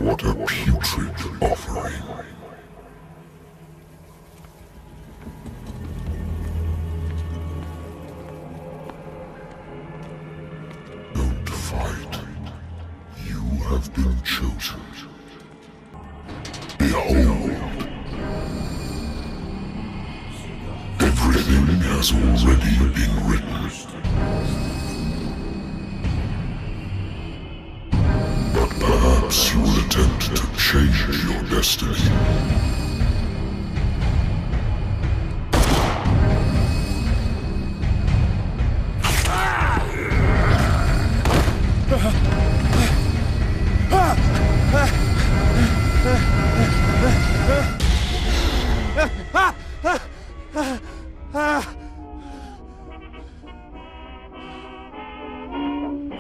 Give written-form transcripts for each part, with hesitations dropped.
What a putrid offering. Don't fight. You have been chosen. Behold. Everything has already been written. But perhaps you will attempt to change your destiny.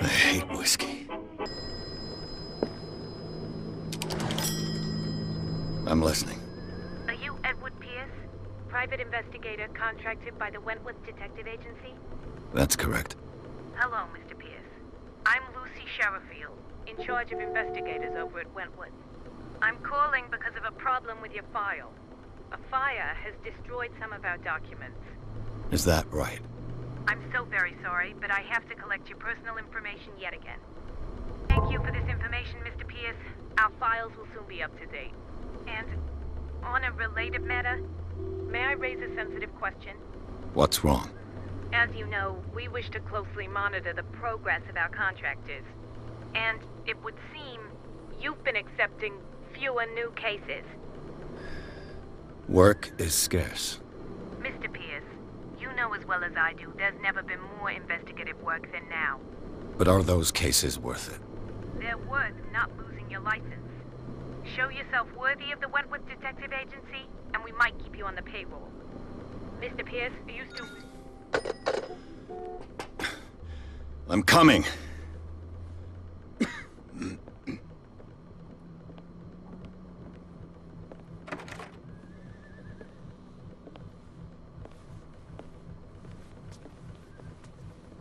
I hate whiskey. I'm listening. Are you Edward Pierce, private investigator contracted by the Wentworth Detective Agency? That's correct. Hello, Mr. Pierce. I'm Lucy Sherrifield, in charge of investigators over at Wentworth. I'm calling because of a problem with your file. A fire has destroyed some of our documents. Is that right? I'm so very sorry, but I have to collect your personal information yet again. Thank you for this information, Mr. Pierce. Our files will soon be up to date. And on a related matter, may I raise a sensitive question? What's wrong? As you know, we wish to closely monitor the progress of our contractors. And it would seem you've been accepting fewer new cases. Work is scarce. Mr. Pierce, you know as well as I do, there's never been more investigative work than now. But are those cases worth it? They're worth not losing your license. Show yourself worthy of the Wentworth Detective Agency, and we might keep you on the payroll. Mr. Pierce, are you still... I'm coming.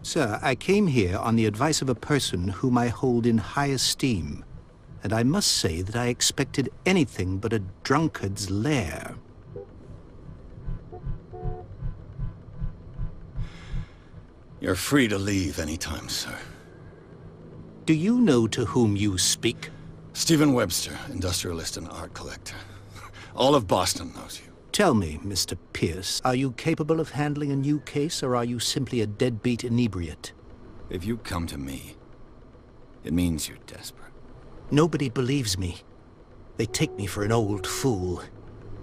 Sir, I came here on the advice of a person whom I hold in high esteem, and I must say that I expected anything but a drunkard's lair. You're free to leave anytime, sir. Do you know to whom you speak? Stephen Webster, industrialist and art collector. All of Boston knows you. Tell me, Mr. Pierce, are you capable of handling a new case, or are you simply a deadbeat inebriate? If you come to me, it means you're desperate. Nobody believes me. They take me for an old fool.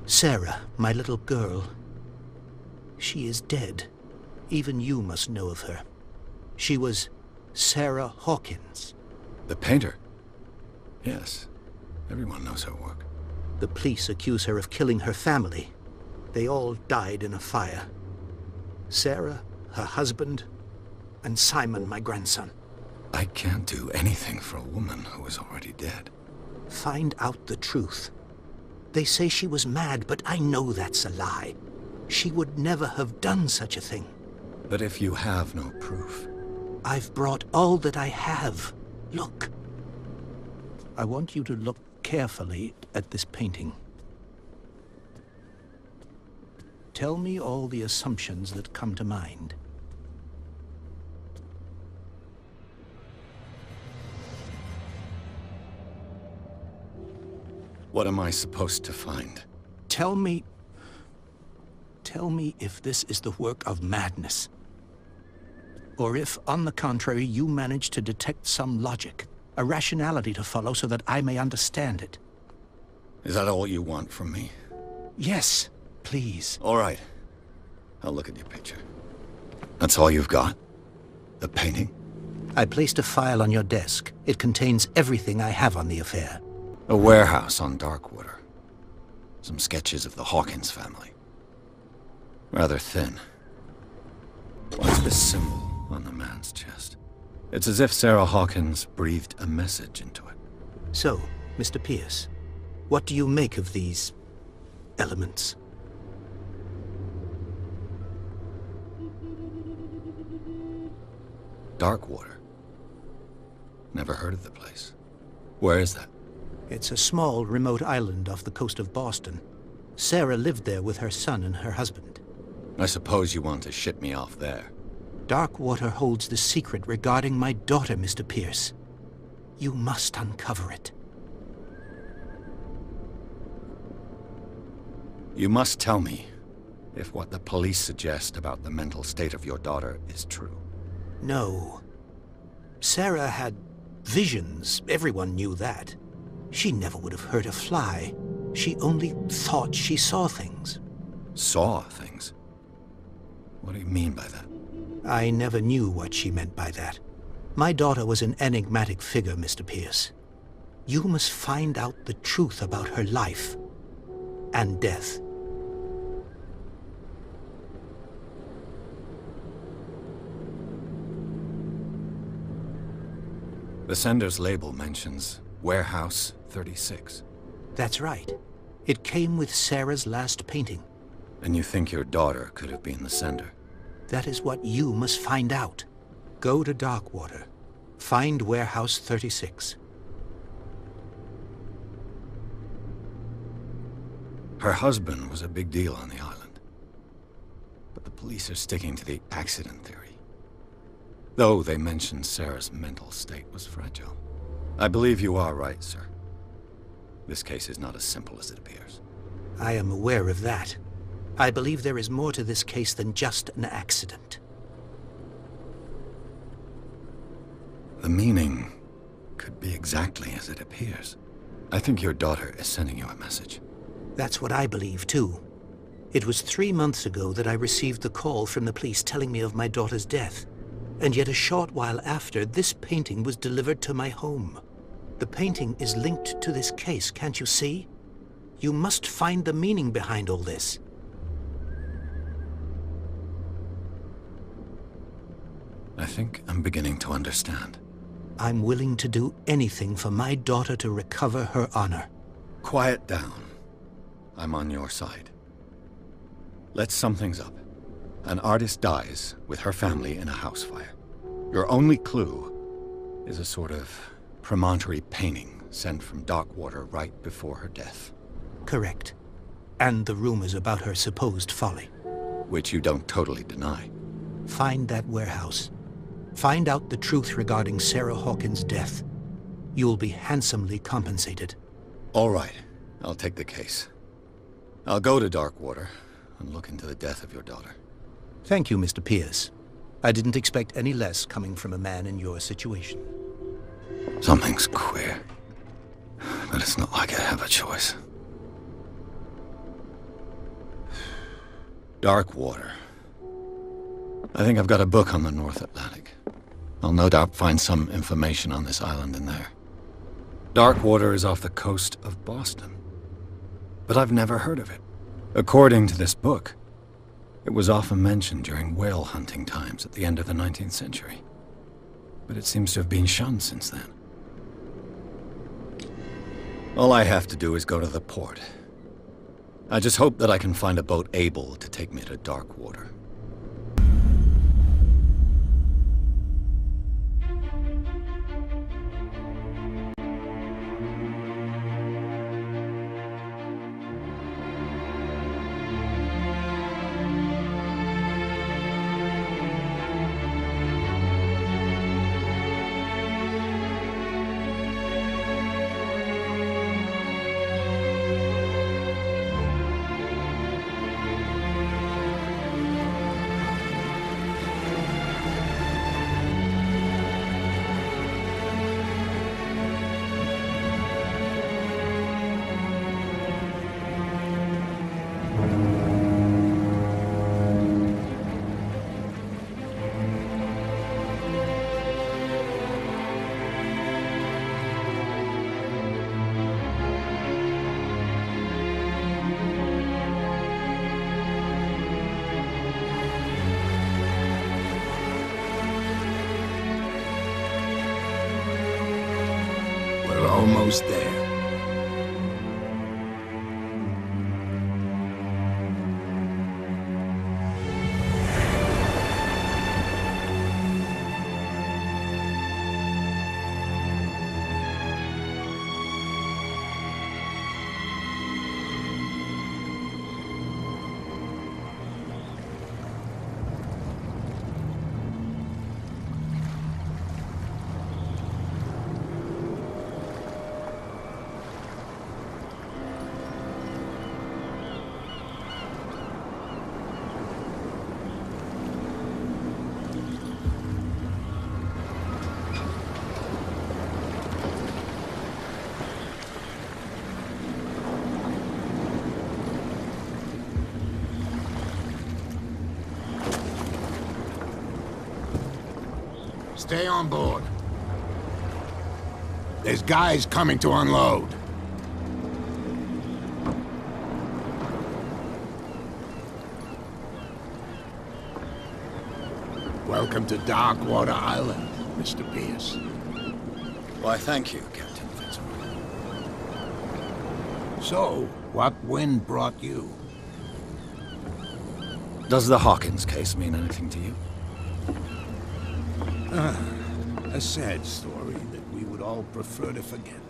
Sarah, my little girl, she is dead. Even you must know of her. She was Sarah Hawkins. The painter? Yes. Everyone knows her work. The police accuse her of killing her family. They all died in a fire. Sarah, her husband, and Simon, my grandson. I can't do anything for a woman who is already dead. Find out the truth. They say she was mad, but I know that's a lie. She would never have done such a thing. But if you have no proof... I've brought all that I have. Look. I want you to look carefully at this painting. Tell me all the assumptions that come to mind. What am I supposed to find? Tell me if this is the work of madness. Or if, on the contrary, you manage to detect some logic, a rationality to follow so that I may understand it. Is that all you want from me? Yes, please. All right. I'll look at your picture. That's all you've got? The painting? I placed a file on your desk. It contains everything I have on the affair. A warehouse on Darkwater. Some sketches of the Hawkins family. Rather thin. What's this symbol on the man's chest? It's as if Sarah Hawkins breathed a message into it. So, Mr. Pierce, what do you make of these elements? Darkwater. Never heard of the place. Where is that? It's a small, remote island off the coast of Boston. Sarah lived there with her son and her husband. I suppose you want to ship me off there. Darkwater holds the secret regarding my daughter, Mr. Pierce. You must uncover it. You must tell me if what the police suggest about the mental state of your daughter is true. No. Sarah had visions. Everyone knew that. She never would have hurt a fly. She only thought she saw things. Saw things? What do you mean by that? I never knew what she meant by that. My daughter was an enigmatic figure, Mr. Pierce. You must find out the truth about her life and death. The sender's label mentions Warehouse 36. That's right. It came with Sarah's last painting. And you think your daughter could have been the sender? That is what you must find out. Go to Darkwater. Find Warehouse 36. Her husband was a big deal on the island. But the police are sticking to the accident theory. Though they mentioned Sarah's mental state was fragile. I believe you are right, sir. This case is not as simple as it appears. I am aware of that. I believe there is more to this case than just an accident. The meaning could be exactly as it appears. I think your daughter is sending you a message. That's what I believe, too. It was 3 months ago that I received the call from the police telling me of my daughter's death. And yet a short while after, this painting was delivered to my home. The painting is linked to this case, can't you see? You must find the meaning behind all this. I think I'm beginning to understand. I'm willing to do anything for my daughter to recover her honor. Quiet down. I'm on your side. Let's sum things up. An artist dies with her family in a house fire. Your only clue is a sort of promontory painting sent from Darkwater right before her death. Correct. And the rumors about her supposed folly. Which you don't totally deny. Find that warehouse. Find out the truth regarding Sarah Hawkins' death. You'll be handsomely compensated. All right. I'll take the case. I'll go to Darkwater and look into the death of your daughter. Thank you, Mr. Pierce. I didn't expect any less coming from a man in your situation. Something's queer. But it's not like I have a choice. Darkwater. I think I've got a book on the North Atlantic. I'll no doubt find some information on this island in there. Darkwater is off the coast of Boston. But I've never heard of it. According to this book, it was often mentioned during whale hunting times at the end of the 19th century. But it seems to have been shunned since then. All I have to do is go to the port. I just hope that I can find a boat able to take me to Darkwater. Almost there. Stay on board. There's guys coming to unload. Welcome to Darkwater Island, Mr. Pierce. Why, thank you, Captain Fitzroy. So, what wind brought you? Does the Hawkins case mean anything to you? A sad story that we would all prefer to forget.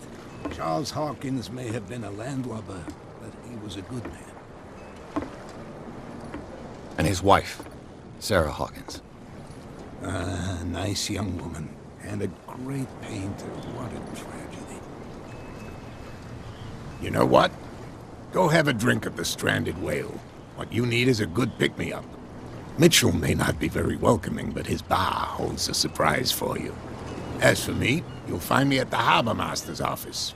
Charles Hawkins may have been a landlubber, but he was a good man. And his wife, Sarah Hawkins. A nice young woman, and a great painter. What a tragedy. You know what? Go have a drink at the Stranded Whale. What you need is a good pick-me-up. Mitchell may not be very welcoming, but his bar holds a surprise for you. As for me, you'll find me at the Harbor Master's office.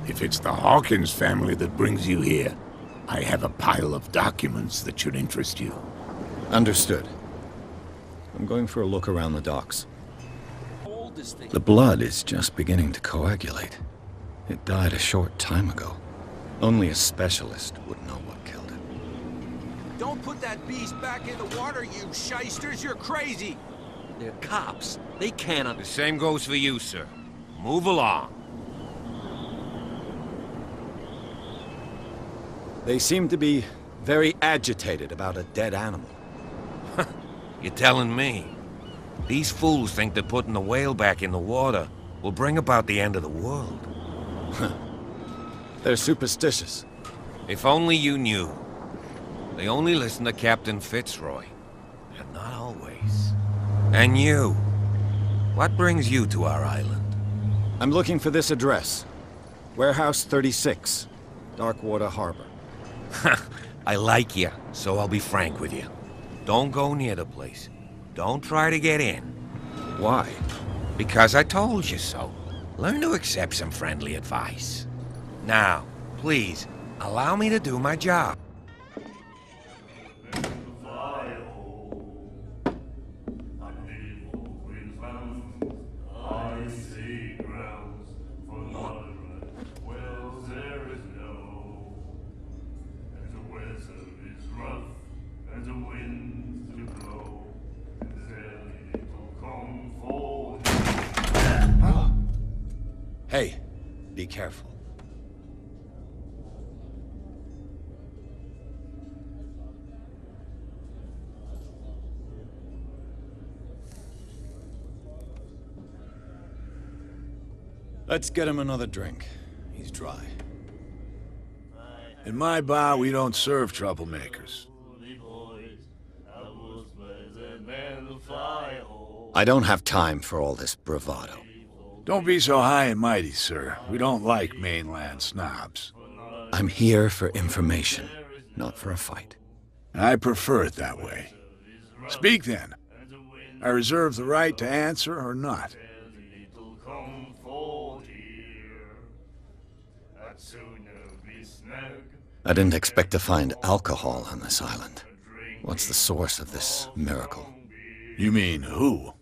If it's the Hawkins family that brings you here, I have a pile of documents that should interest you. Understood. I'm going for a look around the docks. The blood is just beginning to coagulate. It died a short time ago. Only a specialist would know what killed it. Don't put that beast back in the water, you shysters! You're crazy! They're cops. They can't The same goes for you, sir. Move along. They seem to be very agitated about a dead animal. You're telling me? These fools think that putting the whale back in the water will bring about the end of the world. They're superstitious. If only you knew. They only listen to Captain Fitzroy. And not always. And you? What brings you to our island? I'm looking for this address. Warehouse 36, Darkwater Harbor. I like you, so I'll be frank with you. Don't go near the place. Don't try to get in. Why? Because I told you so. Learn to accept some friendly advice. Now, please, allow me to do my job. Hey, be careful. Let's get him another drink. He's dry. In my bar, we don't serve troublemakers. I don't have time for all this bravado. Don't be so high and mighty, sir. We don't like mainland snobs. I'm here for information, not for a fight. I prefer it that way. Speak then. I reserve the right to answer or not. I didn't expect to find alcohol on this island. What's the source of this miracle? You mean who?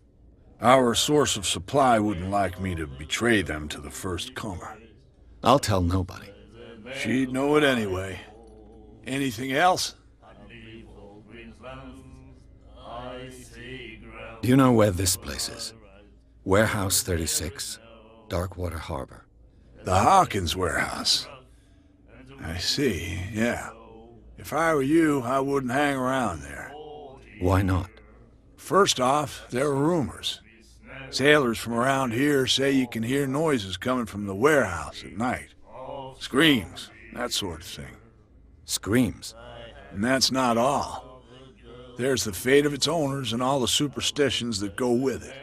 Our source of supply wouldn't like me to betray them to the first comer. I'll tell nobody. She'd know it anyway. Anything else? Do you know where this place is? Warehouse 36, Darkwater Harbor. The Hawkins warehouse. I see, yeah. If I were you, I wouldn't hang around there. Why not? First off, there are rumors. Sailors from around here say you can hear noises coming from the warehouse at night. Screams, that sort of thing. Screams? And that's not all. There's the fate of its owners and all the superstitions that go with it.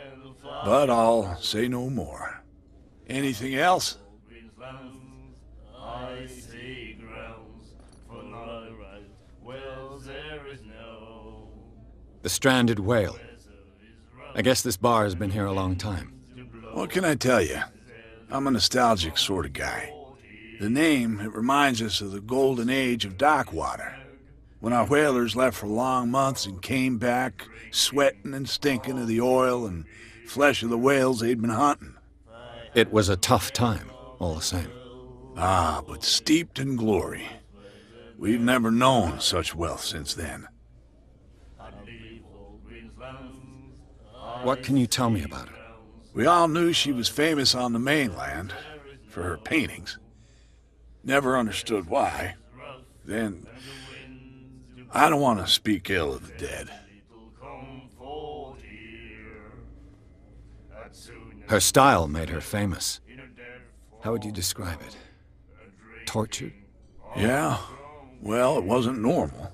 But I'll say no more. Anything else? The Stranded Whale. I guess this bar has been here a long time. What can I tell you? I'm a nostalgic sort of guy. The name, it reminds us of the golden age of Darkwater. when our whalers left for long months and came back sweating and stinking of the oil and flesh of the whales they'd been hunting. It was a tough time, all the same. Ah, but steeped in glory. We've never known such wealth since then. What can you tell me about her? We all knew she was famous on the mainland for her paintings. Never understood why. Then, I don't want to speak ill of the dead. Her style made her famous. How would you describe it? Tortured? Yeah, well, it wasn't normal.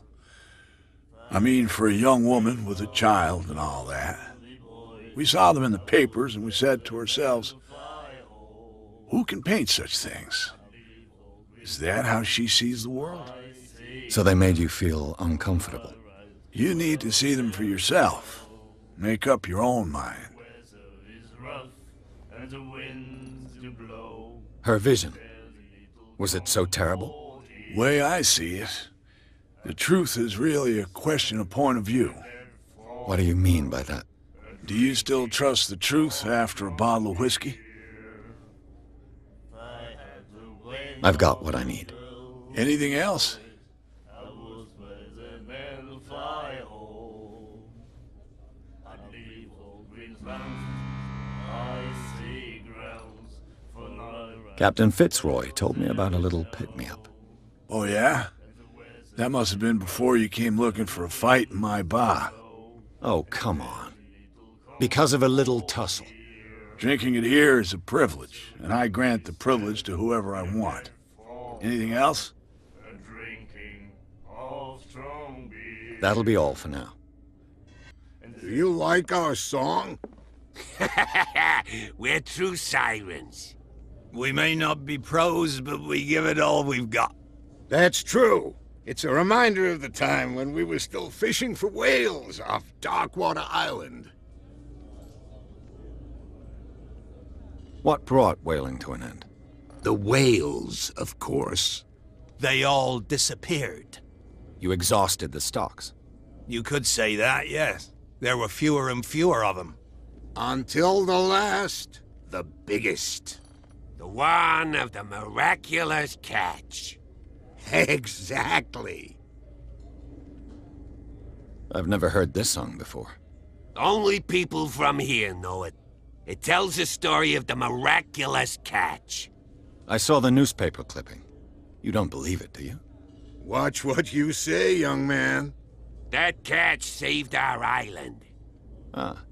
I mean, for a young woman with a child and all that. We saw them in the papers and we said to ourselves, who can paint such things? Is that how she sees the world? So they made you feel uncomfortable? You need to see them for yourself. Make up your own mind. Her vision, was it so terrible? Way I see it, the truth is really a question of point of view. What do you mean by that? Do you still trust the truth after a bottle of whiskey? I've got what I need. Anything else? Captain Fitzroy told me about a little pick-me-up. Oh, yeah? That must have been before you came looking for a fight in my bar. Oh, come on. Because of a little tussle. Drinking it here is a privilege, and I grant the privilege to whoever I want. Anything else? That'll be all for now. Do you like our song? We're true sirens. We may not be pros, but we give it all we've got. That's true. It's a reminder of the time when we were still fishing for whales off Darkwater Island. What brought whaling to an end? The whales, of course. They all disappeared. You exhausted the stocks. You could say that, yes. There were fewer and fewer of them. Until the last, the biggest. The one of the miraculous catch. Exactly. I've never heard this song before. Only people from here know it. It tells the story of the miraculous catch. I saw the newspaper clipping. You don't believe it, do you? Watch what you say, young man. That catch saved our island. Ah.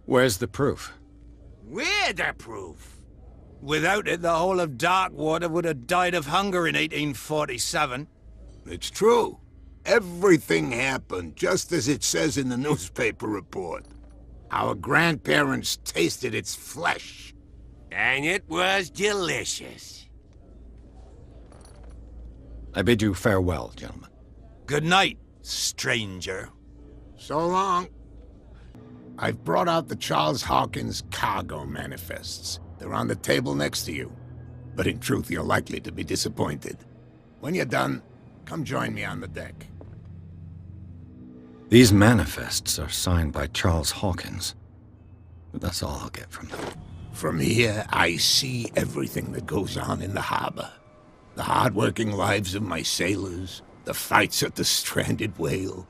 Where's the proof? We're the proof. Without it, the whole of Darkwater would have died of hunger in 1847. It's true. Everything happened just as it says in the newspaper report. Our grandparents tasted its flesh. And it was delicious. I bid you farewell, gentlemen. Good night, stranger. So long. I've brought out the Charles Hawkins cargo manifests. They're on the table next to you. But in truth, you're likely to be disappointed. When you're done, come join me on the deck. These manifests are signed by Charles Hawkins. But that's all I'll get from them. From here, I see everything that goes on in the harbor. The hard-working lives of my sailors, the fights at the stranded whale.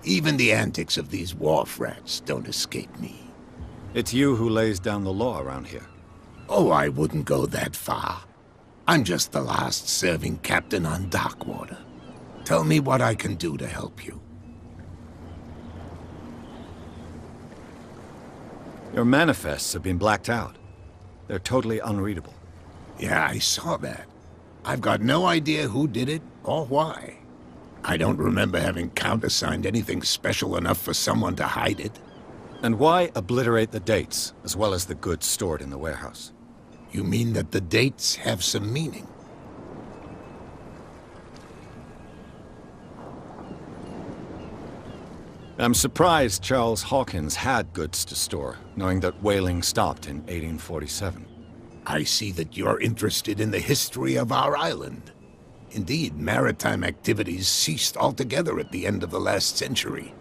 Even the antics of these wharf rats don't escape me. It's you who lays down the law around here. Oh, I wouldn't go that far. I'm just the last serving captain on Darkwater. Tell me what I can do to help you. Your manifests have been blacked out. They're totally unreadable. Yeah, I saw that. I've got no idea who did it or why. I don't remember having countersigned anything special enough for someone to hide it. And why obliterate the dates, as well as the goods stored in the warehouse? You mean that the dates have some meaning? I'm surprised Charles Hawkins had goods to store, knowing that whaling stopped in 1847. I see that you're interested in the history of our island. Indeed, maritime activities ceased altogether at the end of the last century.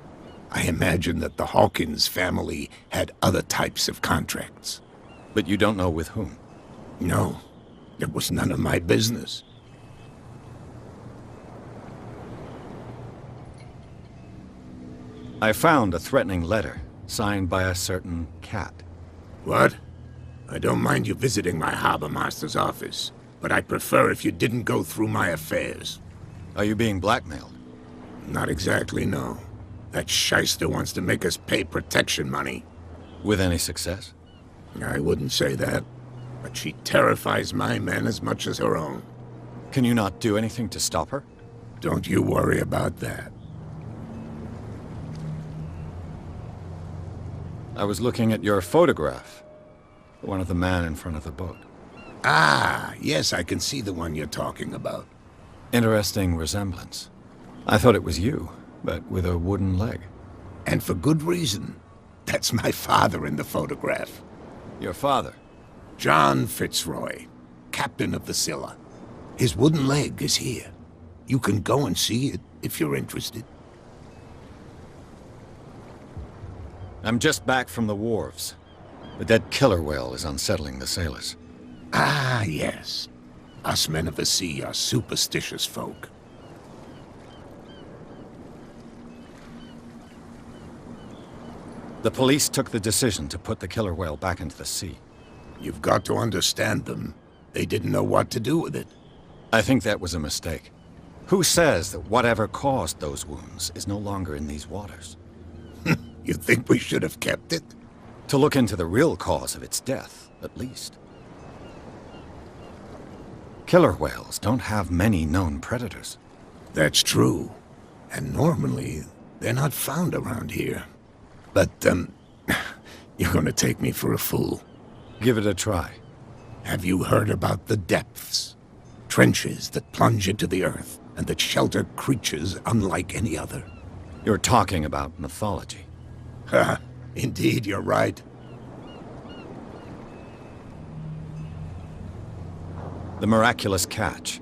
I imagine that the Hawkins family had other types of contracts. But you don't know with whom? No, it was none of my business. I found a threatening letter, signed by a certain cat. What? I don't mind you visiting my harbor master's office, but I'd prefer if you didn't go through my affairs. Are you being blackmailed? Not exactly, no. That shyster wants to make us pay protection money. With any success? I wouldn't say that, but she terrifies my men as much as her own. Can you not do anything to stop her? Don't you worry about that. I was looking at your photograph. One of the man in front of the boat. Ah, yes, I can see the one you're talking about. Interesting resemblance. I thought it was you, but with a wooden leg. And for good reason. That's my father in the photograph. Your father? John Fitzroy, captain of the Scylla. His wooden leg is here. You can go and see it if you're interested. I'm just back from the wharves. The dead killer whale is unsettling the sailors. Ah, yes. Us men of the sea are superstitious folk. The police took the decision to put the killer whale back into the sea. You've got to understand them. They didn't know what to do with it. I think that was a mistake. Who says that whatever caused those wounds is no longer in these waters? You think we should have kept it? To look into the real cause of its death, at least. Killer whales don't have many known predators. That's true. And normally, they're not found around here. But, you're gonna take me for a fool. Give it a try. Have you heard about the depths? Trenches that plunge into the earth and that shelter creatures unlike any other. You're talking about mythology. Ha! Indeed, you're right. The miraculous catch.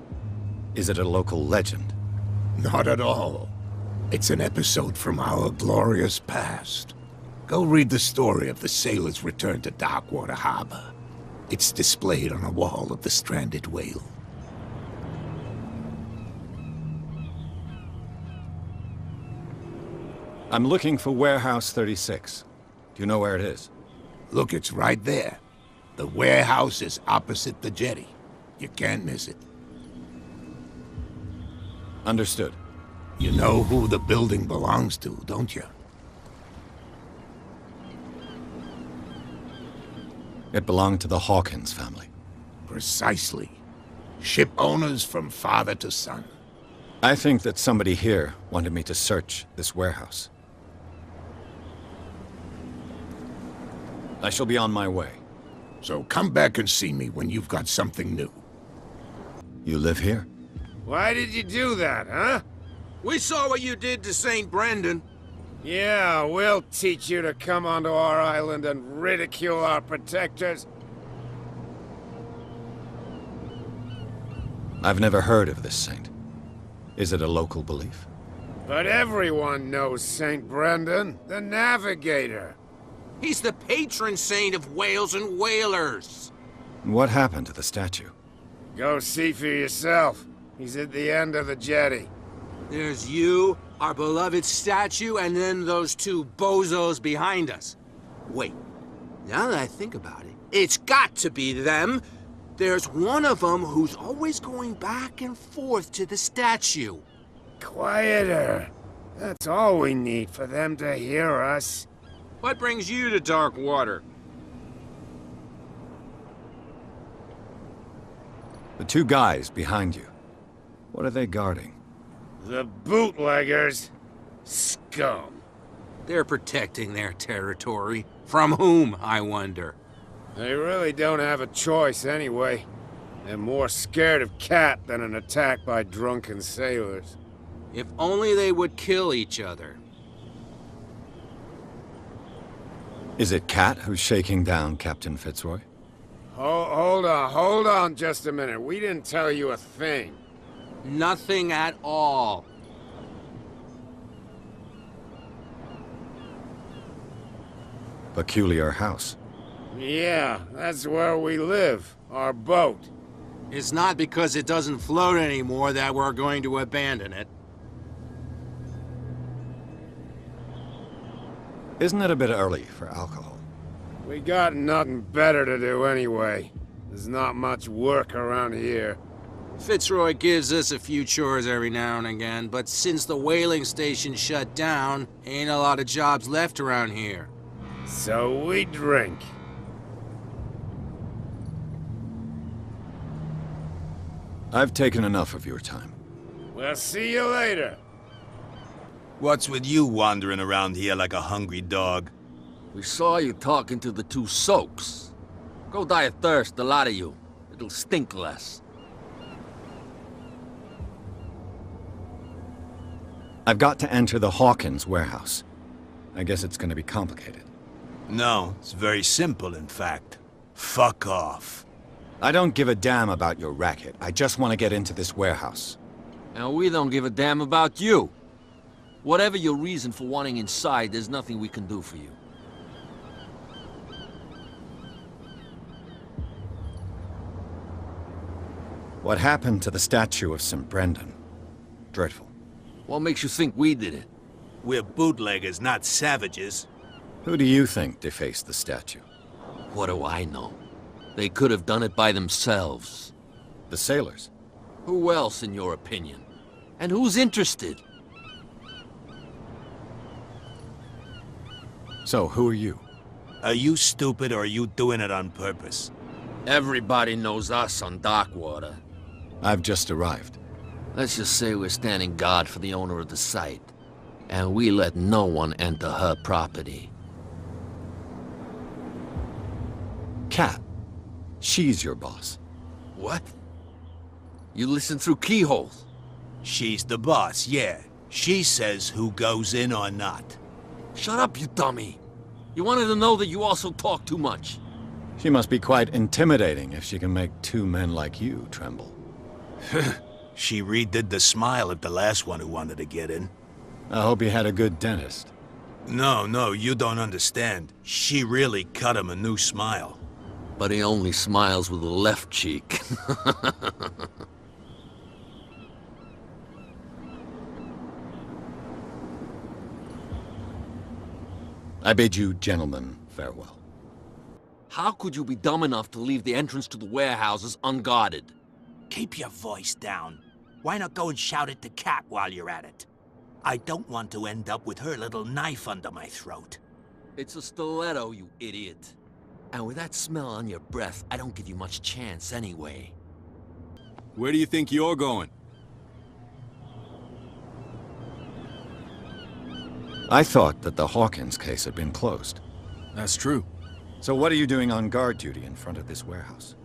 Is it a local legend? Not at all. It's an episode from our glorious past. Go read the story of the sailor's return to Darkwater Harbor. It's displayed on a wall of the stranded whale. I'm looking for Warehouse 36. Do you know where it is? Look, it's right there. The warehouse is opposite the jetty. You can't miss it. Understood. You know who the building belongs to, don't you? It belonged to the Hawkins family. Precisely. Ship owners from father to son. I think that somebody here wanted me to search this warehouse. I shall be on my way. So come back and see me when you've got something new. You live here? Why did you do that, huh? We saw what you did to St. Brendan. Yeah, we'll teach you to come onto our island and ridicule our protectors. I've never heard of this saint. Is it a local belief? But everyone knows St. Brendan, the Navigator. He's the patron saint of whales and whalers. What happened to the statue? Go see for yourself. He's at the end of the jetty. There's you, our beloved statue, and then those two bozos behind us. Wait, now that I think about it, it's got to be them. There's one of them who's always going back and forth to the statue. Quieter. That's all we need for them to hear us. What brings you to Darkwater? The two guys behind you. What are they guarding? The bootleggers. Scum. They're protecting their territory. From whom, I wonder? They really don't have a choice anyway. They're more scared of Cat than an attack by drunken sailors. If only they would kill each other. Is it Cat who's shaking down Captain Fitzroy? Hold on just a minute. We didn't tell you a thing. Nothing at all. Peculiar house. Yeah, that's where we live. Our boat. It's not because it doesn't float anymore that we're going to abandon it. Isn't it a bit early for alcohol? We got nothing better to do anyway. There's not much work around here. Fitzroy gives us a few chores every now and again, but since the whaling station shut down, ain't a lot of jobs left around here. So we drink. I've taken enough of your time. We'll see you later. What's with you wandering around here like a hungry dog? We saw you talking to the two soaks. Go die of thirst, the lot of you. It'll stink less. I've got to enter the Hawkins warehouse. I guess it's gonna be complicated. No, it's very simple, in fact. Fuck off. I don't give a damn about your racket. I just want to get into this warehouse. And we don't give a damn about you. Whatever your reason for wanting inside, there's nothing we can do for you. What happened to the statue of St. Brendan? Dreadful. What makes you think we did it? We're bootleggers, not savages. Who do you think defaced the statue? What do I know? They could have done it by themselves. The sailors? Who else, in your opinion? And who's interested? So, who are you? Are you stupid or are you doing it on purpose? Everybody knows us on Darkwater. I've just arrived. Let's just say we're standing guard for the owner of the site. And we let no one enter her property. Cat. She's your boss. What? You listen through keyholes? She's the boss, yeah. She says who goes in or not. Shut up, you dummy. You wanted to know that you also talk too much. She must be quite intimidating if she can make two men like you tremble. She redid the smile of the last one who wanted to get in. I hope you had a good dentist. No, you don't understand. She really cut him a new smile. But he only smiles with the left cheek. I bid you gentlemen farewell. How could you be dumb enough to leave the entrance to the warehouses unguarded? Keep your voice down. Why not go and shout at the cat while you're at it? I don't want to end up with her little knife under my throat. It's a stiletto, you idiot. And with that smell on your breath, I don't give you much chance anyway. Where do you think you're going? I thought that the Hawkins case had been closed. That's true. So what are you doing on guard duty in front of this warehouse?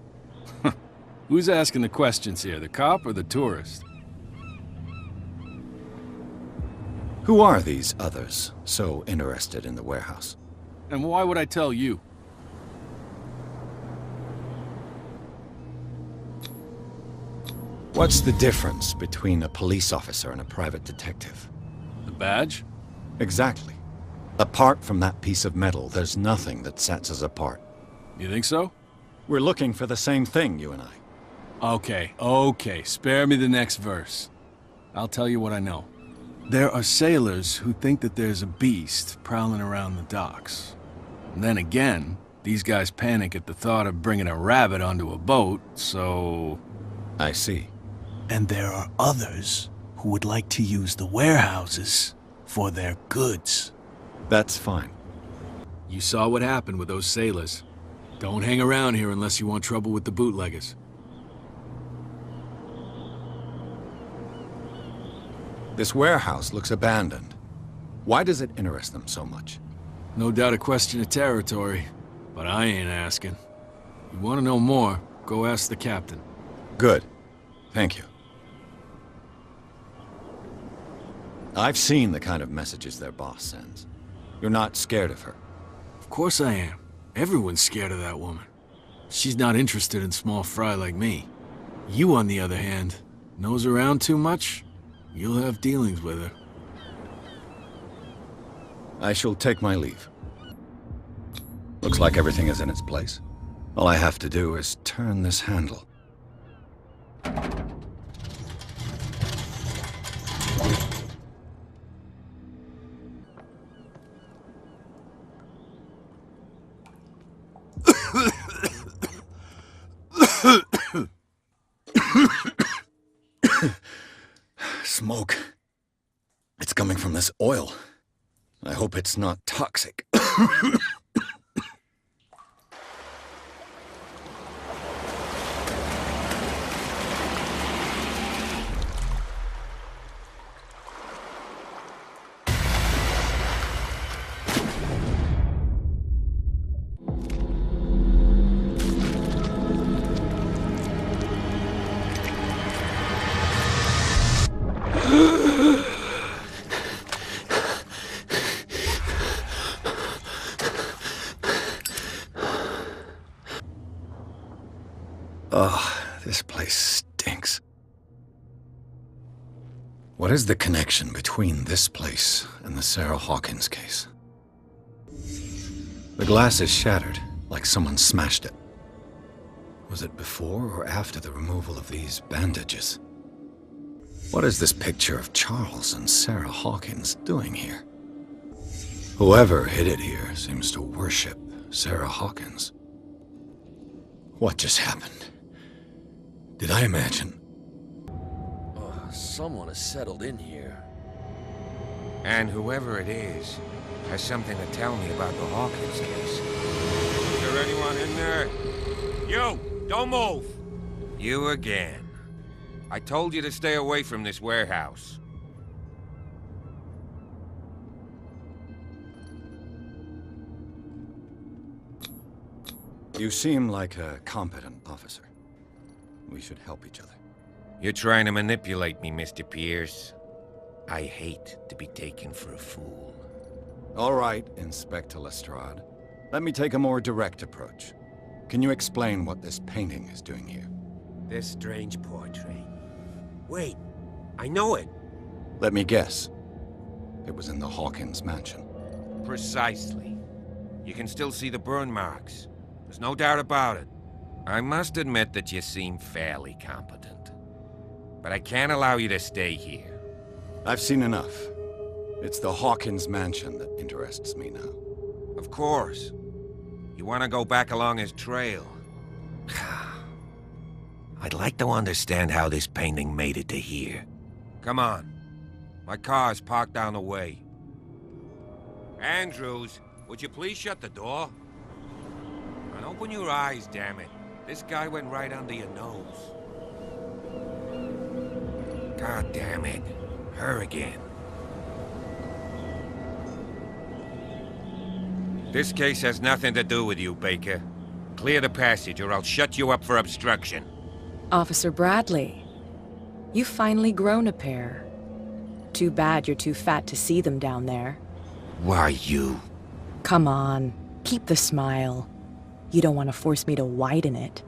Who's asking the questions here, the cop or the tourist? Who are these others so interested in the warehouse? And why would I tell you? What's the difference between a police officer and a private detective? The badge? Exactly. Apart from that piece of metal, there's nothing that sets us apart. You think so? We're looking for the same thing, you and I. Okay. Spare me the next verse. I'll tell you what I know. There are sailors who think that there's a beast prowling around the docks. And then again, these guys panic at the thought of bringing a rabbit onto a boat, so... I see. And there are others who would like to use the warehouses for their goods. That's fine. You saw what happened with those sailors. Don't hang around here unless you want trouble with the bootleggers. This warehouse looks abandoned. Why does it interest them so much? No doubt a question of territory, but I ain't asking. You want to know more, go ask the captain. Good. Thank you. I've seen the kind of messages their boss sends. You're not scared of her. Of course I am. Everyone's scared of that woman. She's not interested in small fry like me. You, on the other hand, Nose around too much, you'll have dealings with her. I shall take my leave. Looks like everything is in its place. All I have to do is turn this handle. Smoke. It's coming from this oil. I hope it's not toxic. Oh, this place stinks. What is the connection between this place and the Sarah Hawkins case? The glass is shattered, like someone smashed it. Was it before or after the removal of these bandages? What is this picture of Charles and Sarah Hawkins doing here? Whoever hid it here seems to worship Sarah Hawkins. What just happened? Did I imagine? Oh, someone has settled in here. And whoever it is has something to tell me about the Hawkins case. Is there anyone in there? You! Don't move! You again. I told you to stay away from this warehouse. You seem like a competent officer. We should help each other. You're trying to manipulate me, Mr. Pierce. I hate to be taken for a fool. All right, Inspector Lestrade. Let me take a more direct approach. Can you explain what this painting is doing here? This strange portrait. Wait, I know it. Let me guess. It was in the Hawkins mansion. Precisely. You can still see the burn marks. There's no doubt about it. I must admit that you seem fairly competent. But I can't allow you to stay here. I've seen enough. It's the Hawkins mansion that interests me now. Of course. You want to go back along his trail. I'd like to understand how this painting made it to here. Come on. My car's parked down the way. Andrews, would you please shut the door? And open your eyes, damn it. This guy went right under your nose. God damn it. Her again. This case has nothing to do with you, Baker. Clear the passage or I'll shut you up for obstruction. Officer Bradley, you've finally grown a pair. Too bad you're too fat to see them down there. Why, you... Come on, keep the smile. You don't want to force me to widen it.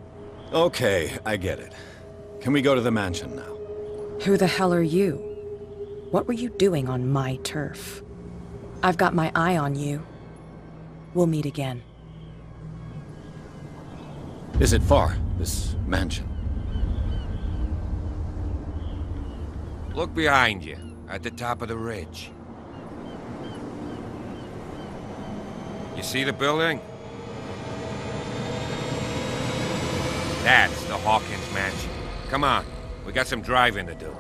Okay, I get it. Can we go to the mansion now? Who the hell are you? What were you doing on my turf? I've got my eye on you. We'll meet again. Is it far, this mansion? Look behind you, at the top of the ridge. You see the building? That's the Hawkins mansion. Come on, we got some driving to do.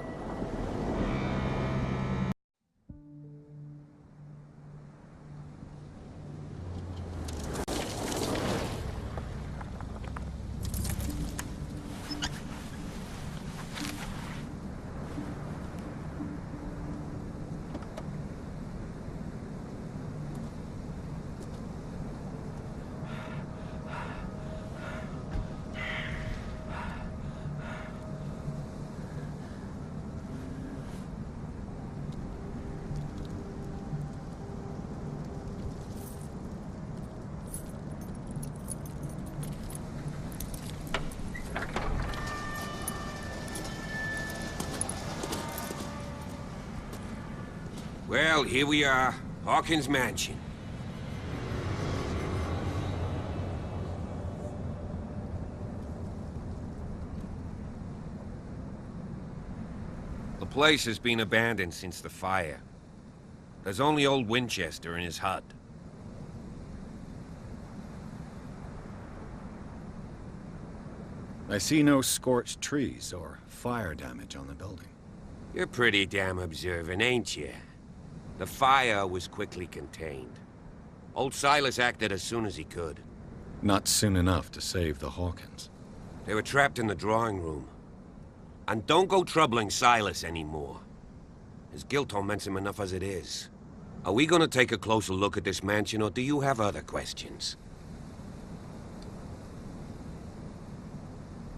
Well, here we are. Hawkins Mansion. The place has been abandoned since the fire. There's only old Winchester in his hut. I see no scorched trees or fire damage on the building. You're pretty damn observant, ain't you? The fire was quickly contained. Old Silas acted as soon as he could. Not soon enough to save the Hawkins. They were trapped in the drawing room. And don't go troubling Silas anymore. His guilt torments him enough as it is. Are we gonna take a closer look at this mansion, or do you have other questions?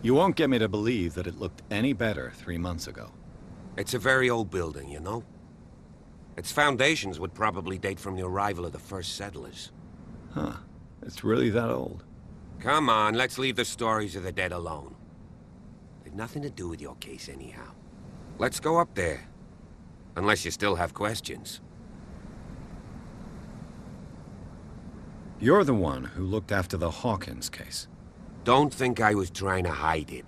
You won't get me to believe that it looked any better 3 months ago. It's a very old building, you know? Its foundations would probably date from the arrival of the first settlers. Huh. It's really that old. Come on, let's leave the stories of the dead alone. They've nothing to do with your case anyhow. Let's go up there. Unless you still have questions. You're the one who looked after the Hawkins case. Don't think I was trying to hide it.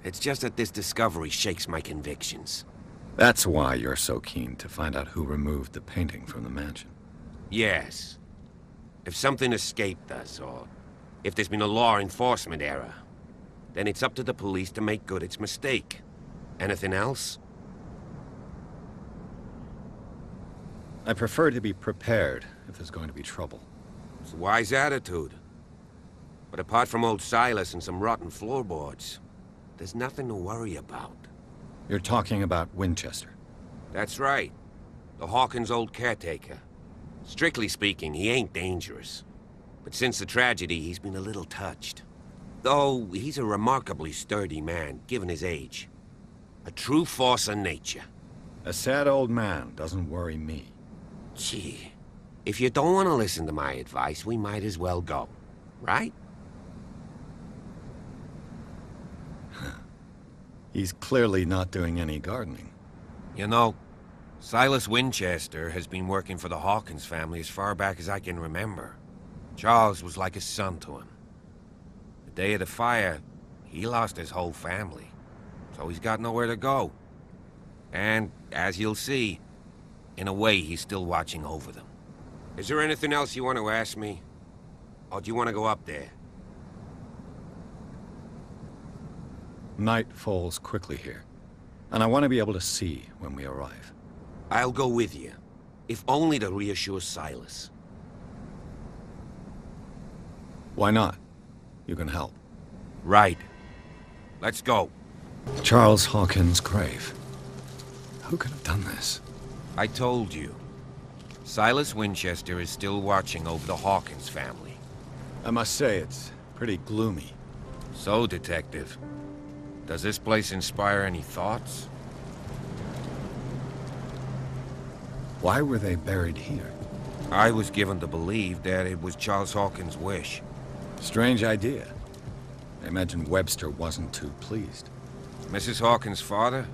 It's just that this discovery shakes my convictions. That's why you're so keen to find out who removed the painting from the mansion. Yes. If something escaped us, or if there's been a law enforcement error, then it's up to the police to make good its mistake. Anything else? I prefer to be prepared if there's going to be trouble. It's a wise attitude. But apart from old Silas and some rotten floorboards, there's nothing to worry about. You're talking about Winchester? That's right. The Hawkins' old caretaker. Strictly speaking, he ain't dangerous. But since the tragedy, he's been a little touched. Though, he's a remarkably sturdy man, given his age. A true force of nature. A sad old man doesn't worry me. Gee, if you don't want to listen to my advice, we might as well go. Right? He's clearly not doing any gardening. You know, Silas Winchester has been working for the Hawkins family as far back as I can remember. Charles was like a son to him. The day of the fire, he lost his whole family. So he's got nowhere to go. And, as you'll see, in a way, he's still watching over them. Is there anything else you want to ask me? Or do you want to go up there? Night falls quickly here, and I want to be able to see when we arrive. I'll go with you, if only to reassure Silas. Why not? You can help. Right. Let's go. Charles Hawkins' grave. Who could have done this? I told you. Silas Winchester is still watching over the Hawkins family. I must say, it's pretty gloomy. So, Detective, does this place inspire any thoughts? Why were they buried here? I was given to believe that it was Charles Hawkins' wish. Strange idea. I imagine Webster wasn't too pleased. Mrs. Hawkins' father?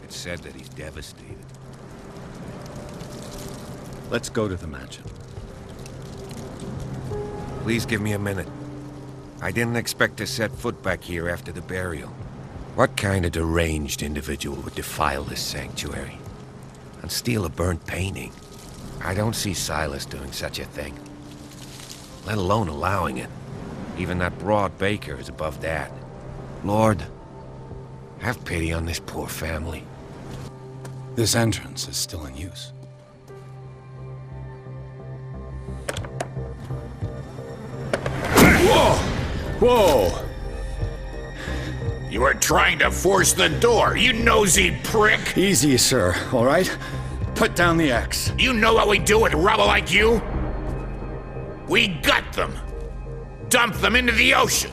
It's said that he's devastated. Let's go to the mansion. Please give me a minute. I didn't expect to set foot back here after the burial. What kind of deranged individual would defile this sanctuary? And steal a burnt painting? I don't see Silas doing such a thing. Let alone allowing it. Even that broad baker is above that. Lord, have pity on this poor family. This entrance is still in use. Whoa! Whoa! You were trying to force the door, you nosy prick! Easy, sir, all right? Put down the axe. You know what we do with rubble like you? We gut them. Dump them into the ocean.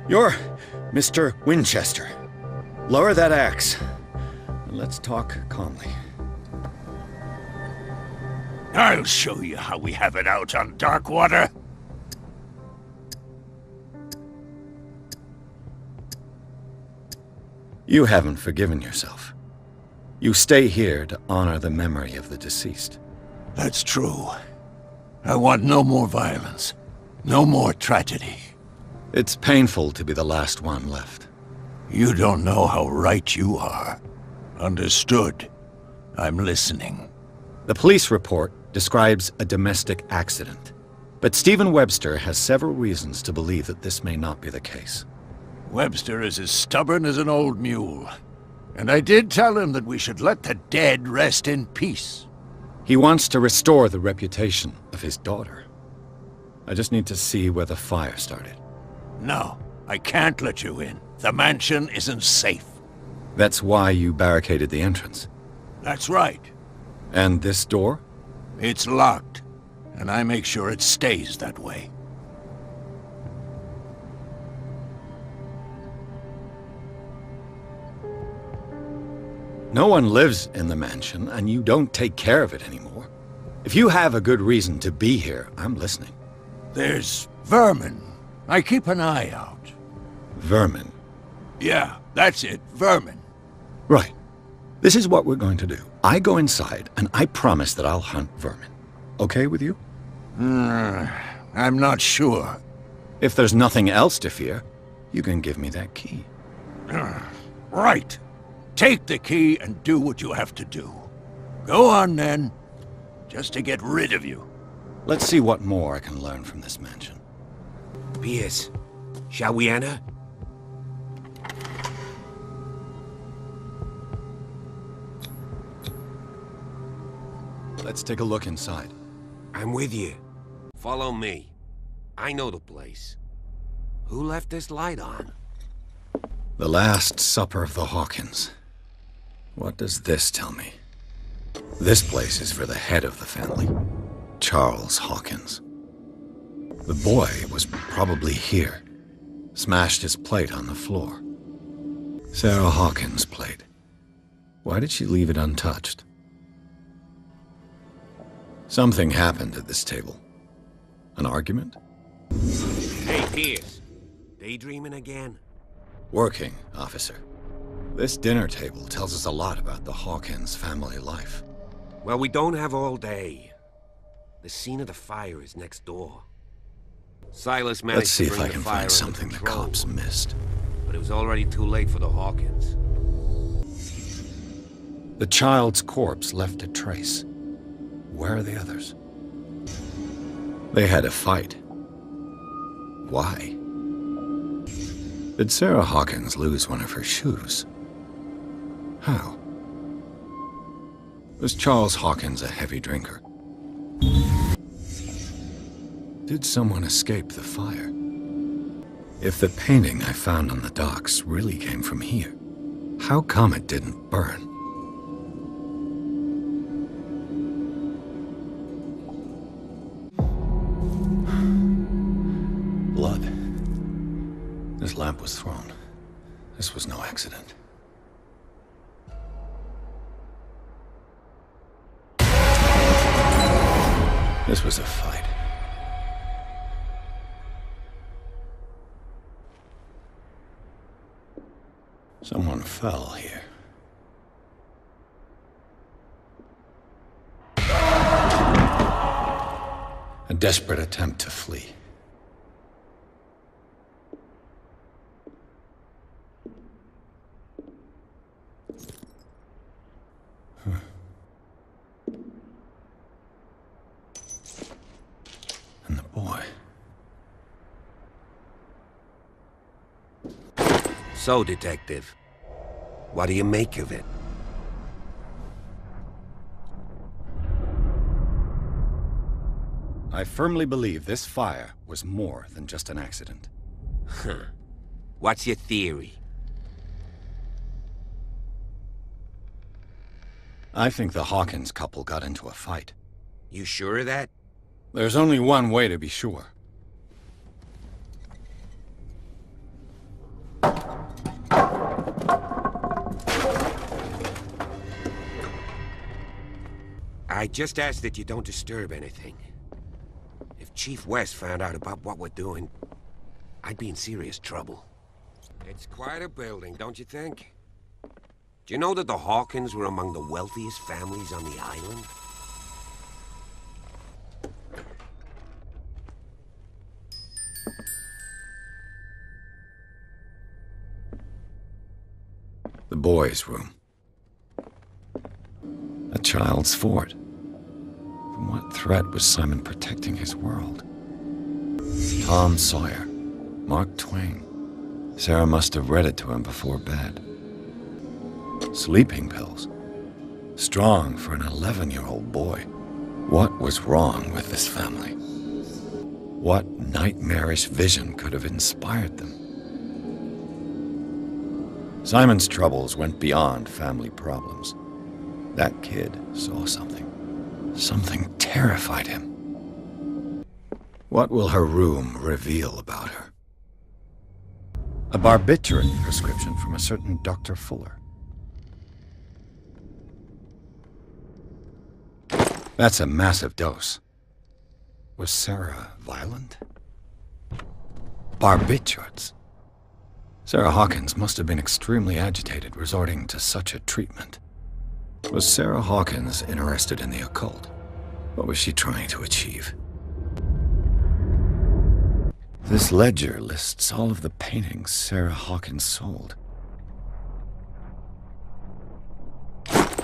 You're Mr. Winchester. Lower that axe. And let's talk calmly. I'll show you how we have it out on Darkwater. You haven't forgiven yourself. You stay here to honor the memory of the deceased. That's true. I want no more violence. No more tragedy. It's painful to be the last one left. You don't know how right you are. Understood. I'm listening. The police report describes a domestic accident, but Stephen Webster has several reasons to believe that this may not be the case. Webster is as stubborn as an old mule. And I did tell him that we should let the dead rest in peace. He wants to restore the reputation of his daughter. I just need to see where the fire started. No, I can't let you in. The mansion isn't safe. That's why you barricaded the entrance. That's right. And this door? It's locked, and I make sure it stays that way. No one lives in the mansion, and you don't take care of it anymore. If you have a good reason to be here, I'm listening. There's vermin. I keep an eye out. Vermin? Yeah, that's it, vermin. Right. This is what we're going to do. I go inside, and I promise that I'll hunt vermin. Okay with you? I'm not sure. If there's nothing else to fear, you can give me that key. Right. Take the key and do what you have to do. Go on, then. Just to get rid of you. Let's see what more I can learn from this mansion. Pierce, shall we enter? Let's take a look inside. I'm with you. Follow me. I know the place. Who left this light on? The Last Supper of the Hawkins. What does this tell me? This place is for the head of the family, Charles Hawkins. The boy was probably here, smashed his plate on the floor. Sarah Hawkins' plate. Why did she leave it untouched? Something happened at this table. An argument? Hey, Pierce. Daydreaming again? Working, officer. This dinner table tells us a lot about the Hawkins family life. Well, we don't have all day. The scene of the fire is next door. Silas managed Let's see to if bring I can the fire find under something the control, cops missed. but it was already too late for the Hawkins. The child's corpse left a trace. Where are the others? They had a fight. Why? Did Sarah Hawkins lose one of her shoes? How? Was Charles Hawkins a heavy drinker? Did someone escape the fire? If the painting I found on the docks really came from here, how come it didn't burn? Blood. This lamp was thrown. This was no accident. This was a fight. Someone fell here. A desperate attempt to flee. And the boy. So, Detective, what do you make of it? I firmly believe this fire was more than just an accident. Huh. What's your theory? I think the Hawkins couple got into a fight. You sure of that? There's only one way to be sure. I just ask that you don't disturb anything. If Chief West found out about what we're doing, I'd be in serious trouble. It's quite a building, don't you think? Do you know that the Hawkins were among the wealthiest families on the island? The boys' room. A child's fort. From what threat was Simon protecting his world? Tom Sawyer. Mark Twain. Sarah must have read it to him before bed. Sleeping pills. Strong for an 11-year-old boy. What was wrong with this family? What nightmarish vision could have inspired them? Simon's troubles went beyond family problems. That kid saw something. Something terrified him. What will her room reveal about her? A barbiturate prescription from a certain Dr. Fuller. That's a massive dose. Was Sarah violent? Barbiturates. Sarah Hawkins must have been extremely agitated resorting to such a treatment. Was Sarah Hawkins interested in the occult? What was she trying to achieve? This ledger lists all of the paintings Sarah Hawkins sold.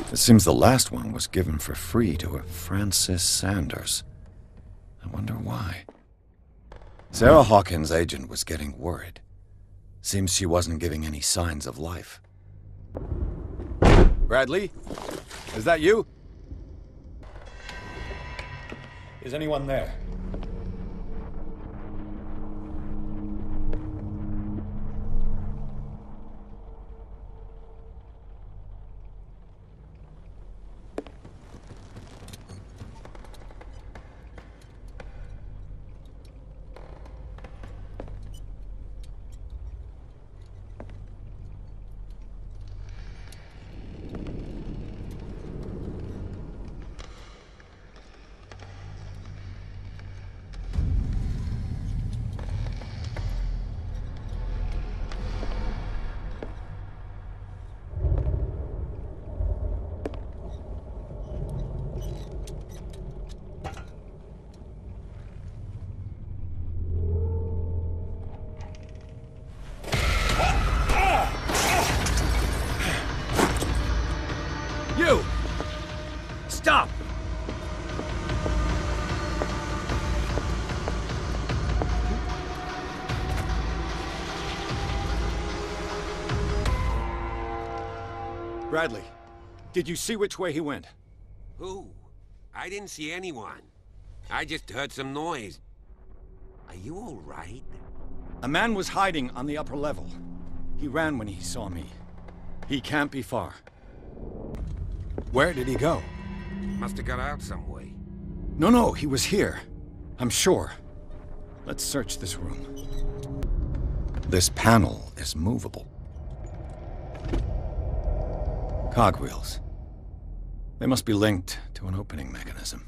It seems the last one was given for free to a Francis Sanders. I wonder why. Sarah Hawkins' agent was getting worried. Seems she wasn't giving any signs of life. Bradley? Is that you? Is anyone there? You! Stop! Bradley, did you see which way he went? Who? I didn't see anyone. I just heard some noise. Are you all right? A man was hiding on the upper level. He ran when he saw me. He can't be far. Where did he go? Must have got out some way. No, he was here. I'm sure. Let's search this room. This panel is movable. Cogwheels. They must be linked to an opening mechanism.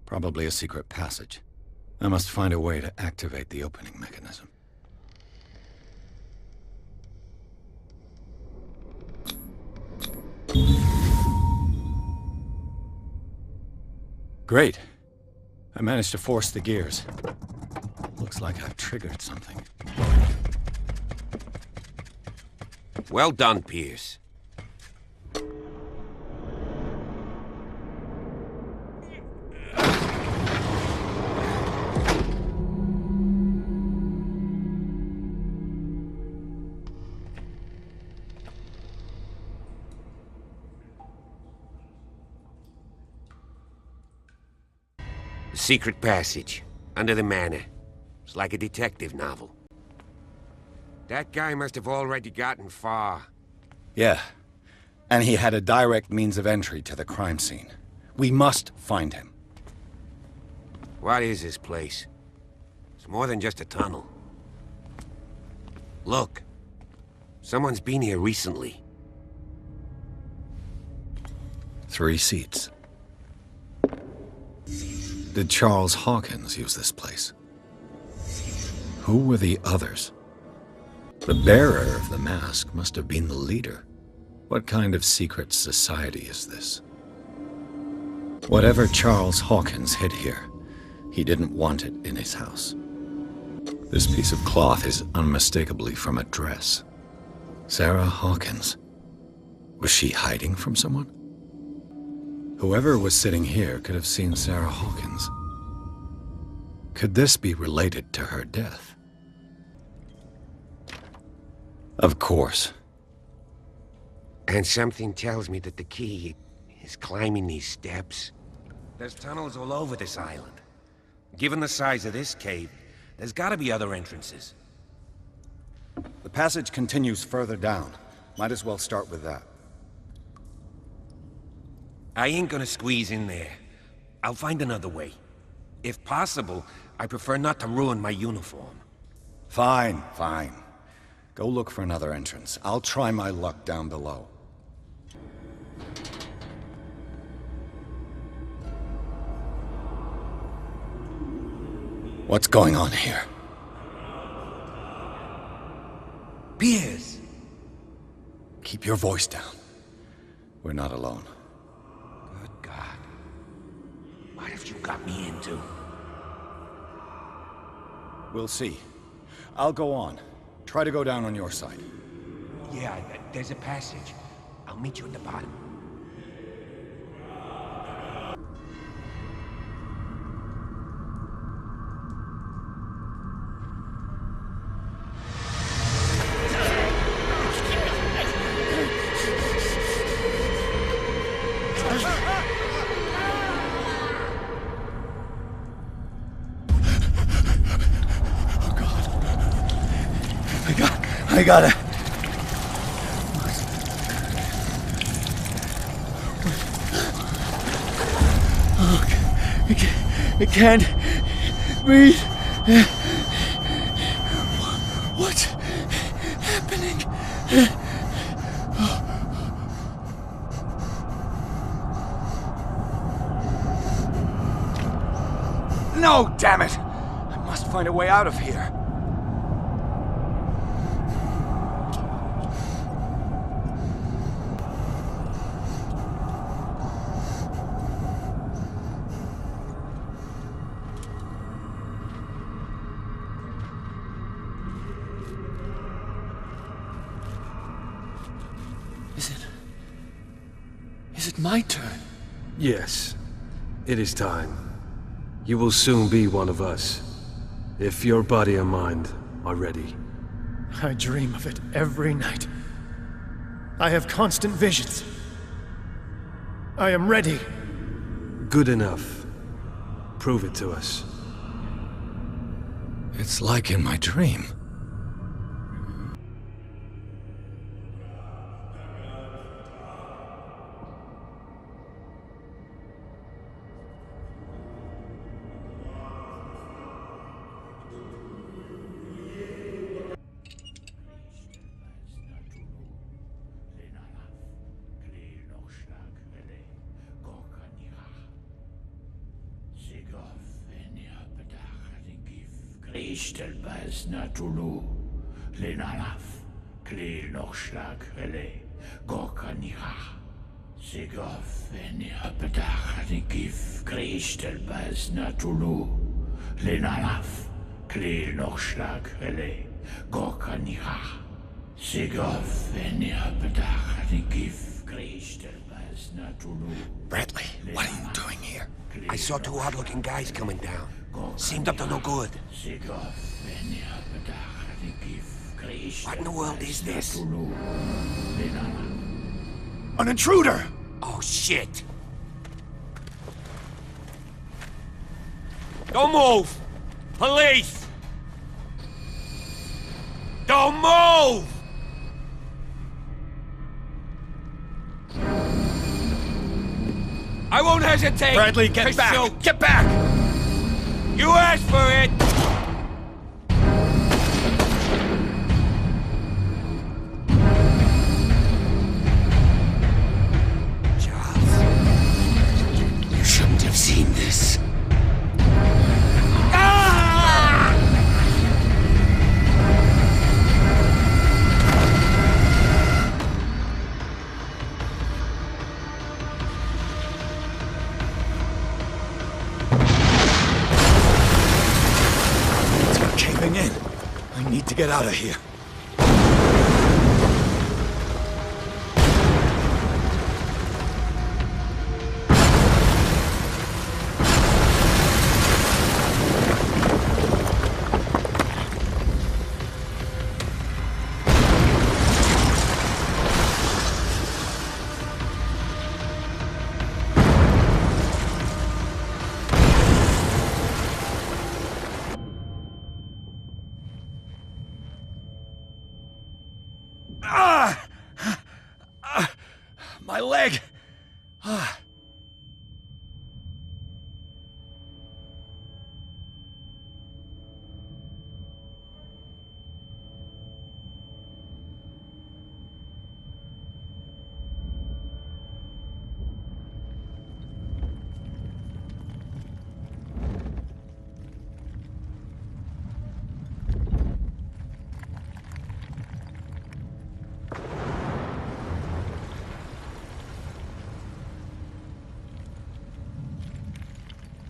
Probably a secret passage. I must find a way to activate the opening mechanism. Great. I managed to force the gears. Looks like I've triggered something. Well done, Pierce. The secret passage, under the manor. It's like a detective novel. That guy must have already gotten far. Yeah. And he had a direct means of entry to the crime scene. We must find him. What is this place? It's more than just a tunnel. Look. Someone's been here recently. 3 seats. Did Charles Hawkins use this place? Who were the others? The bearer of the mask must have been the leader. What kind of secret society is this? Whatever Charles Hawkins hid here, he didn't want it in his house. This piece of cloth is unmistakably from a dress. Sarah Hawkins. Was she hiding from someone? Whoever was sitting here could have seen Sarah Hawkins. Could this be related to her death? Of course. And something tells me that the key is climbing these steps. There's tunnels all over this island. Given the size of this cave, there's gotta be other entrances. The passage continues further down. Might as well start with that. I ain't gonna squeeze in there. I'll find another way. If possible, I prefer not to ruin my uniform. Fine, fine. Go look for another entrance. I'll try my luck down below. What's going on here? Piers! Keep your voice down. We're not alone. Good God. What have you got me into? We'll see. I'll go on. Try to go down on your side. Yeah, there's a passage. I'll meet you at the bottom. I got it. Oh, I can't breathe. What's happening? No, damn it! I must find a way out of here. Is it my turn? Yes. It is time. You will soon be one of us. If your body and mind are ready. I dream of it every night. I have constant visions. I am ready. Good enough. Prove it to us. It's like in my dream. Cthulhu, Cthulhu, Lenalaf, Kleel Nochschlag, Hele, Gorkanira, Sigof, Eniapetach, Gif, Kristelbas, Cthulhu, Lenalaf, Kleel Nochschlag, Hele, Gorkanira, Sigof, Eniapetach, Gif, Kristelbas, Cthulhu. Bradley, what are you doing here? I saw two odd-looking guys coming down. Seemed up to no good. What in the world is this? An intruder! Oh, shit! Don't move! Police! Don't move! I won't hesitate! Bradley, get back! Shoot. Get back! You asked for it! Charles, you shouldn't have seen this. need to get out of here. My leg!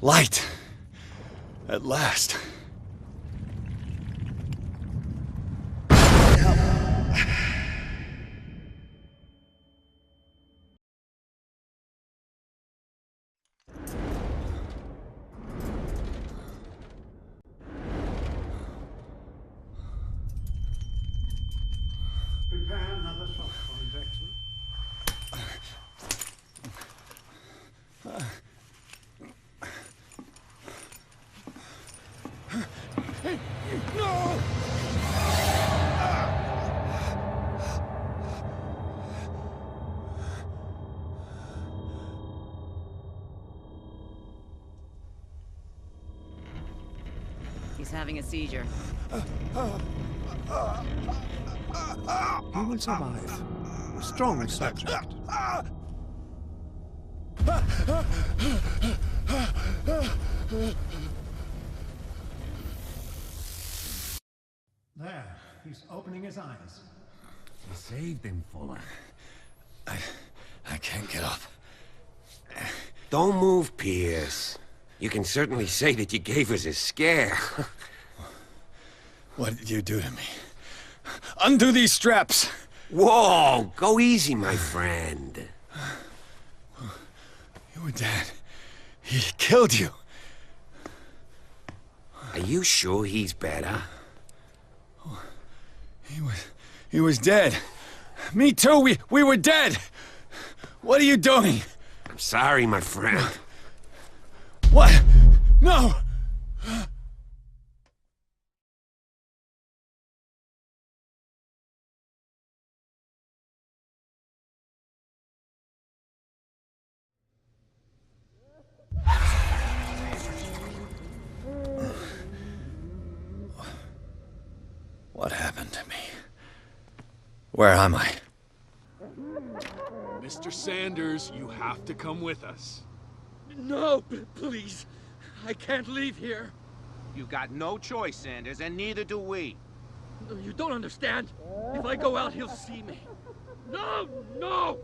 Light! At last. Prepare another shot for injection. No! He's having a seizure. He will survive. Strong subject. There, he's opening his eyes. You saved him, Fuller. I can't get up. Don't move, Pierce. You can certainly say that you gave us a scare. What did you do to me? Undo these straps! Whoa! Go easy, my friend. You were dead. He killed you. Are you sure he's better? He was dead. Me too, we were dead! What are you doing? I'm sorry, my friend. What? No! What happened to me? Where am I? Mr. Sanders, you have to come with us. No, please. I can't leave here. You got no choice, Sanders, and neither do we. No, you don't understand. If I go out, he'll see me. No, no!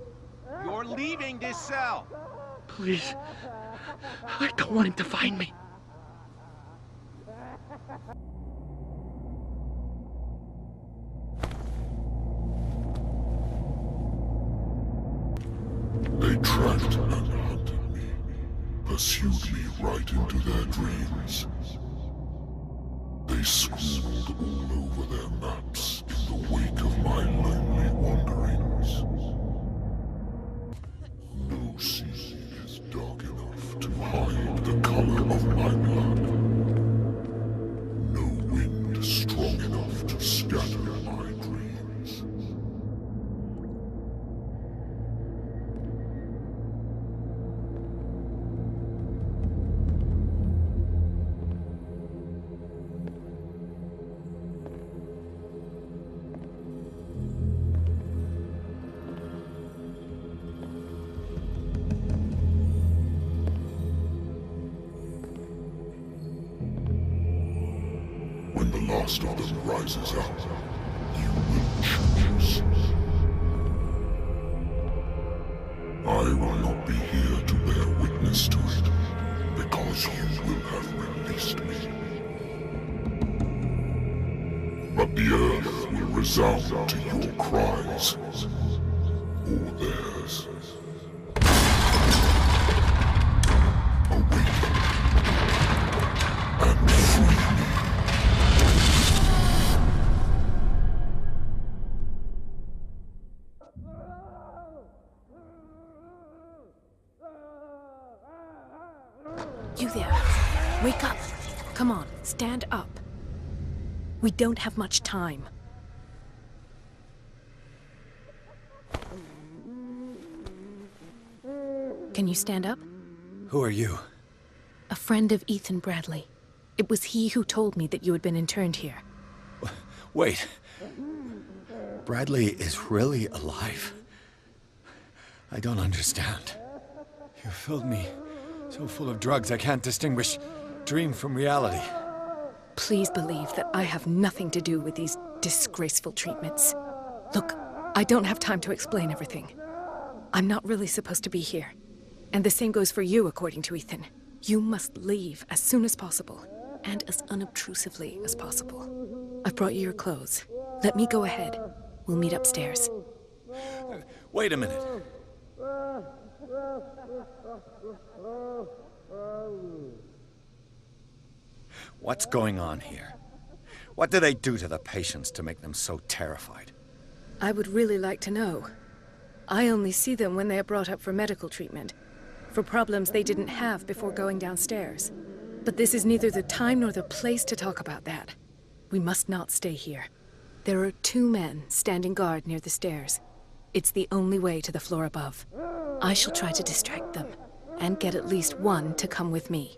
You're leaving this cell. Please. I don't want him to find me. They tracked and hunted me, pursued me right into their dreams. They scrawled all over their maps in the wake of my lonely wanderings. No sea is dark enough to hide the color of my blood. No wind strong enough to scatter my dreams. When the last of them rises up, you will choose. I will not be here to bear witness to it, because you will have released me. But the earth will resound to your cries, or theirs. Awaken and free me. You there. Wake up. Come on, stand up. We don't have much time. Can you stand up? Who are you? A friend of Ethan Bradley. It was he who told me that you had been interned here. Wait. Bradley is really alive? I don't understand. You filled me so full of drugs I can't distinguish dream from reality. Please believe that I have nothing to do with these disgraceful treatments. Look, I don't have time to explain everything. I'm not really supposed to be here. And the same goes for you, according to Ethan. You must leave as soon as possible, and as unobtrusively as possible. I've brought you your clothes. Let me go ahead. We'll meet upstairs. Wait a minute. What's going on here? What do they do to the patients to make them so terrified? I would really like to know. I only see them when they are brought up for medical treatment, for problems they didn't have before going downstairs. But this is neither the time nor the place to talk about that. We must not stay here. There are 2 men standing guard near the stairs. It's the only way to the floor above. I shall try to distract them, and get at least one to come with me.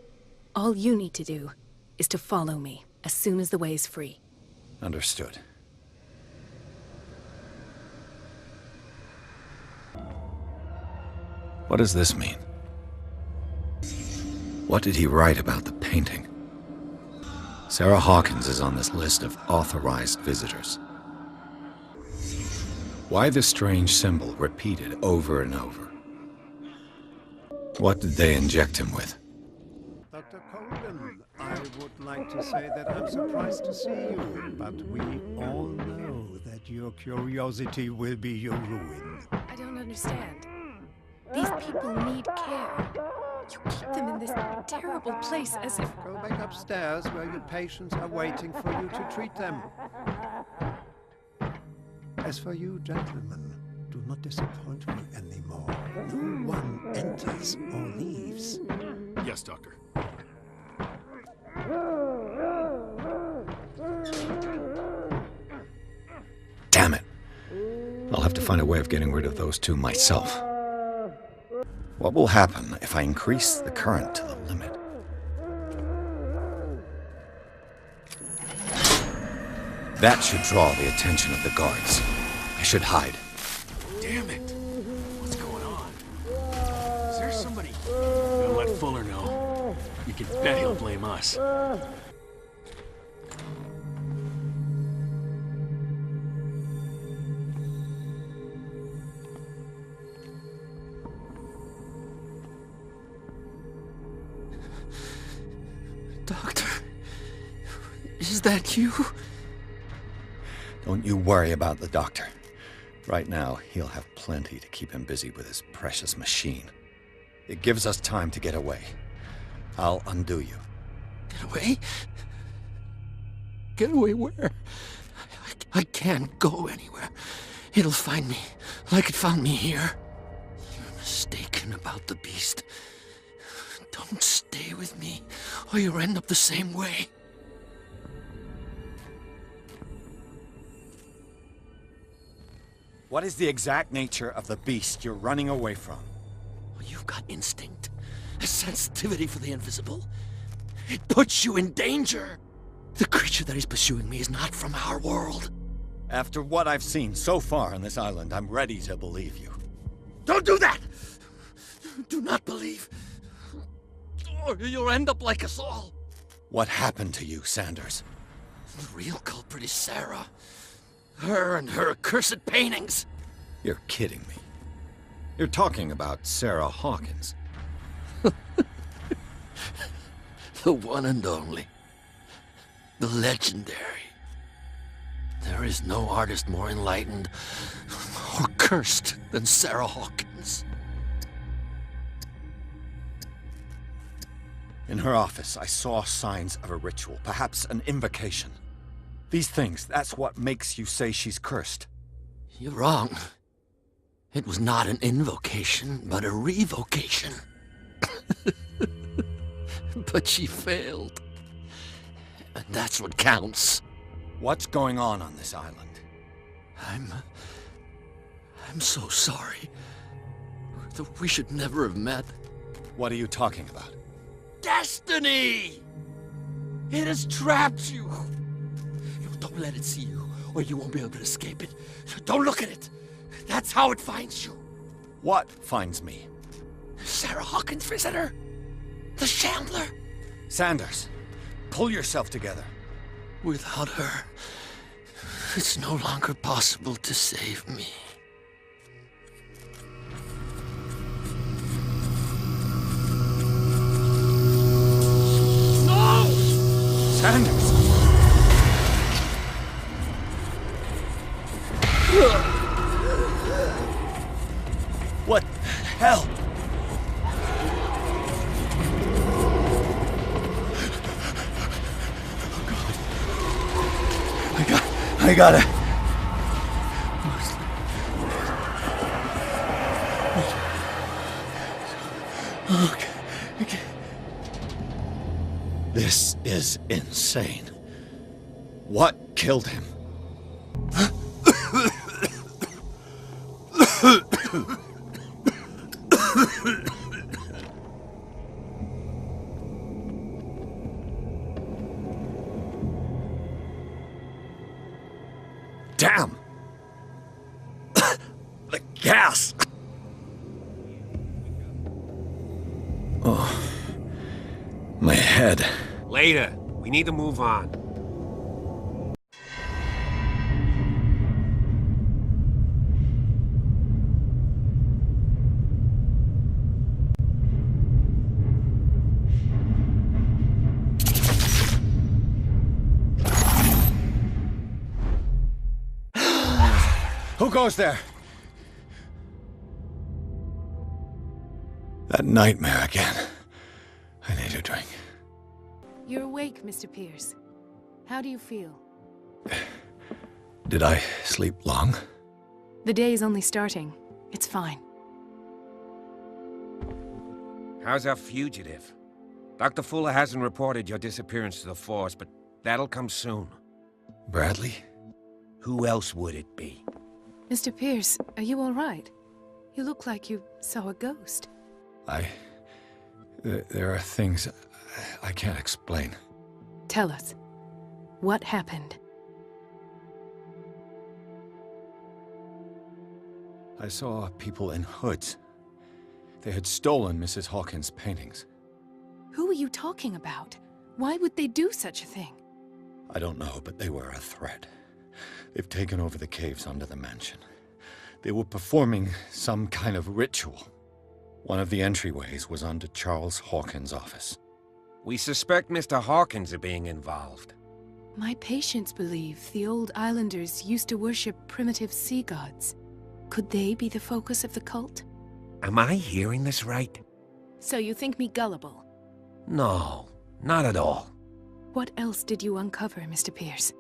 All you need to do is to follow me as soon as the way is free. Understood. What does this mean? What did he write about the painting? Sarah Hawkins is on this list of authorized visitors. Why the strange symbol repeated over and over? What did they inject him with? Dr. Colgan, I would like to say that I'm surprised to see you, but we all know that your curiosity will be your ruin. I don't understand. These people need care. You keep them in this terrible place as if... Go back upstairs where your patients are waiting for you to treat them. As for you, gentlemen, do not disappoint me anymore. No one enters or leaves. Yes, Doctor. Damn it! I'll have to find a way of getting rid of those 2 myself. What will happen if I increase the current to the limit? That should draw the attention of the guards. I should hide. Damn it! What's going on? Is there somebody... Gonna let Fuller know. You can bet he'll blame us. Doctor, is that you? Don't you worry about the doctor. Right now, he'll have plenty to keep him busy with his precious machine. It gives us time to get away. I'll undo you. Get away? Get away where? I can't go anywhere. It'll find me, like it found me here. You're mistaken about the beast. Don't stay with me, or you'll end up the same way. What is the exact nature of the beast you're running away from? You've got instinct, a sensitivity for the invisible. It puts you in danger. The creature that is pursuing me is not from our world. After what I've seen so far on this island, I'm ready to believe you. Don't do that! Do not believe, or you'll end up like us all. What happened to you, Sanders? The real culprit is Sarah. Her and her accursed paintings. You're kidding me. You're talking about Sarah Hawkins. The one and only. The legendary. There is no artist more enlightened or cursed than Sarah Hawkins. In her office, I saw signs of a ritual, perhaps an invocation. These things, that's what makes you say she's cursed. You're wrong. It was not an invocation, but a revocation. But she failed. And that's what counts. What's going on this island? I'm so sorry. We should never have met. What are you talking about? Destiny! It has trapped you. Don't let it see you, or you won't be able to escape it. Don't look at it. That's how it finds you. What finds me? Sarah Hawkins' visitor. The Shambler. Sanders, pull yourself together. Without her, it's no longer possible to save me. No! Sanders! What the hell? I gotta... Okay. This is insane. What killed him? Damn! The gas! Oh, my head. Later. We need to move on. Who goes there? That nightmare again. I need a drink. You're awake, Mr. Pierce. How do you feel? Did I sleep long? The day is only starting. It's fine. How's our fugitive? Dr. Fuller hasn't reported your disappearance to the force, but that'll come soon. Bradley? Who else would it be? Mr. Pierce, are you all right? You look like you saw a ghost. There are things I can't explain. Tell us. What happened? I saw people in hoods. They had stolen Mrs. Hawkins' paintings. Who are you talking about? Why would they do such a thing? I don't know, but they were a threat. They've taken over the caves under the mansion. They were performing some kind of ritual. One of the entryways was under Charles Hawkins' office. We suspect Mr. Hawkins of being involved. My patients believe the old islanders used to worship primitive sea gods. Could they be the focus of the cult? Am I hearing this right? So you think me gullible? No, not at all. What else did you uncover, Mr. Pierce?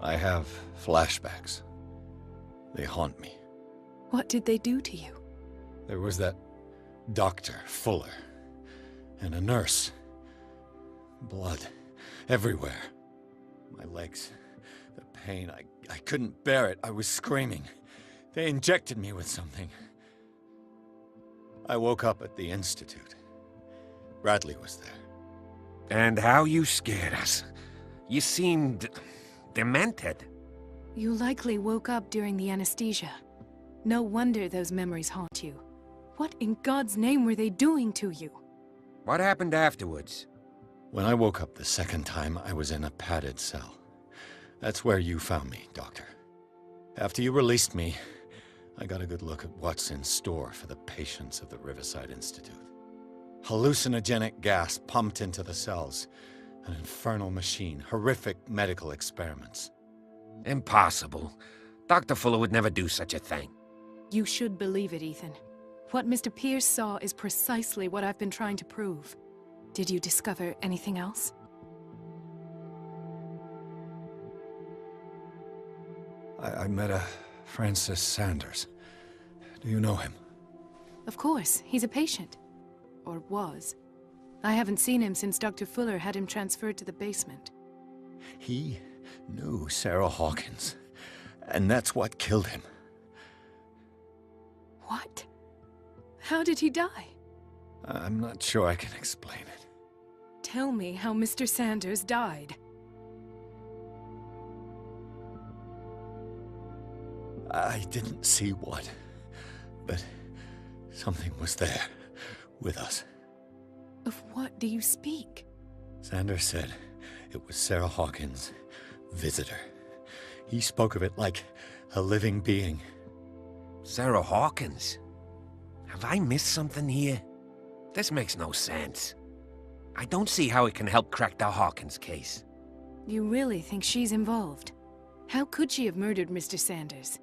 I have flashbacks. They haunt me. What did they do to you? There was that Dr. Fuller, and a nurse. Blood everywhere. My legs, the pain, I couldn't bear it. I was screaming. They injected me with something. I woke up at the Institute. Bradley was there. And how you scared us. You seemed demented. You likely woke up during the anesthesia. No wonder those memories haunt you. What in God's name were they doing to you? What happened afterwards? When I woke up the second time, I was in a padded cell. That's where you found me, Doctor. After you released me, I got a good look at what's in store for the patients of the Riverside Institute. Hallucinogenic gas pumped into the cells. An infernal machine. Horrific medical experiments. Impossible. Dr. Fuller would never do such a thing. You should believe it, Ethan. What Mr. Pierce saw is precisely what I've been trying to prove. Did you discover anything else? I met a Francis Sanders. Do you know him? Of course. He's a patient. Or was. I haven't seen him since Dr. Fuller had him transferred to the basement. He knew Sarah Hawkins. And that's what killed him. What? How did he die? I'm not sure I can explain it. Tell me how Mr. Sanders died. I didn't see what, but something was there, with us. Of what do you speak? Sanders said it was Sarah Hawkins' visitor. He spoke of it like a living being. Sarah Hawkins? Have I missed something here? This makes no sense. I don't see how it can help crack the Hawkins case. You really think she's involved? How could she have murdered Mr. Sanders?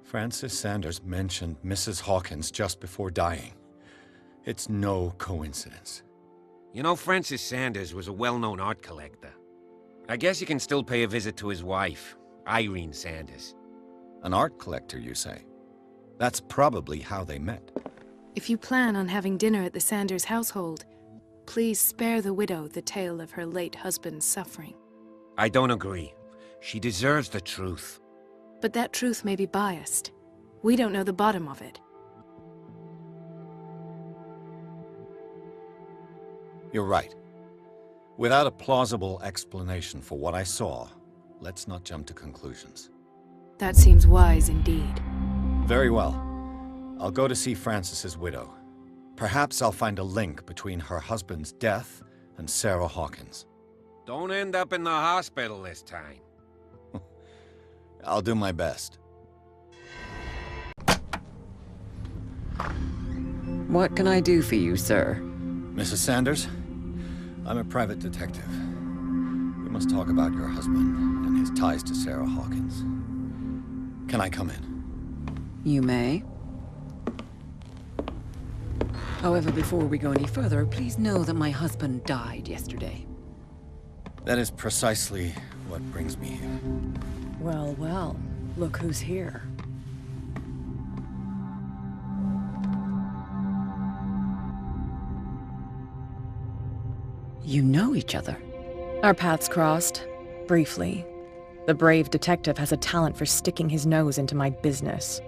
Francis Sanders mentioned Mrs. Hawkins just before dying. It's no coincidence. You know, Francis Sanders was a well-known art collector. I guess you can still pay a visit to his wife, Irene Sanders. An art collector, you say? That's probably how they met. If you plan on having dinner at the Sanders household, please spare the widow the tale of her late husband's suffering. I don't agree. She deserves the truth. But that truth may be biased. We don't know the bottom of it. You're right. Without a plausible explanation for what I saw, let's not jump to conclusions. That seems wise indeed. Very well. I'll go to see Francis's widow. Perhaps I'll find a link between her husband's death and Sarah Hawkins. Don't end up in the hospital this time. I'll do my best. What can I do for you, sir? Mrs. Sanders? I'm a private detective. We must talk about your husband and his ties to Sarah Hawkins. Can I come in? You may. However, before we go any further, please know that my husband died yesterday. That is precisely what brings me here. Well, well, look who's here. You know each other? Our paths crossed, briefly. The brave detective has a talent for sticking his nose into my business.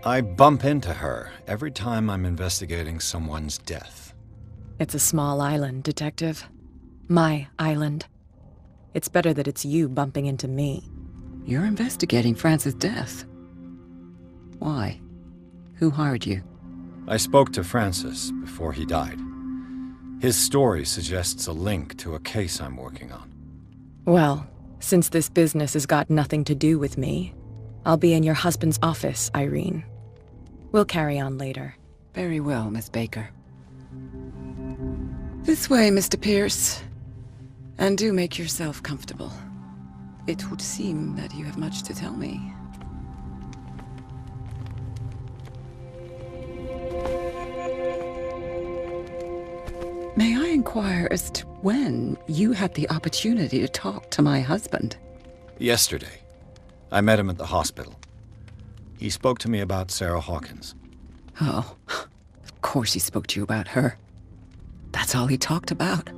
I bump into her every time I'm investigating someone's death. It's a small island, Detective. My island. It's better that it's you bumping into me. You're investigating Francis' death. Why? Who hired you? I spoke to Francis before he died. His story suggests a link to a case I'm working on. Well, since this business has got nothing to do with me, I'll be in your husband's office, Irene. We'll carry on later. Very well, Miss Baker. This way, Mr. Pierce. And do make yourself comfortable. It would seem that you have much to tell me. May I inquire as to when you had the opportunity to talk to my husband? Yesterday. I met him at the hospital. He spoke to me about Sarah Hawkins. Oh, of course he spoke to you about her. That's all he talked about.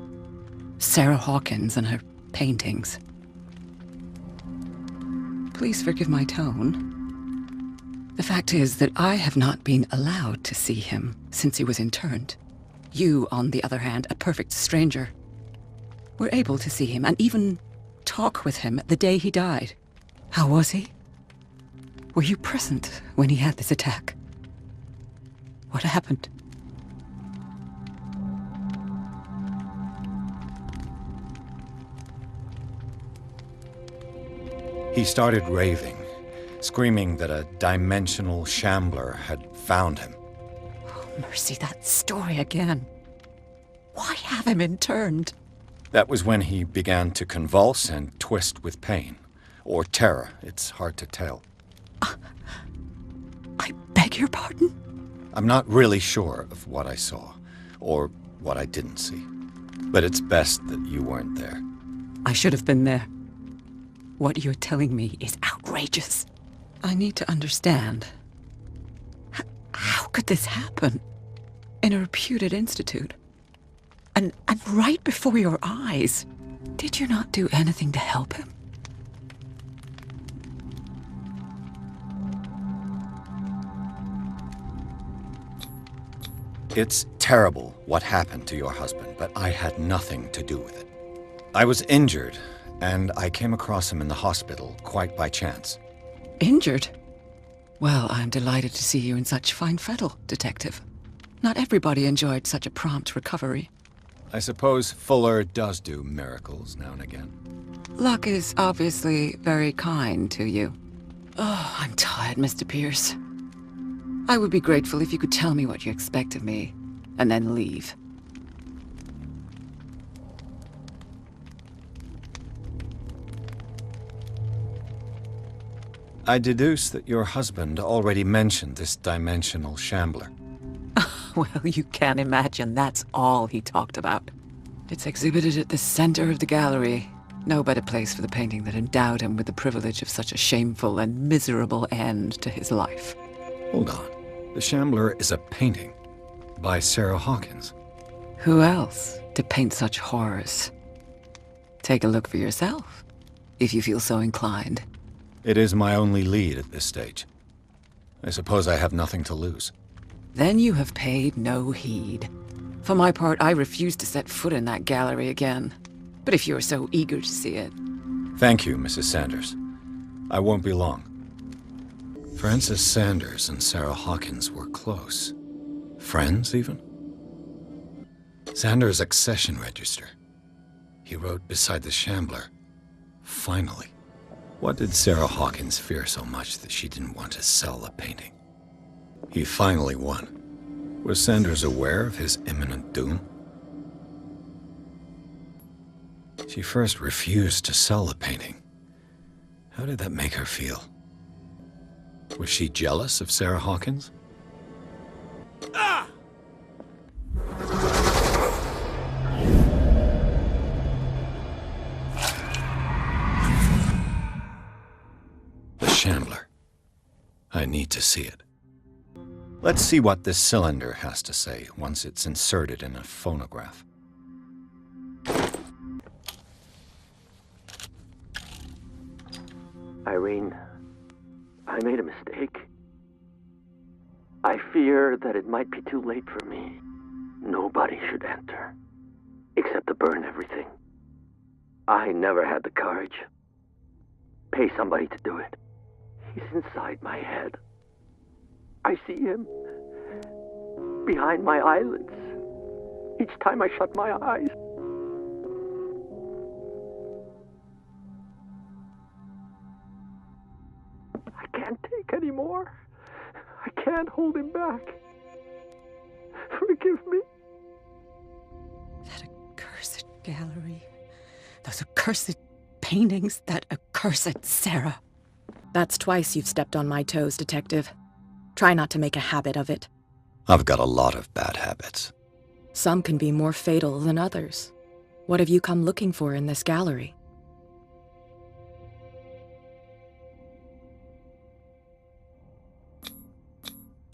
Sarah Hawkins and her paintings. Please forgive my tone. The fact is that I have not been allowed to see him since he was interned. You, on the other hand, a perfect stranger, were able to see him and even talk with him the day he died. How was he? Were you present when he had this attack? What happened? He started raving, screaming that a dimensional shambler had found him. Oh, mercy, that story again. have him interned. That was when he began to convulse and twist with pain. Or terror, it's hard to tell. I beg your pardon? I'm not really sure of what I saw, or what I didn't see. But it's best that you weren't there. I should have been there. What you're telling me is outrageous. I need to understand. How could this happen? In a reputed institute? And right before your eyes? Did you not do anything to help him? It's terrible what happened to your husband, but I had nothing to do with it. I was injured, and I came across him in the hospital quite by chance. Injured? Well, I'm delighted to see you in such fine fettle, Detective. Not everybody enjoyed such a prompt recovery. I suppose Fuller does do miracles now and again. Luck is obviously very kind to you. Oh, I'm tired, Mr. Pierce. I would be grateful if you could tell me what you expect of me, and then leave. I deduce that your husband already mentioned this dimensional shambler. Well, you can imagine that's all he talked about. It's exhibited at the center of the gallery. No better place for the painting that endowed him with the privilege of such a shameful and miserable end to his life. Hold on. The Shambler is a painting by Sarah Hawkins. Who else to paint such horrors? Take a look for yourself, if you feel so inclined. It is my only lead at this stage. I suppose I have nothing to lose. Then you have paid no heed. For my part, I refuse to set foot in that gallery again. But if you're so eager to see it... Thank you, Mrs. Sanders. I won't be long. Francis Sanders and Sarah Hawkins were close. Friends, even? Sanders' accession register. He wrote beside the Shambler, "Finally." What did Sarah Hawkins fear so much that she didn't want to sell the painting? He finally won. Was Sanders aware of his imminent doom? She first refused to sell the painting. How did that make her feel? Was she jealous of Sarah Hawkins? Ah! The Shambler. I need to see it. Let's see what this cylinder has to say once it's inserted in a phonograph. Irene, I made a mistake. I fear that it might be too late for me. Nobody should enter, except to burn everything. I never had the courage. Pay somebody to do it. He's inside my head. I see him behind my eyelids each time I shut my eyes. I can't take any more. I can't hold him back. Forgive me. That accursed gallery. Those accursed paintings. That accursed Sarah. That's twice you've stepped on my toes, Detective. Try not to make a habit of it. I've got a lot of bad habits. Some can be more fatal than others. What have you come looking for in this gallery?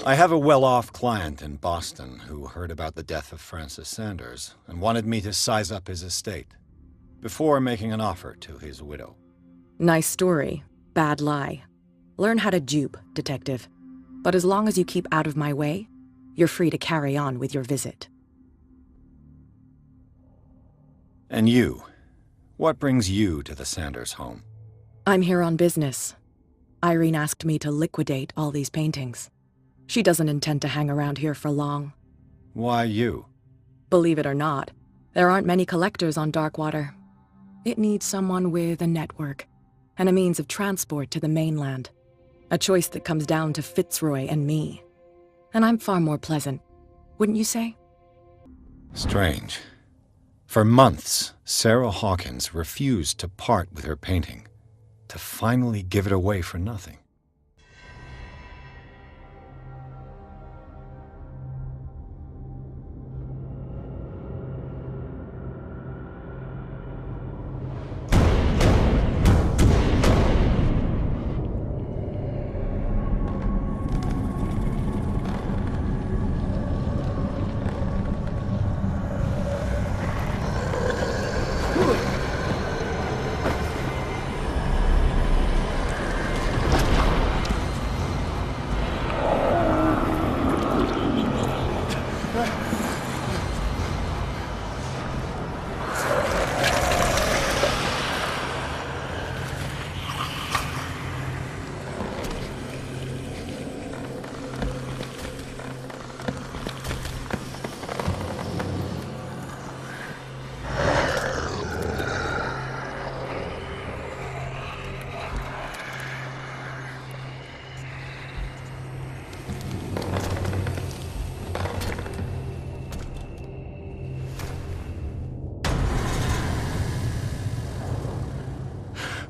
I have a well-off client in Boston who heard about the death of Francis Sanders and wanted me to size up his estate before making an offer to his widow. Nice story. Bad lie. Learn how to dupe, Detective. But as long as you keep out of my way, you're free to carry on with your visit. And you? What brings you to the Sanders home? I'm here on business. Irene asked me to liquidate all these paintings. She doesn't intend to hang around here for long. Why you? Believe it or not, there aren't many collectors on Darkwater. It needs someone with a network and a means of transport to the mainland. A choice that comes down to Fitzroy and me. And I'm far more pleasant, wouldn't you say? Strange. For months, Sarah Hawkins refused to part with her painting, to finally give it away for nothing.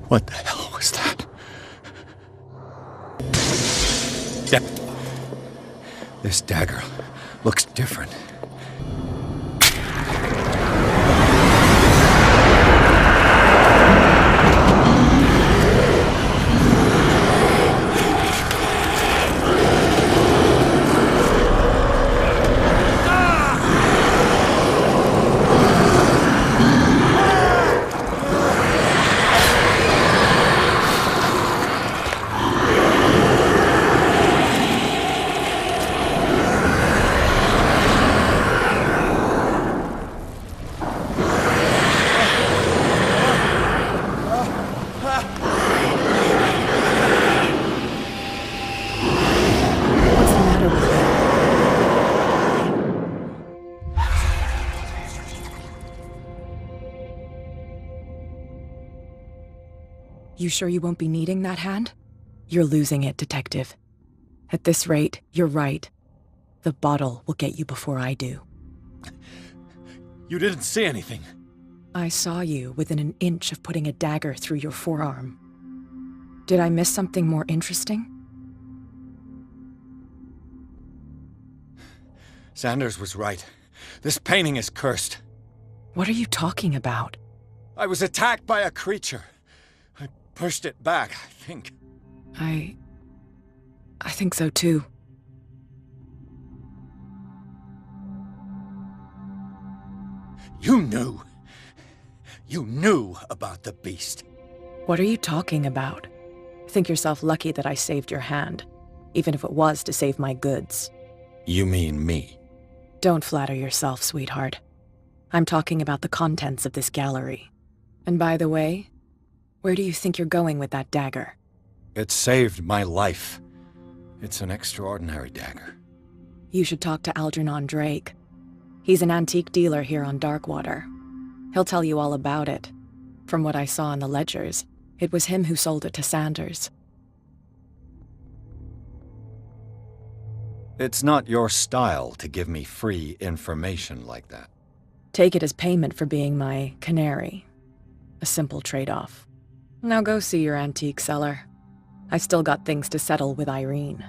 What the hell was that? Yep. This dagger looks different. You sure you won't be needing that hand? You're losing it, Detective. At this rate, you're right. The bottle will get you before I do. You didn't see anything. I saw you within an inch of putting a dagger through your forearm. Did I miss something more interesting? Sanders was right. This painting is cursed. What are you talking about? I was attacked by a creature. I pushed it back, I think. I think so too. You knew. You knew about the beast. What are you talking about? Think yourself lucky that I saved your hand, even if it was to save my goods. You mean me? Don't flatter yourself, sweetheart. I'm talking about the contents of this gallery. And by the way, where do you think you're going with that dagger? It saved my life. It's an extraordinary dagger. You should talk to Algernon Drake. He's an antique dealer here on Darkwater. He'll tell you all about it. From what I saw in the ledgers, it was him who sold it to Sanders. It's not your style to give me free information like that. Take it as payment for being my canary. A simple trade-off. Now go see your antique seller. I've still got things to settle with Irene.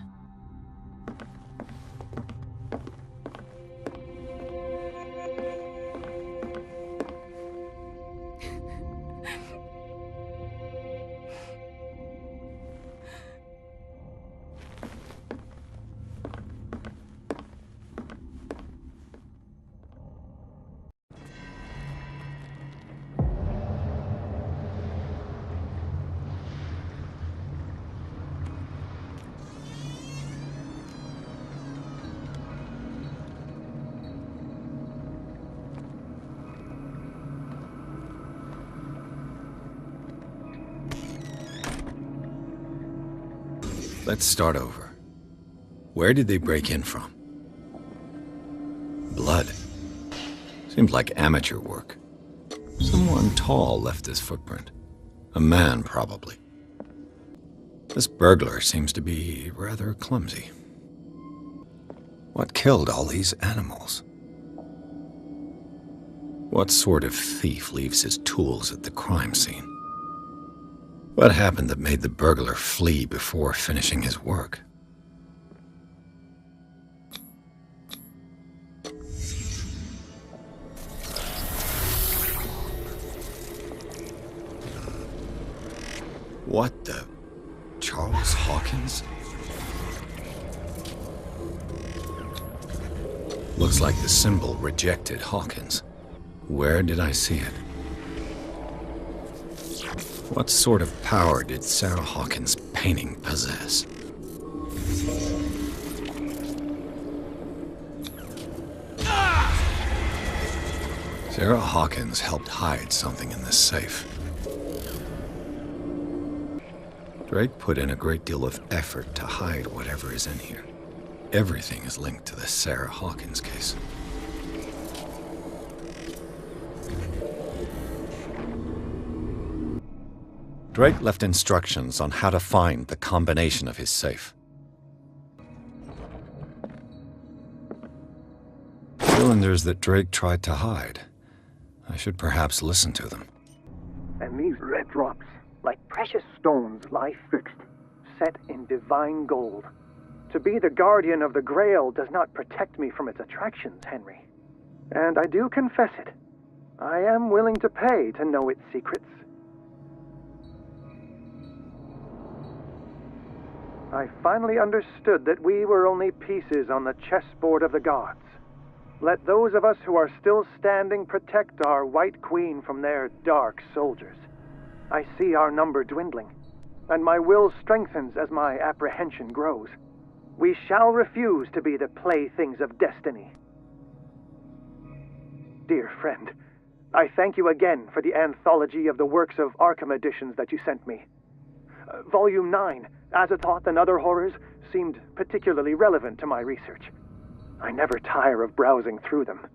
Let's start over. Where did they break in from? Blood. Seemed like amateur work. Someone tall left this footprint. A man, probably. This burglar seems to be rather clumsy. What killed all these animals? What sort of thief leaves his tools at the crime scene? What happened that made the burglar flee before finishing his work? What the... Charles Hawkins? Looks like the symbol rejected Hawkins. Where did I see it? What sort of power did Sarah Hawkins' painting possess? Sarah Hawkins helped hide something in this safe. Drake put in a great deal of effort to hide whatever is in here. Everything is linked to the Sarah Hawkins case. Drake left instructions on how to find the combination of his safe. Cylinders that Drake tried to hide. I should perhaps listen to them. And these red drops, like precious stones, lie fixed, set in divine gold. To be the guardian of the Grail does not protect me from its attractions, Henry. And I do confess it. I am willing to pay to know its secrets. I finally understood that we were only pieces on the chessboard of the gods. Let those of us who are still standing protect our White Queen from their dark soldiers. I see our number dwindling, and my will strengthens as my apprehension grows. We shall refuse to be the playthings of destiny. Dear friend, I thank you again for the anthology of the works of Arkham editions that you sent me. Volume 9, Azathoth and Other Horrors, seemed particularly relevant to my research. I never tire of browsing through them.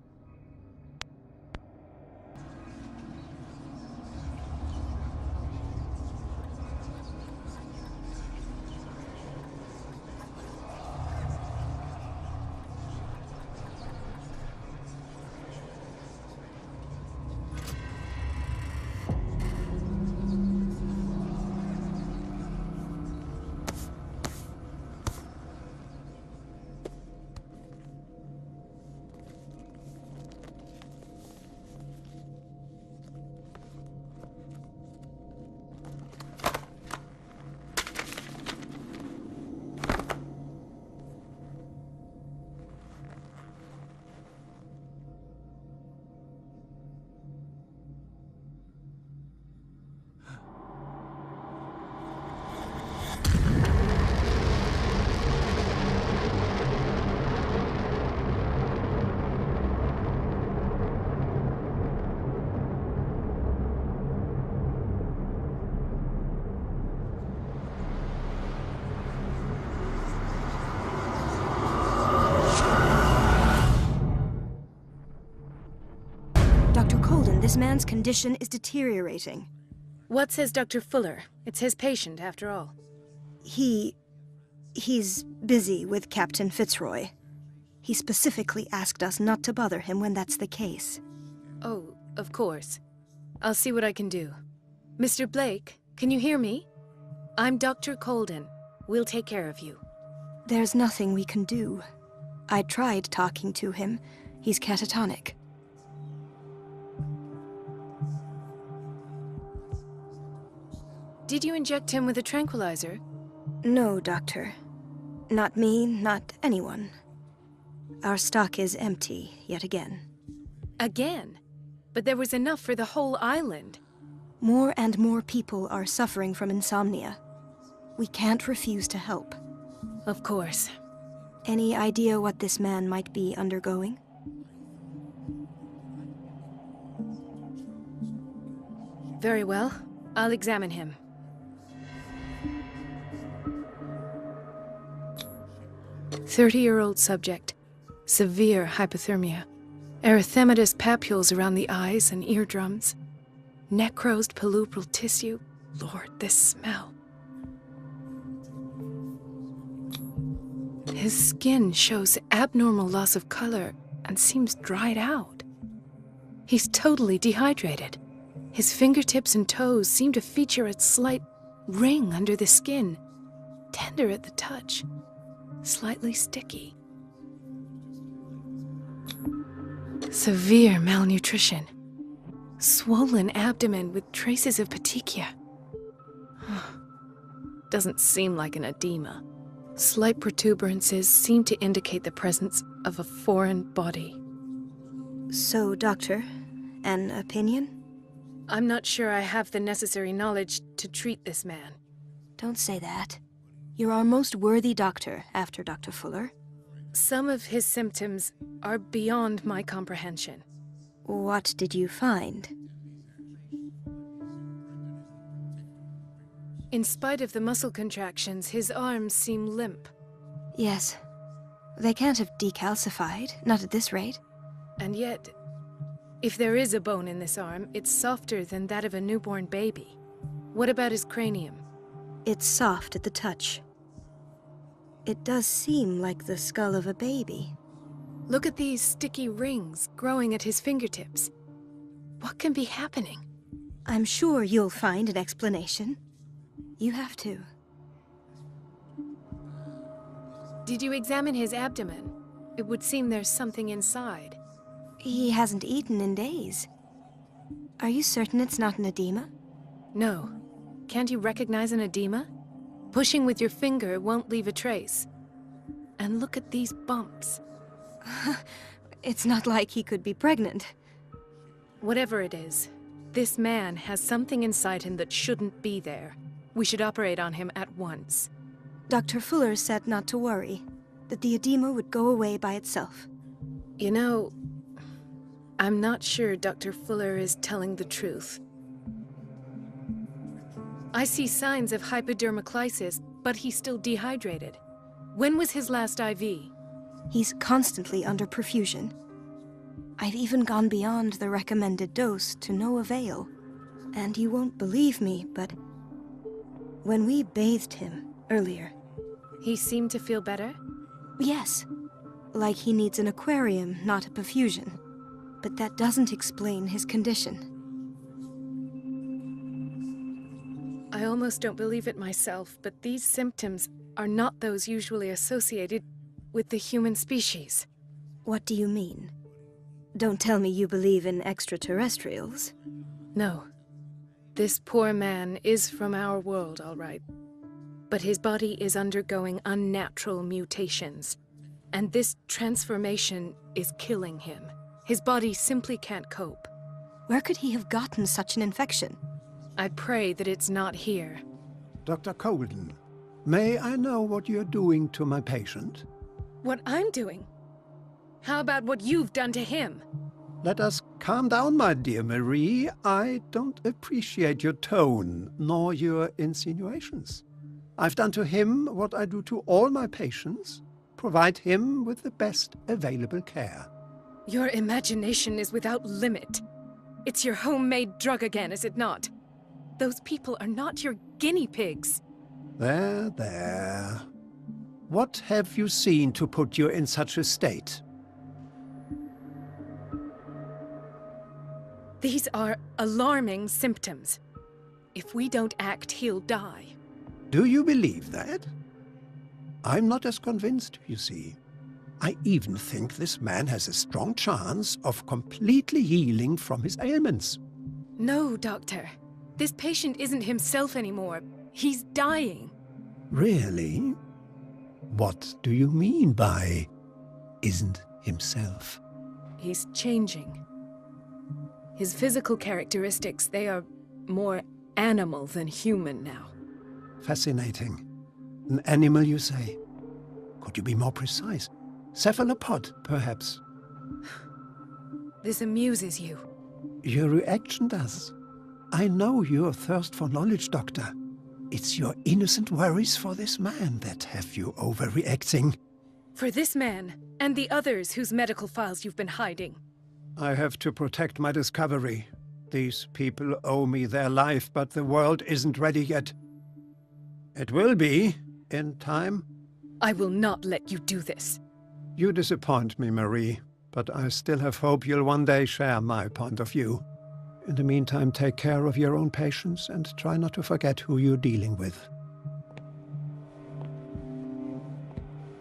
This man's condition is deteriorating. What says Dr. Fuller? It's his patient, after all. He's busy with Captain Fitzroy. He specifically asked us not to bother him when that's the case. Oh, of course. I'll see what I can do. Mr. Blake, can you hear me? I'm Dr. Colden. We'll take care of you. There's nothing we can do. I tried talking to him. He's catatonic. Did you inject him with a tranquilizer? No, Doctor. Not me, not anyone. Our stock is empty, yet again. Again? But there was enough for the whole island. More and more people are suffering from insomnia. We can't refuse to help. Of course. Any idea what this man might be undergoing? Very well. I'll examine him. 30-year-old subject. Severe hypothermia. Erythematous papules around the eyes and eardrums. Necrosed palpebral tissue. Lord, this smell. His skin shows abnormal loss of color and seems dried out. He's totally dehydrated. His fingertips and toes seem to feature a slight ring under the skin. Tender at the touch. Slightly sticky. Severe malnutrition. Swollen abdomen with traces of petechia. Doesn't seem like an edema. Slight protuberances seem to indicate the presence of a foreign body. So, Doctor, an opinion? I'm not sure I have the necessary knowledge to treat this man. Don't say that. You're our most worthy doctor after Dr. Fuller. Some of his symptoms are beyond my comprehension. What did you find? In spite of the muscle contractions, his arms seem limp. Yes. They can't have decalcified, not at this rate. And yet, if there is a bone in this arm, it's softer than that of a newborn baby. What about his cranium? It's soft at the touch. It does seem like the skull of a baby. Look at these sticky rings growing at his fingertips. What can be happening? I'm sure you'll find an explanation. You have to. Did you examine his abdomen? It would seem there's something inside. He hasn't eaten in days. Are you certain it's not an edema? No. Can't you recognize an edema? Pushing with your finger won't leave a trace. And look at these bumps. It's not like he could be pregnant. Whatever it is, this man has something inside him that shouldn't be there. We should operate on him at once. Dr. Fuller said not to worry, that the edema would go away by itself. You know, I'm not sure Dr. Fuller is telling the truth. I see signs of hypodermoclysis, but he's still dehydrated. When was his last IV? He's constantly under perfusion. I've even gone beyond the recommended dose to no avail. And you won't believe me, but when we bathed him earlier... He seemed to feel better? Yes. Like he needs an aquarium, not a perfusion. But that doesn't explain his condition. I almost don't believe it myself, but these symptoms are not those usually associated with the human species. What do you mean? Don't tell me you believe in extraterrestrials. No. This poor man is from our world, all right. But his body is undergoing unnatural mutations. And this transformation is killing him. His body simply can't cope. Where could he have gotten such an infection? I pray that it's not here. Dr. Colden, may I know what you're doing to my patient? What I'm doing? How about what you've done to him? Let us calm down, my dear Marie. I don't appreciate your tone, nor your insinuations. I've done to him what I do to all my patients. Provide him with the best available care. Your imagination is without limit. It's your homemade drug again, is it not? Those people are not your guinea pigs. There, there. What have you seen to put you in such a state? These are alarming symptoms. If we don't act, he'll die. Do you believe that? I'm not as convinced, you see. I even think this man has a strong chance of completely healing from his ailments. No, Doctor. This patient isn't himself anymore. He's dying. Really? What do you mean by isn't himself? He's changing. His physical characteristics, they are more animal than human now. Fascinating. An animal, you say? Could you be more precise? Cephalopod, perhaps? This amuses you. Your reaction does. I know your thirst for knowledge, Doctor. It's your innocent worries for this man that have you overreacting. For this man, and the others whose medical files you've been hiding. I have to protect my discovery. These people owe me their life, but the world isn't ready yet. It will be, in time. I will not let you do this. You disappoint me, Marie, but I still have hope you'll one day share my point of view. In the meantime, take care of your own patients and try not to forget who you're dealing with.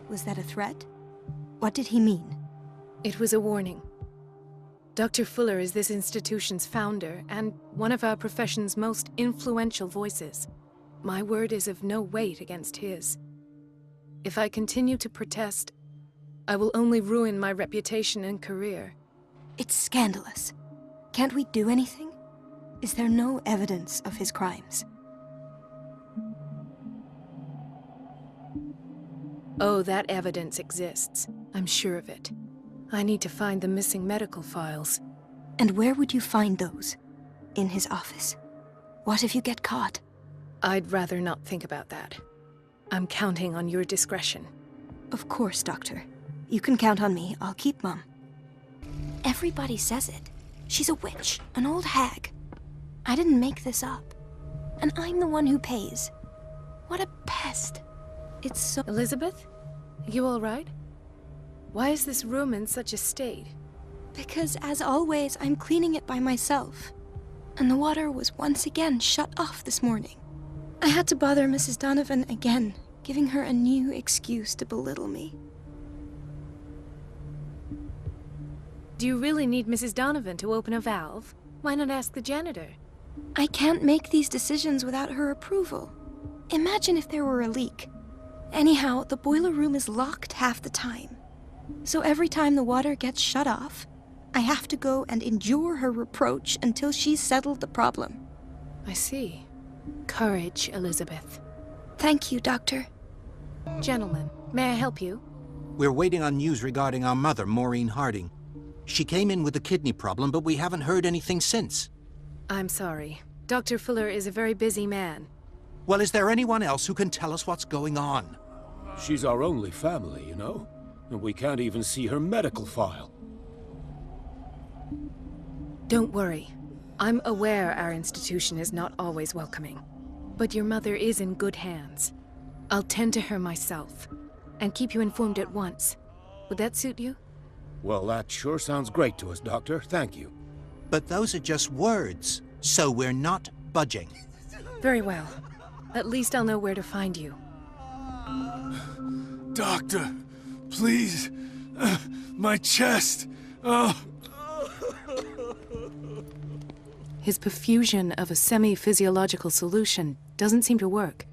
Was that a threat? What did he mean? It was a warning. Dr. Fuller is this institution's founder and one of our profession's most influential voices. My word is of no weight against his. If I continue to protest, I will only ruin my reputation and career. It's scandalous. Can't we do anything? Is there no evidence of his crimes? Oh, that evidence exists. I'm sure of it. I need to find the missing medical files. And where would you find those? In his office? What if you get caught? I'd rather not think about that. I'm counting on your discretion. Of course, Doctor. You can count on me. I'll keep Mum. Everybody says it. She's a witch, an old hag. I didn't make this up. And I'm the one who pays. What a pest. It's so... Elizabeth? You all right? Why is this room in such a state? Because, as always, I'm cleaning it by myself. And the water was once again shut off this morning. I had to bother Mrs. Donovan again, giving her a new excuse to belittle me. Do you really need Mrs. Donovan to open a valve? Why not ask the janitor? I can't make these decisions without her approval. Imagine if there were a leak. Anyhow, the boiler room is locked half the time. So every time the water gets shut off, I have to go and endure her reproach until she's settled the problem. I see. Courage, Elizabeth. Thank you, Doctor. Gentlemen, may I help you? We're waiting on news regarding our mother, Maureen Harding. She came in with a kidney problem, but we haven't heard anything since. I'm sorry. Dr. Fuller is a very busy man. Well, is there anyone else who can tell us what's going on? She's our only family, you know? And we can't even see her medical file. Don't worry. I'm aware our institution is not always welcoming. But your mother is in good hands. I'll tend to her myself, and keep you informed at once. Would that suit you? Well, that sure sounds great to us, Doctor. Thank you. But those are just words, so we're not budging. Very well. At least I'll know where to find you. Doctor, please. My chest. Oh. His perfusion of a semi-physiological solution doesn't seem to work.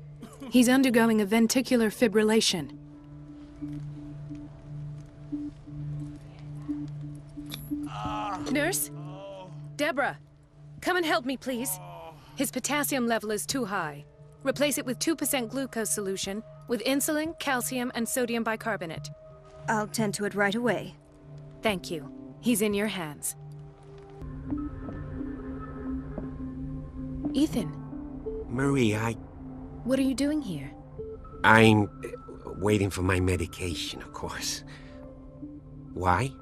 He's undergoing a ventricular fibrillation. Nurse? Deborah, come and help me, please. His potassium level is too high. Replace it with 2% glucose solution with insulin, calcium, and sodium bicarbonate. I'll tend to it right away. Thank you. He's in your hands. Ethan. Marie, What are you doing here? I'm waiting for my medication, of course. Why?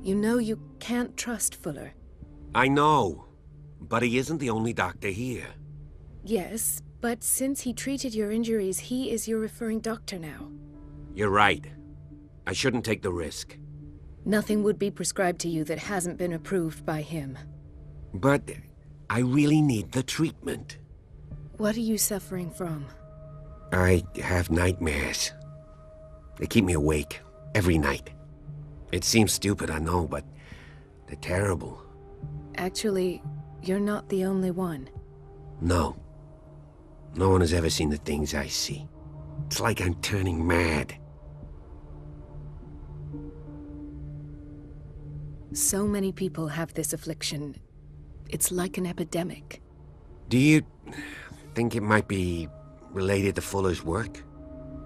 You know you can't trust Fuller. I know, but he isn't the only doctor here. Yes, but since he treated your injuries, he is your referring doctor now. You're right. I shouldn't take the risk. Nothing would be prescribed to you that hasn't been approved by him. But I really need the treatment. What are you suffering from? I have nightmares. They keep me awake every night. It seems stupid, I know, but they're terrible. Actually, you're not the only one. No. No one has ever seen the things I see. It's like I'm turning mad. So many people have this affliction. It's like an epidemic. Do you think it might be related to Fuller's work?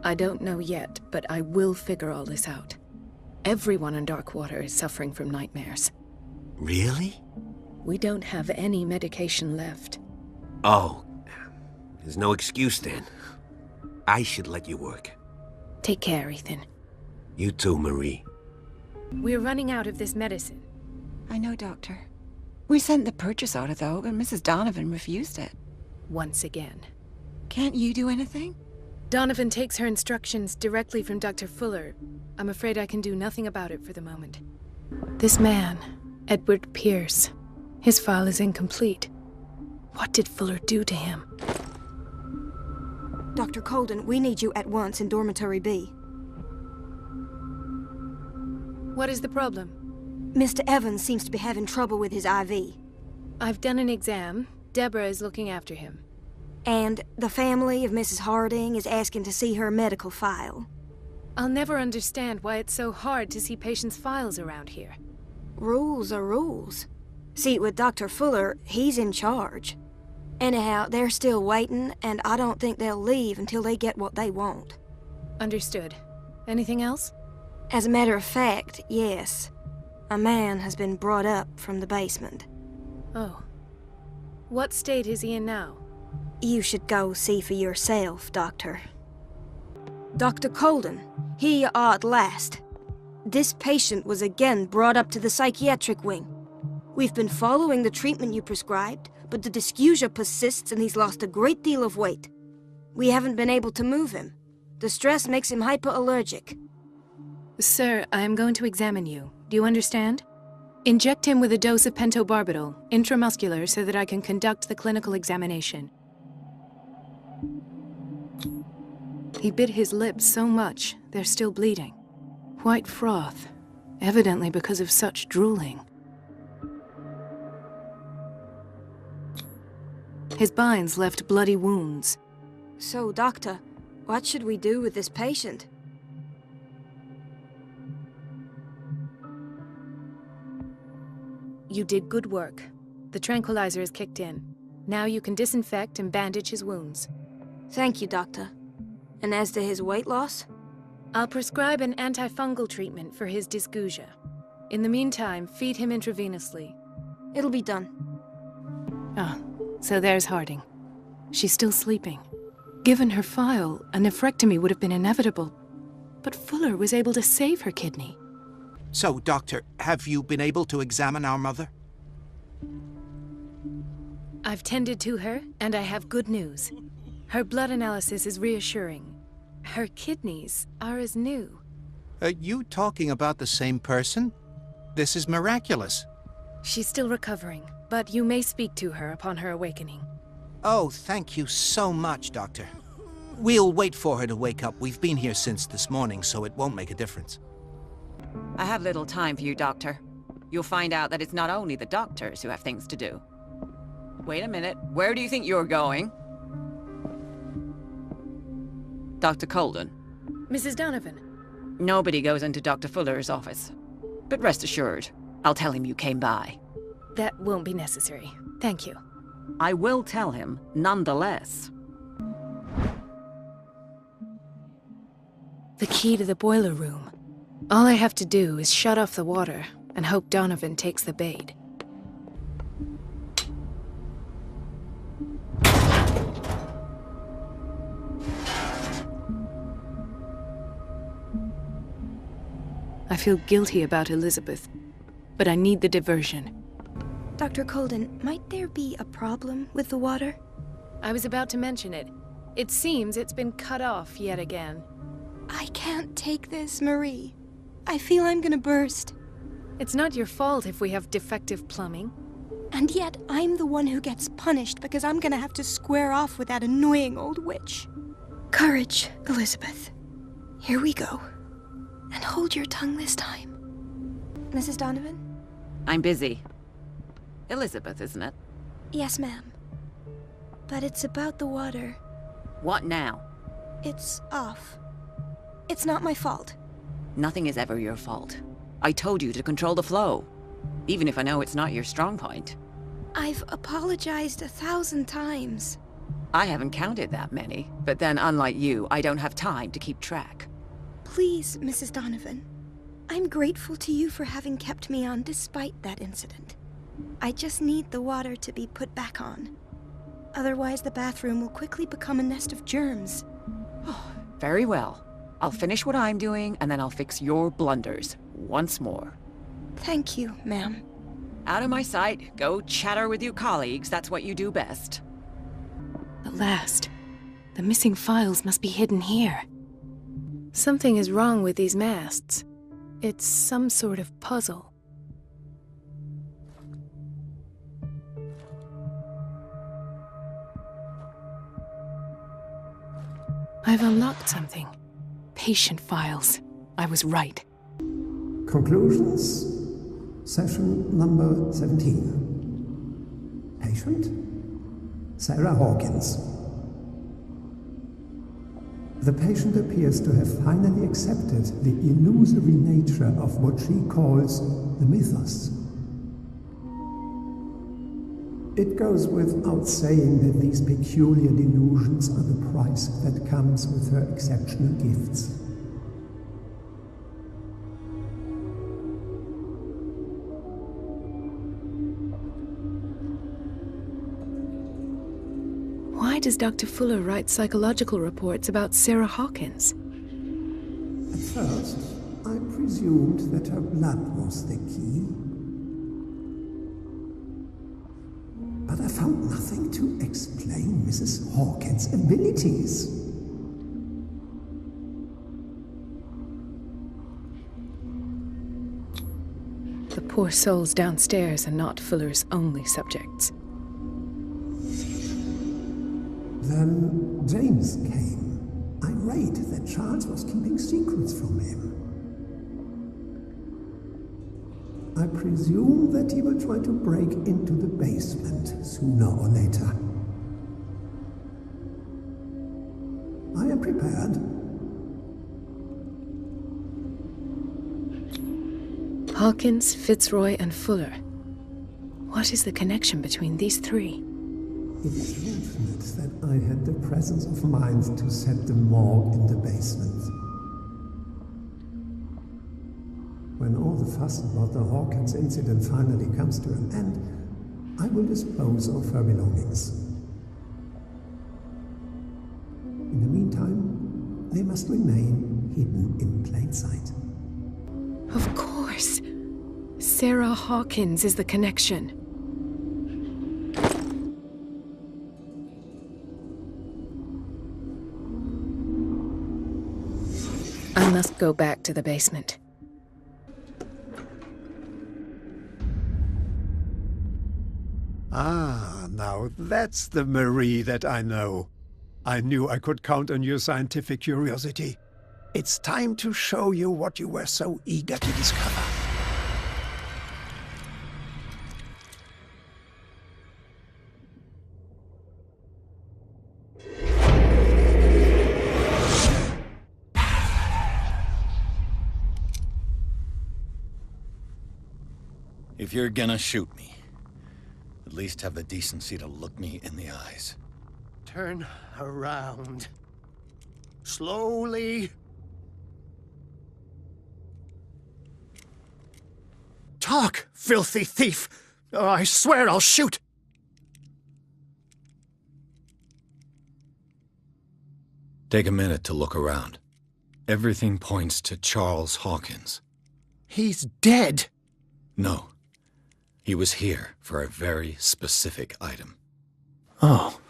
I don't know yet, but I will figure all this out. Everyone in Darkwater is suffering from nightmares. Really? We don't have any medication left. Oh, there's no excuse then. I should let you work. Take care, Ethan. You too, Marie. We're running out of this medicine. I know, Doctor. We sent the purchase order, though, but Mrs. Donovan refused it. Once again. Can't you do anything? Donovan takes her instructions directly from Dr. Fuller. I'm afraid I can do nothing about it for the moment. This man, Edward Pierce, his file is incomplete. What did Fuller do to him? Dr. Colden, we need you at once in Dormitory B. What is the problem? Mr. Evans seems to be having trouble with his IV. I've done an exam. Deborah is looking after him. And the family of Mrs. Harding is asking to see her medical file. I'll never understand why it's so hard to see patients' files around here. Rules are rules. See, with Dr. Fuller, he's in charge. Anyhow, they're still waiting, and I don't think they'll leave until they get what they want. Understood. Anything else? As a matter of fact, yes. A man has been brought up from the basement. Oh. What state is he in now? You should go see for yourself, Doctor. Dr. Colden, here you are at last. This patient was again brought up to the psychiatric wing. We've been following the treatment you prescribed, but the dysgeusia persists and he's lost a great deal of weight. We haven't been able to move him. The stress makes him hyperallergic. Sir, I am going to examine you. Do you understand? Inject him with a dose of pentobarbital, intramuscular, so that I can conduct the clinical examination. He bit his lips so much, they're still bleeding. White froth, evidently because of such drooling. His binds left bloody wounds. So, Doctor, what should we do with this patient? You did good work. The tranquilizer is kicked in. Now you can disinfect and bandage his wounds. Thank you, Doctor. And as to his weight loss? I'll prescribe an antifungal treatment for his dysgeusia. In the meantime, feed him intravenously. It'll be done. Ah, so there's Harding. She's still sleeping. Given her file, a nephrectomy would have been inevitable. But Fuller was able to save her kidney. So, Doctor, have you been able to examine our mother? I've tended to her, and I have good news. Her blood analysis is reassuring. Her kidneys are as new. Are you talking about the same person? This is miraculous. She's still recovering, but you may speak to her upon her awakening. Oh, thank you so much, Doctor. We'll wait for her to wake up. We've been here since this morning, so it won't make a difference. I have little time for you, Doctor. You'll find out that it's not only the doctors who have things to do. Wait a minute. Where do you think you're going? Dr. Colden. Mrs. Donovan. Nobody goes into Dr. Fuller's office. But rest assured, I'll tell him you came by. That won't be necessary. Thank you. I will tell him, nonetheless. The key to the boiler room. All I have to do is shut off the water and hope Donovan takes the bait. I feel guilty about Elizabeth, but I need the diversion. Dr. Colden, might there be a problem with the water? I was about to mention it. It seems it's been cut off yet again. I can't take this, Marie. I feel I'm gonna burst. It's not your fault if we have defective plumbing. And yet, I'm the one who gets punished because I'm gonna have to square off with that annoying old witch. Courage, Elizabeth. Here we go. And hold your tongue this time. Mrs. Donovan? I'm busy. Elizabeth, isn't it? Yes, ma'am. But it's about the water. What now? It's off. It's not my fault. Nothing is ever your fault. I told you to control the flow. Even if I know it's not your strong point. I've apologized 1,000 times. I haven't counted that many, but then unlike you, I don't have time to keep track. Please, Mrs. Donovan. I'm grateful to you for having kept me on despite that incident. I just need the water to be put back on. Otherwise, the bathroom will quickly become a nest of germs. Very well. I'll finish what I'm doing, and then I'll fix your blunders once more. Thank you, ma'am. Out of my sight. Go chatter with your colleagues. That's what you do best. At last. The missing files must be hidden here. Something is wrong with these masts. It's some sort of puzzle. I've unlocked something. Patient files. I was right. Conclusions? Session number 17. Patient? Sarah Hawkins. The patient appears to have finally accepted the illusory nature of what she calls the mythos. It goes without saying that these peculiar delusions are the price that comes with her exceptional gifts. Why does Dr. Fuller write psychological reports about Sarah Hawkins? At first, I presumed that her blood was the key. But I found nothing to explain Mrs. Hawkins' abilities. The poor souls downstairs are not Fuller's only subjects. Then James came, irate that Charles was keeping secrets from him. I presume that he will try to break into the basement sooner or later. I am prepared. Hawkins, Fitzroy, and Fuller. What is the connection between these three? It is fortunate that I had the presence of mind to set the morgue in the basement. When all the fuss about the Hawkins incident finally comes to an end, I will dispose of her belongings. In the meantime, they must remain hidden in plain sight. Of course. Sarah Hawkins is the connection. I must go back to the basement. Ah, now that's the Marie that I know. I knew I could count on your scientific curiosity. It's time to show you what you were so eager to discover. If you're gonna shoot me, at least have the decency to look me in the eyes. Turn around. Slowly. Talk, filthy thief! Oh, I swear I'll shoot! Take a minute to look around. Everything points to Charles Hawkins. He's dead! No. He was here for a very specific item. Oh,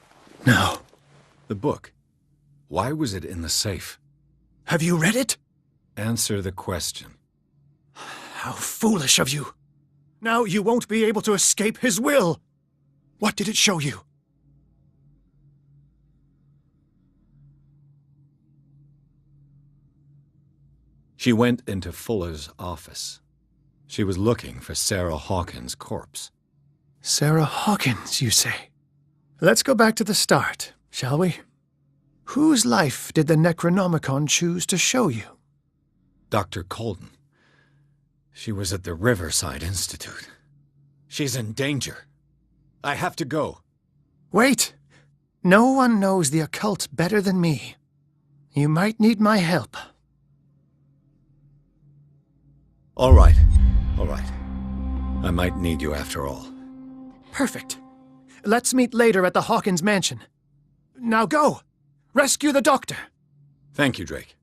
no. The book. Why was it in the safe? Have you read it? Answer the question. How foolish of you! Now you won't be able to escape his will! What did it show you? She went into Fuller's office. She was looking for Sarah Hawkins' corpse. Sarah Hawkins, you say? Let's go back to the start, shall we? Whose life did the Necronomicon choose to show you? Dr. Colden. She was at the Riverside Institute. She's in danger. I have to go. Wait! No one knows the occult better than me. You might need my help. All right. All right. I might need you after all. Perfect. Let's meet later at the Hawkins mansion. Now go! Rescue the doctor! Thank you, Drake.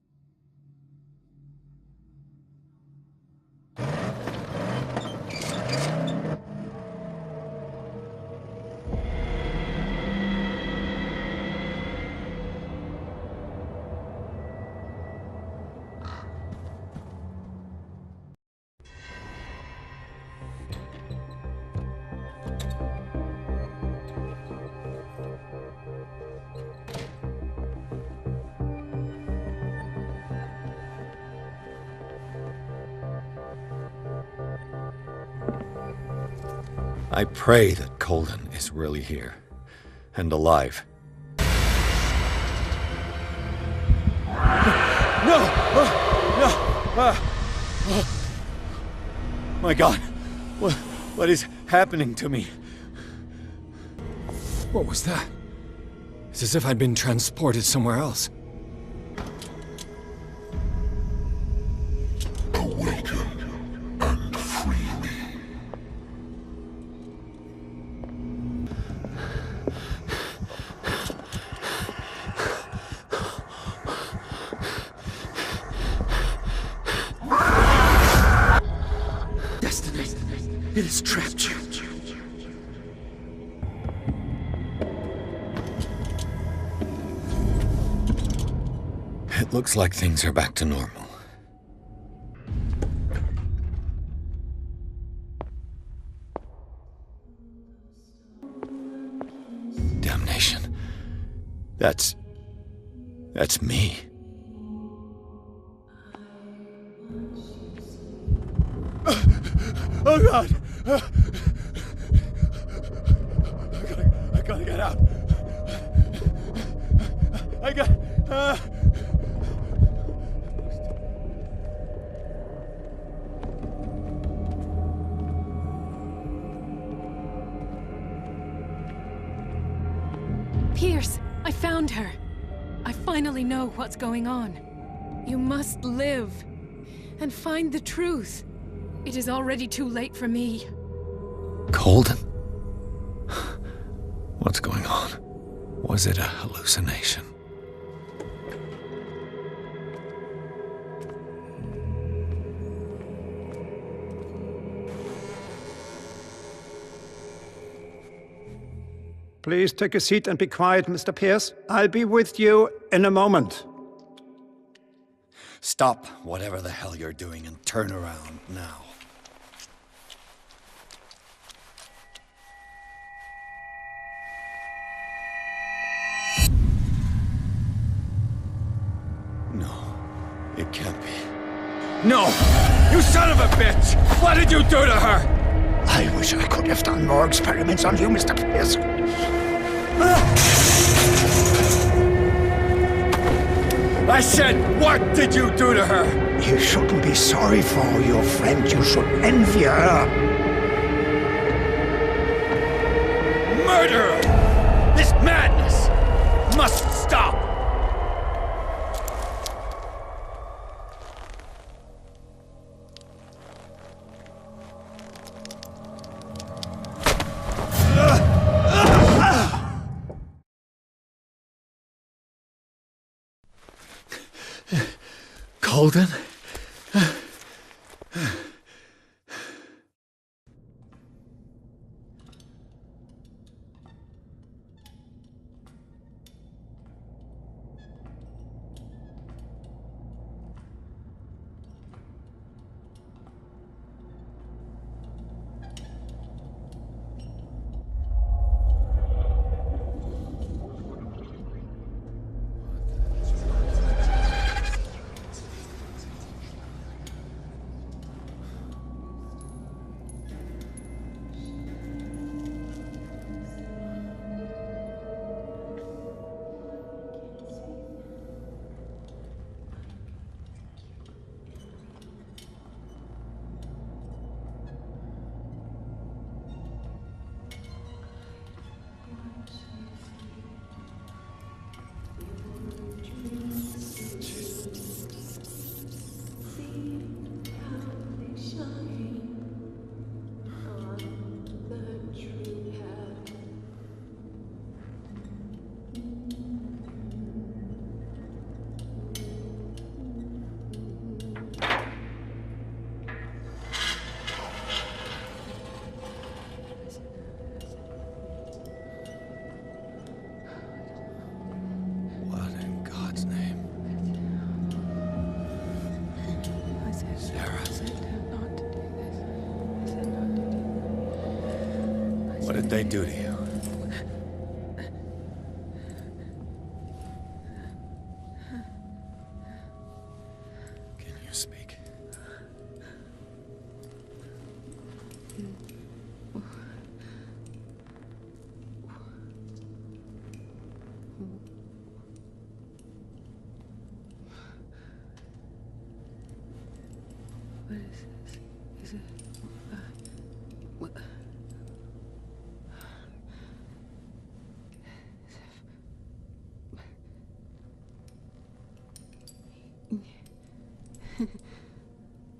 I pray that Colden is really here. And alive. No! No! My God! What is happening to me? What was that? It's as if I'd been transported somewhere else. Awaken and free me. Destiny, it has trapped you. It looks like things are back to normal. Damnation. That's me. Oh God! I gotta get out. I got. Pierce, I found her. I finally know what's going on. You must live and find the truth. It is already too late for me. Colden? What's going on? Was it a hallucination? Please take a seat and be quiet, Mr. Pierce. I'll be with you in a moment. Stop whatever the hell you're doing and turn around now. No, it can't be. No! You son of a bitch! What did you do to her? I wish I could have done more experiments on you, Mr. Pierce. I said, what did you do to her? You shouldn't be sorry for your friend. You should envy her. Murderer! This madness must stop! Colden? What did they do to you? Can you speak? What is this? Is it... what?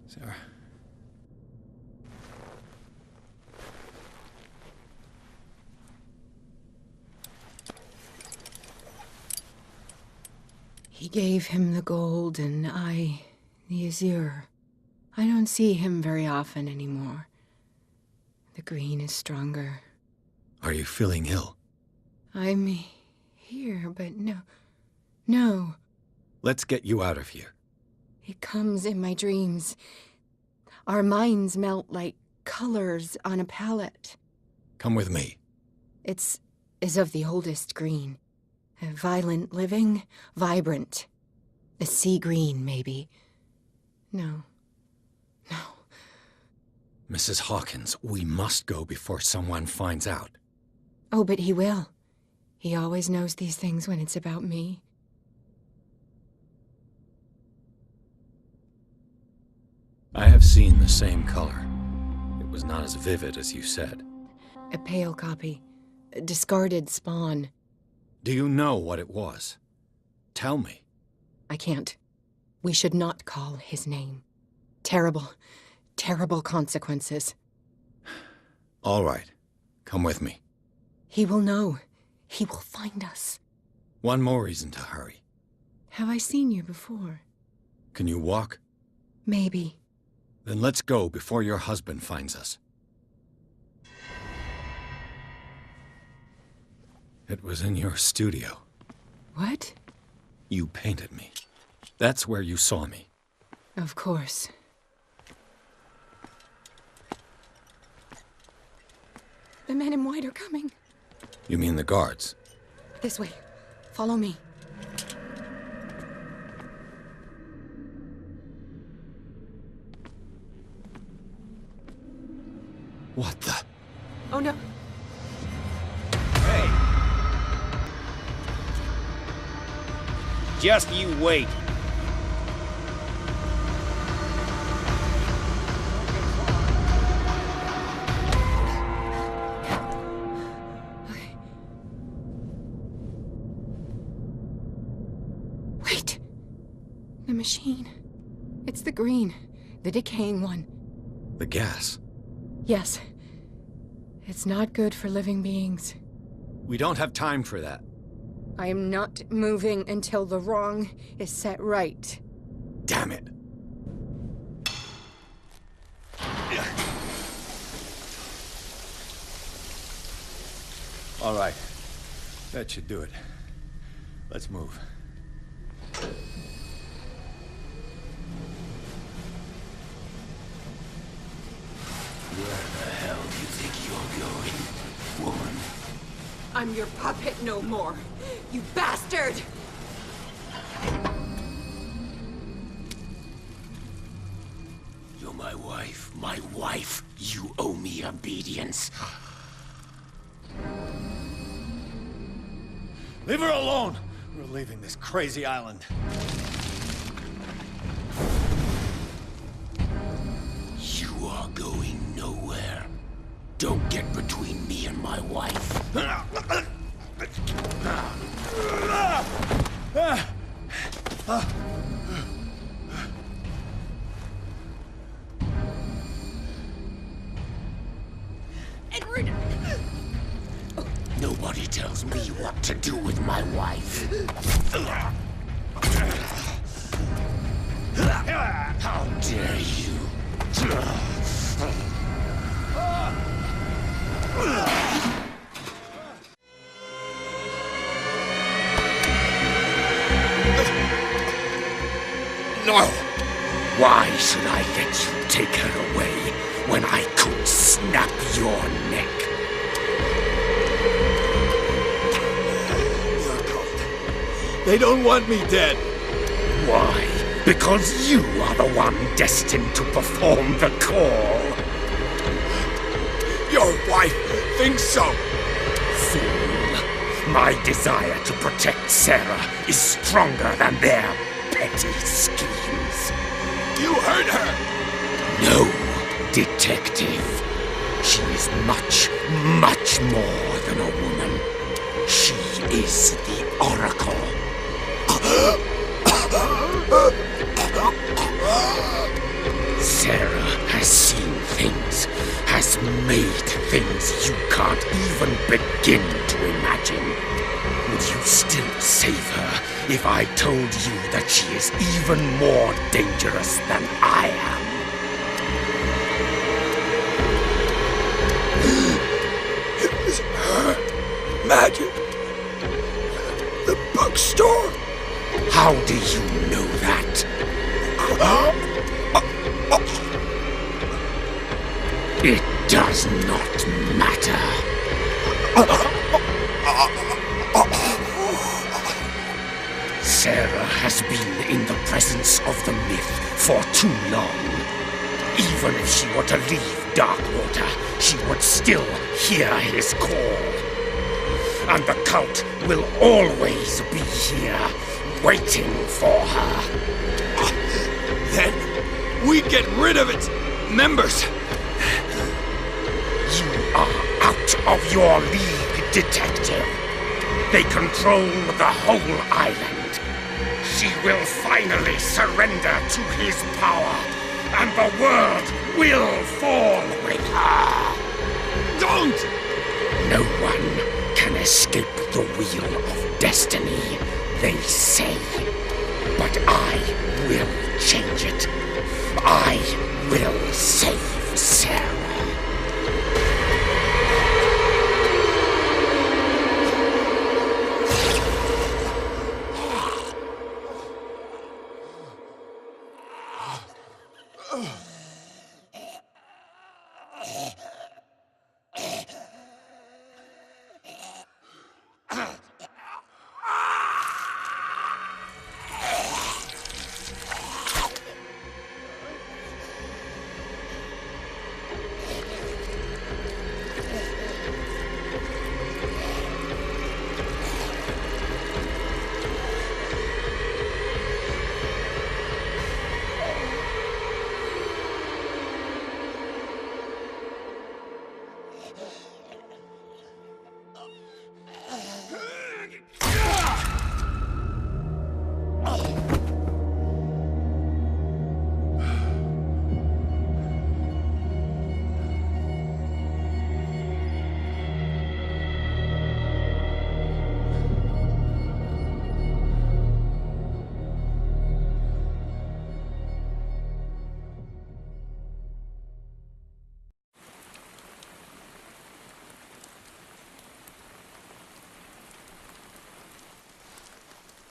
Sarah. He gave him the gold and I the azure. I don't see him very often anymore. The green is stronger. Are you feeling ill? I'm here, but no. Let's get you out of here. It comes in my dreams. Our minds melt like colors on a palette. Come with me. It's as of the oldest green. A violent living, vibrant. A sea green, maybe. No. Mrs. Hawkins, we must go before someone finds out. Oh, but he will. He always knows these things when it's about me. I have seen the same color. It was not as vivid as you said. A pale copy. A discarded spawn. Do you know what it was? Tell me. I can't. We should not call his name. Terrible, terrible consequences. All right. Come with me. He will know. He will find us. One more reason to hurry. Have I seen you before? Can you walk? Maybe. Then let's go before your husband finds us. It was in your studio. What? You painted me. That's where you saw me. Of course. The men in white are coming. You mean the guards? This way. Follow me. What the? Oh no. Hey. Just you wait. Wait. The machine. It's the green. The decaying one. The gas. Yes. It's not good for living beings. We don't have time for that. I am not moving until the wrong is set right. Damn it. All right. That should do it. Let's move. Where the hell do you think you're going, woman? I'm your puppet no more, you bastard! You're my wife. My wife. You owe me obedience. Leave her alone! We're leaving this crazy island. You are going nowhere. Don't get between me and my wife. Edward! Nobody tells me what to do with my wife. How dare you? No! Why should I let you take her away when I could snap your neck? They don't want me dead. Why? Because you are the one destined to perform the call. Your wife thinks so. Fool. My desire to protect Sarah is stronger than their petty schemes. You hurt her. No, detective. She is much, much more than a woman. She is the Oracle. Sarah has seen things, has made things you can't even begin to imagine. Would you still save her if I told you that she is even more dangerous than I am? It was her magic. The bookstore. How do you know that? It does not matter. Sarah has been in the presence of the myth for too long. Even if she were to leave Darkwater, she would still hear his call. And the cult will always be here, waiting for her. Then we get rid of its members. You are out of your league, detective. They control the whole island. She will finally surrender to his power, and the world will fall with her. Don't! No one can escape the wheel of destiny, they say. But I will change it. I will save Sarah.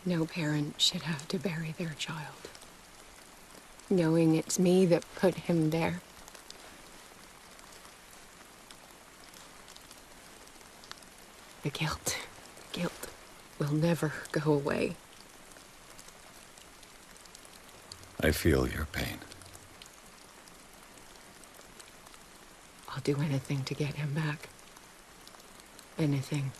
No parent should have to bury their child, knowing it's me that put him there. The guilt will never go away. I feel your pain. I'll do anything to get him back. Anything.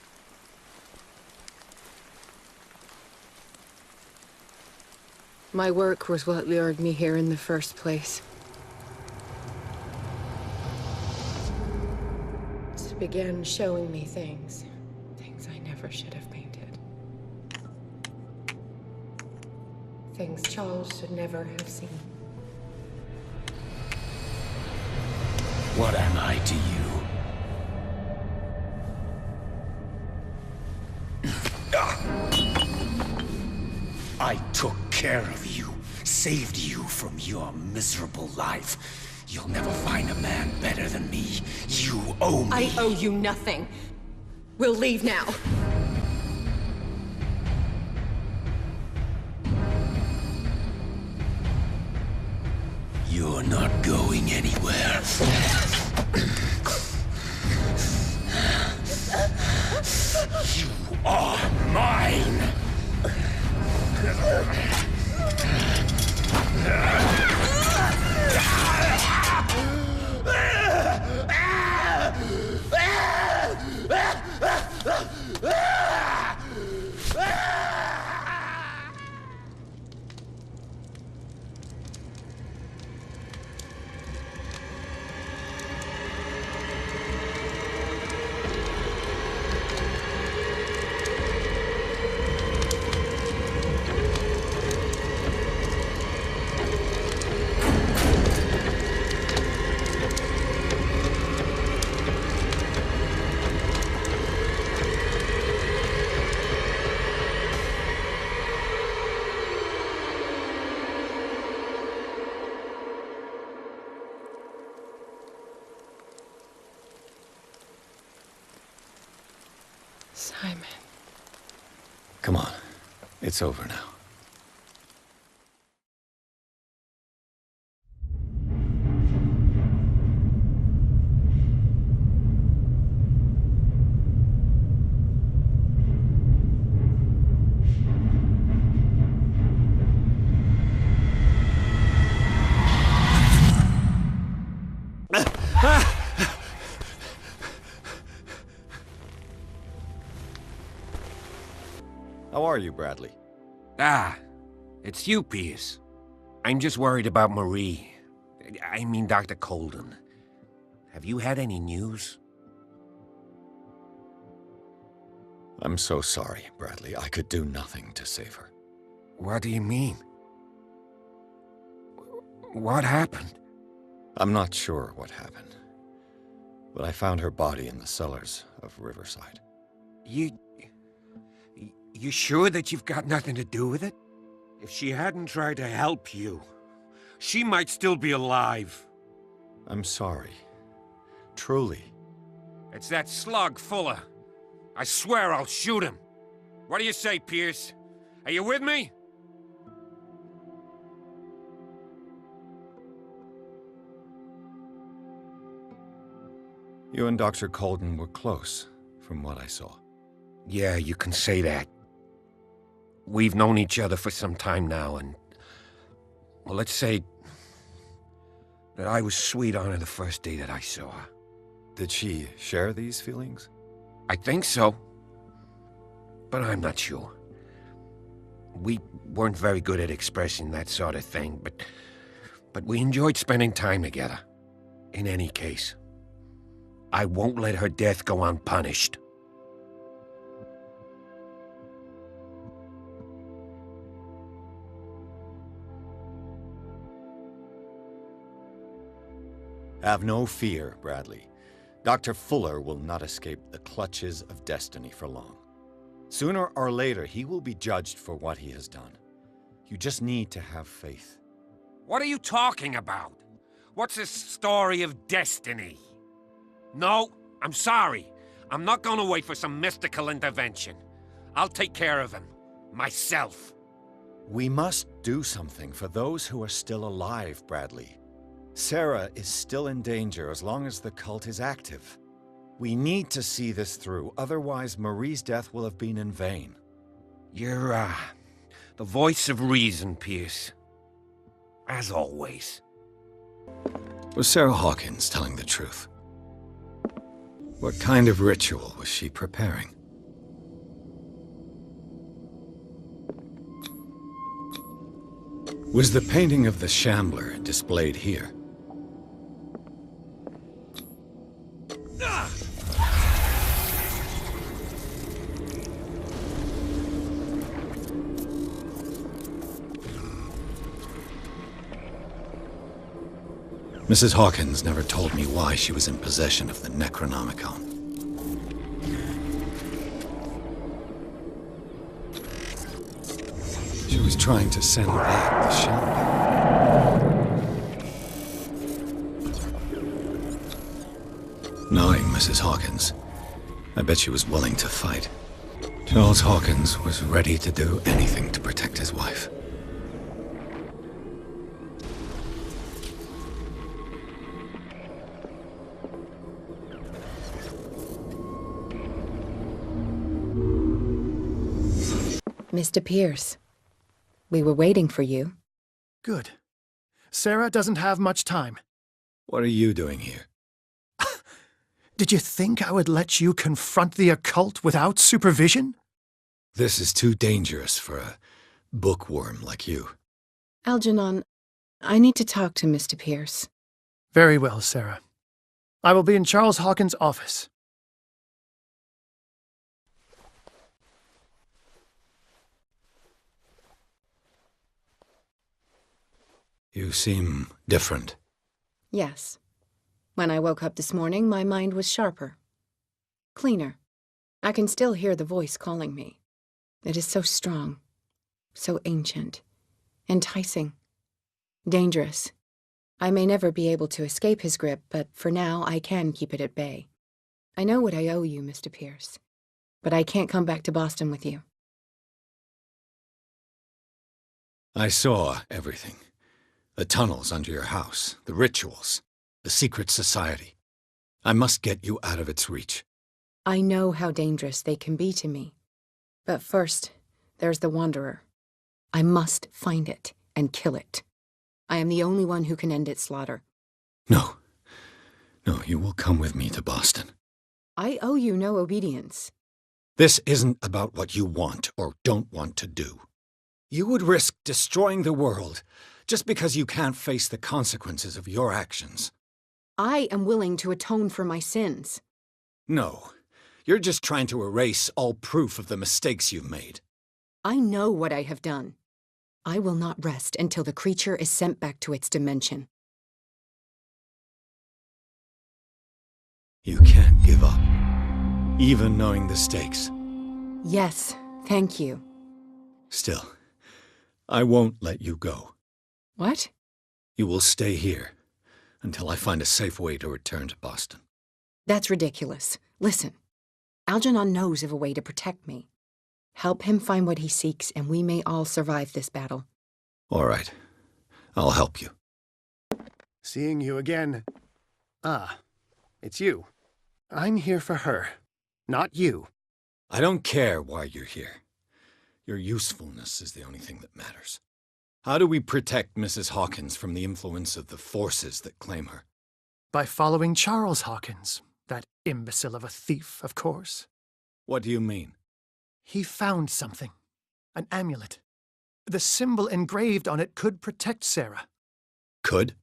My work was what lured me here in the first place. It began showing me things I never should have painted. Things Charles should never have seen. What am I to you? I took care of you, saved you from your miserable life. You'll never find a man better than me. You owe me. I owe you nothing. We'll leave now. You're not going anywhere. You are mine! Simon. Come on. It's over now. How are you, Bradley? It's you, Pierce. I'm just worried about Marie. I mean, Dr. Colden. Have you had any news? I'm so sorry, Bradley. I could do nothing to save her. What do you mean? What happened? I'm not sure what happened, but I found her body in the cellars of Riverside. You sure that you've got nothing to do with it? If she hadn't tried to help you, she might still be alive. I'm sorry. Truly. It's that slug, Fuller. I swear I'll shoot him. What do you say, Pierce? Are you with me? You and Dr. Colden were close, from what I saw. Yeah, you can say that. We've known each other for some time now, and... well, let's say... that I was sweet on her the first day that I saw her. Did she share these feelings? I think so. But I'm not sure. We weren't very good at expressing that sort of thing, but we enjoyed spending time together. In any case, I won't let her death go unpunished. Have no fear, Bradley. Dr. Fuller will not escape the clutches of destiny for long. Sooner or later, he will be judged for what he has done. You just need to have faith. What are you talking about? What's this story of destiny? No, I'm sorry. I'm not going to wait for some mystical intervention. I'll take care of him. Myself. We must do something for those who are still alive, Bradley. Sarah is still in danger as long as the cult is active. We need to see this through, otherwise Marie's death will have been in vain. You're, the voice of reason, Pierce. As always. Was Sarah Hawkins telling the truth? What kind of ritual was she preparing? Was the painting of the Shambler displayed here? Mrs. Hawkins never told me why she was in possession of the Necronomicon. She was trying to send back the Shambler. Knowing Mrs. Hawkins, I bet she was willing to fight. Charles Hawkins was ready to do anything to protect his wife. Mr. Pierce, we were waiting for you. Good. Sarah doesn't have much time. What are you doing here? Did you think I would let you confront the occult without supervision? This is too dangerous for a bookworm like you. Algernon, I need to talk to Mr. Pierce. Very well, Sarah. I will be in Charles Hawkins' office. You seem different. Yes. When I woke up this morning, my mind was sharper. Cleaner. I can still hear the voice calling me. It is so strong, so ancient, enticing, dangerous. I may never be able to escape his grip, but for now I can keep it at bay. I know what I owe you, Mr. Pierce. but I can't come back to Boston with you. I saw everything. The tunnels under your house, the rituals, the secret society. I must get you out of its reach. I know how dangerous they can be to me. But first, there's the Wanderer. I must find it and kill it. I am the only one who can end its slaughter. No. No, you will come with me to Boston. I owe you no obedience. This isn't about what you want or don't want to do. You would risk destroying the world just because you can't face the consequences of your actions. I am willing to atone for my sins. No, you're just trying to erase all proof of the mistakes you've made. I know what I have done. I will not rest until the creature is sent back to its dimension. You can't give up, even knowing the stakes. Yes, thank you. Still, I won't let you go. What? You will stay here until I find a safe way to return to Boston. That's ridiculous. Listen, Algernon knows of a way to protect me. Help him find what he seeks, and we may all survive this battle. All right. I'll help you. Seeing you again. Ah, it's you. I'm here for her, not you. I don't care why you're here. Your usefulness is the only thing that matters. How do we protect Mrs. Hawkins from the influence of the forces that claim her? By following Charles Hawkins, that imbecile of a thief, of course. What do you mean? He found something. An amulet. The symbol engraved on it could protect Sarah. Could?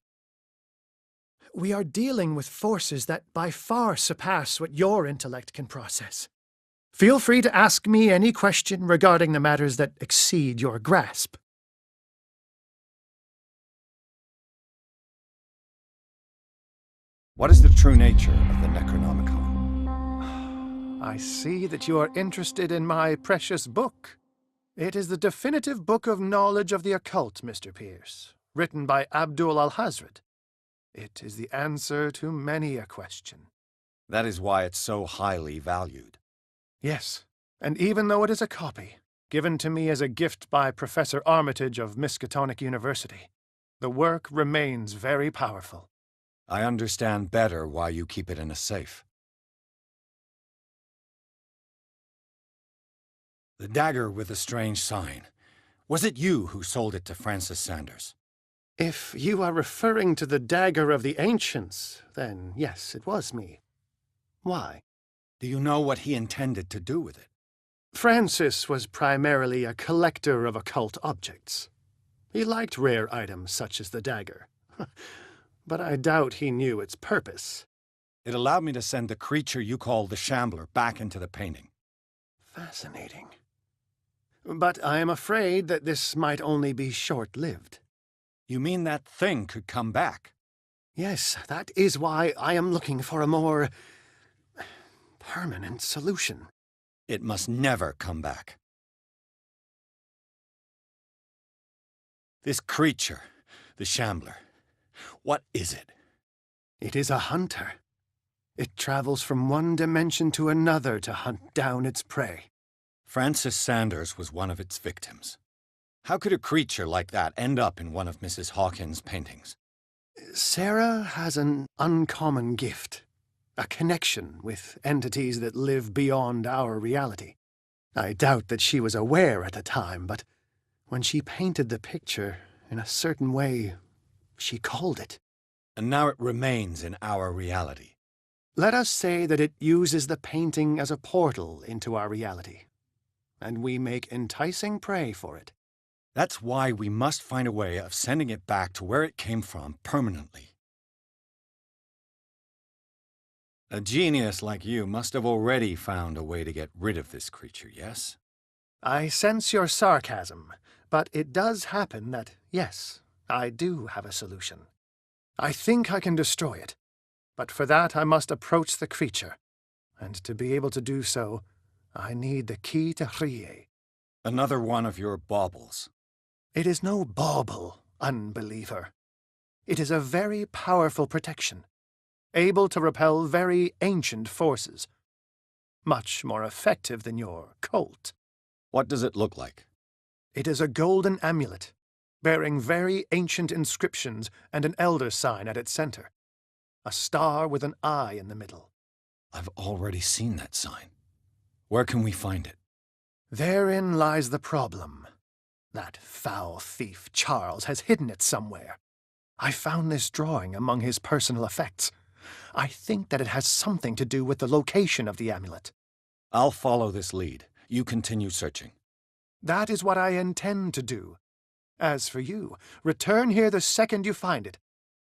We are dealing with forces that by far surpass what your intellect can process. Feel free to ask me any question regarding the matters that exceed your grasp. What is the true nature of the Necronomicon? I see that you are interested in my precious book. It is the definitive book of knowledge of the occult, Mr. Pierce, written by Abdul al-Hazred. It is the answer to many a question. That is why it's so highly valued. Yes, and even though it is a copy, given to me as a gift by Professor Armitage of Miskatonic University, the work remains very powerful. I understand better why you keep it in a safe. The dagger with the strange sign. Was it you who sold it to Francis Sanders? If you are referring to the dagger of the ancients, then yes, it was me. Why? Do you know what he intended to do with it? Francis was primarily a collector of occult objects. He liked rare items such as the dagger. But I doubt he knew its purpose. It allowed me to send the creature you call the Shambler back into the painting. Fascinating. But I am afraid that this might only be short-lived. You mean that thing could come back? Yes, that is why I am looking for a more permanent solution. It must never come back. This creature, the Shambler, what is it? It is a hunter. It travels from one dimension to another to hunt down its prey. Francis Sanders was one of its victims. How could a creature like that end up in one of Mrs. Hawkins' paintings? Sarah has an uncommon gift. A connection with entities that live beyond our reality. I doubt that she was aware at the time, but when she painted the picture in a certain way, she called it. And now it remains in our reality. Let us say that it uses the painting as a portal into our reality, and we make enticing prey for it. That's why we must find a way of sending it back to where it came from permanently. A genius like you must have already found a way to get rid of this creature, yes? I sense your sarcasm, but it does happen that, yes, I do have a solution. I think I can destroy it, but for that I must approach the creature, and to be able to do so, I need the key to Rie. Another one of your baubles. It is no bauble, unbeliever. It is a very powerful protection, able to repel very ancient forces. Much more effective than your Colt. What does it look like? It is a golden amulet, bearing very ancient inscriptions and an elder sign at its center. A star with an eye in the middle. I've already seen that sign. Where can we find it? Therein lies the problem. That foul thief Charles has hidden it somewhere. I found this drawing among his personal effects. I think that it has something to do with the location of the amulet. I'll follow this lead. You continue searching. That is what I intend to do. As for you, return here the second you find it.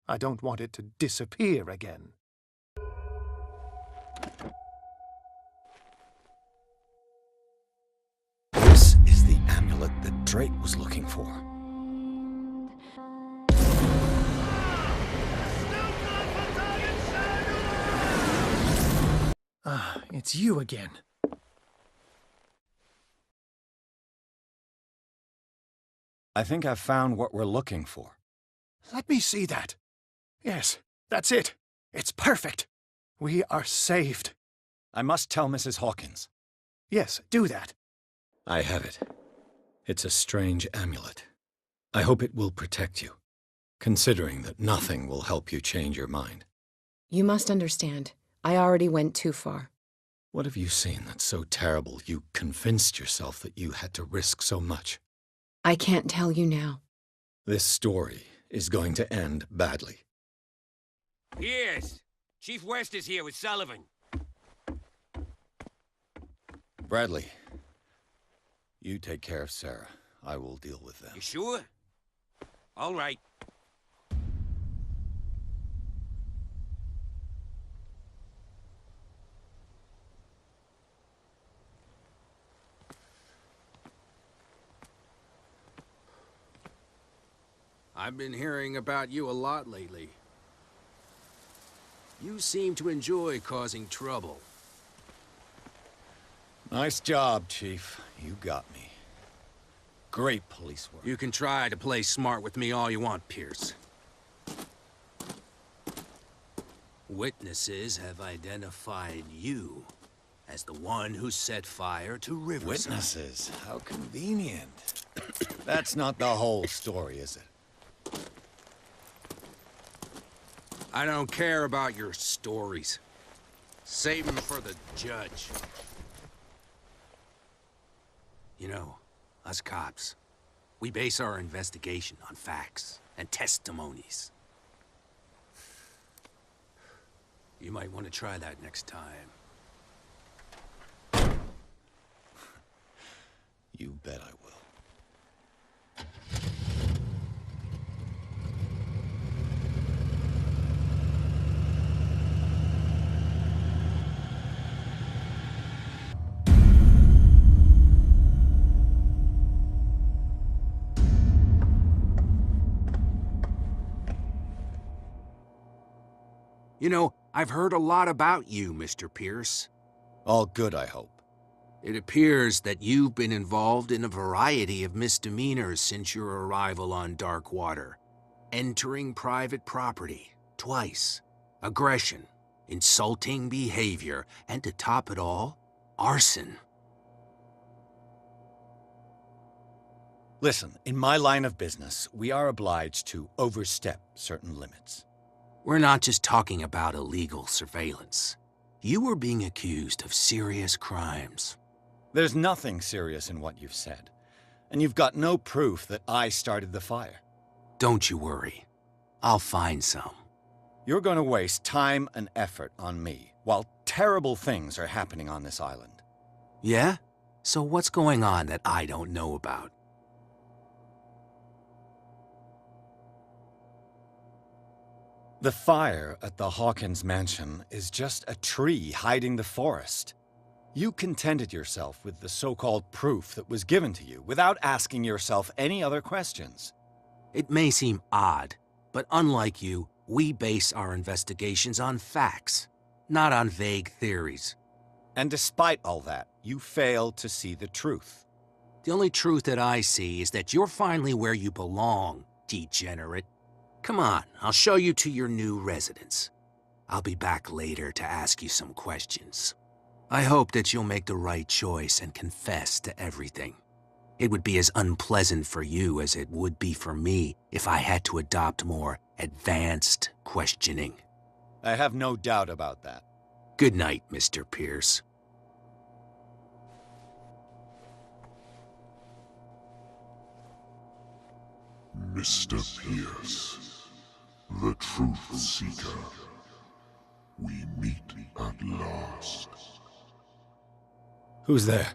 I don't want it to disappear again. This is the amulet that Drake was looking for. Ah, it's you again. I think I've found what we're looking for. Let me see that. Yes, that's it. It's perfect. We are saved. I must tell Mrs. Hawkins. Yes, do that. I have it. It's a strange amulet. I hope it will protect you, considering that nothing will help you change your mind. You must understand, I already went too far. What have you seen that's so terrible you convinced yourself that you had to risk so much? I can't tell you now. This story is going to end badly. Yes! Chief West is here with Sullivan. Bradley, you take care of Sarah. I will deal with them. You sure? All right. I've been hearing about you a lot lately. You seem to enjoy causing trouble. Nice job, Chief. You got me. Great police work. You can try to play smart with me all you want, Pierce. Witnesses have identified you as the one who set fire to Riverside. Witnesses? How convenient. That's not the whole story, is it? I don't care about your stories. Save them for the judge. You know, us cops, we base our investigation on facts and testimonies. You might want to try that next time. You bet I will. You know, I've heard a lot about you, Mr. Pierce. All good, I hope. It appears that you've been involved in a variety of misdemeanors since your arrival on Darkwater. Entering private property, twice. Aggression, insulting behavior, and to top it all, arson. Listen, in my line of business, we are obliged to overstep certain limits. We're not just talking about illegal surveillance. You were being accused of serious crimes. There's nothing serious in what you've said. And you've got no proof that I started the fire. Don't you worry. I'll find some. You're going to waste time and effort on me, while terrible things are happening on this island. Yeah? So what's going on that I don't know about? The fire at the Hawkins mansion is just a tree hiding the forest. You contented yourself with the so-called proof that was given to you without asking yourself any other questions. It may seem odd, but unlike you, we base our investigations on facts, not on vague theories. And despite all that, you fail to see the truth. The only truth that I see is that you're finally where you belong, degenerate. Come on, I'll show you to your new residence. I'll be back later to ask you some questions. I hope that you'll make the right choice and confess to everything. It would be as unpleasant for you as it would be for me if I had to adopt more advanced questioning. I have no doubt about that. Good night, Mr. Pierce. Mr. Pierce, the Truth Seeker. We meet at last. Who's there?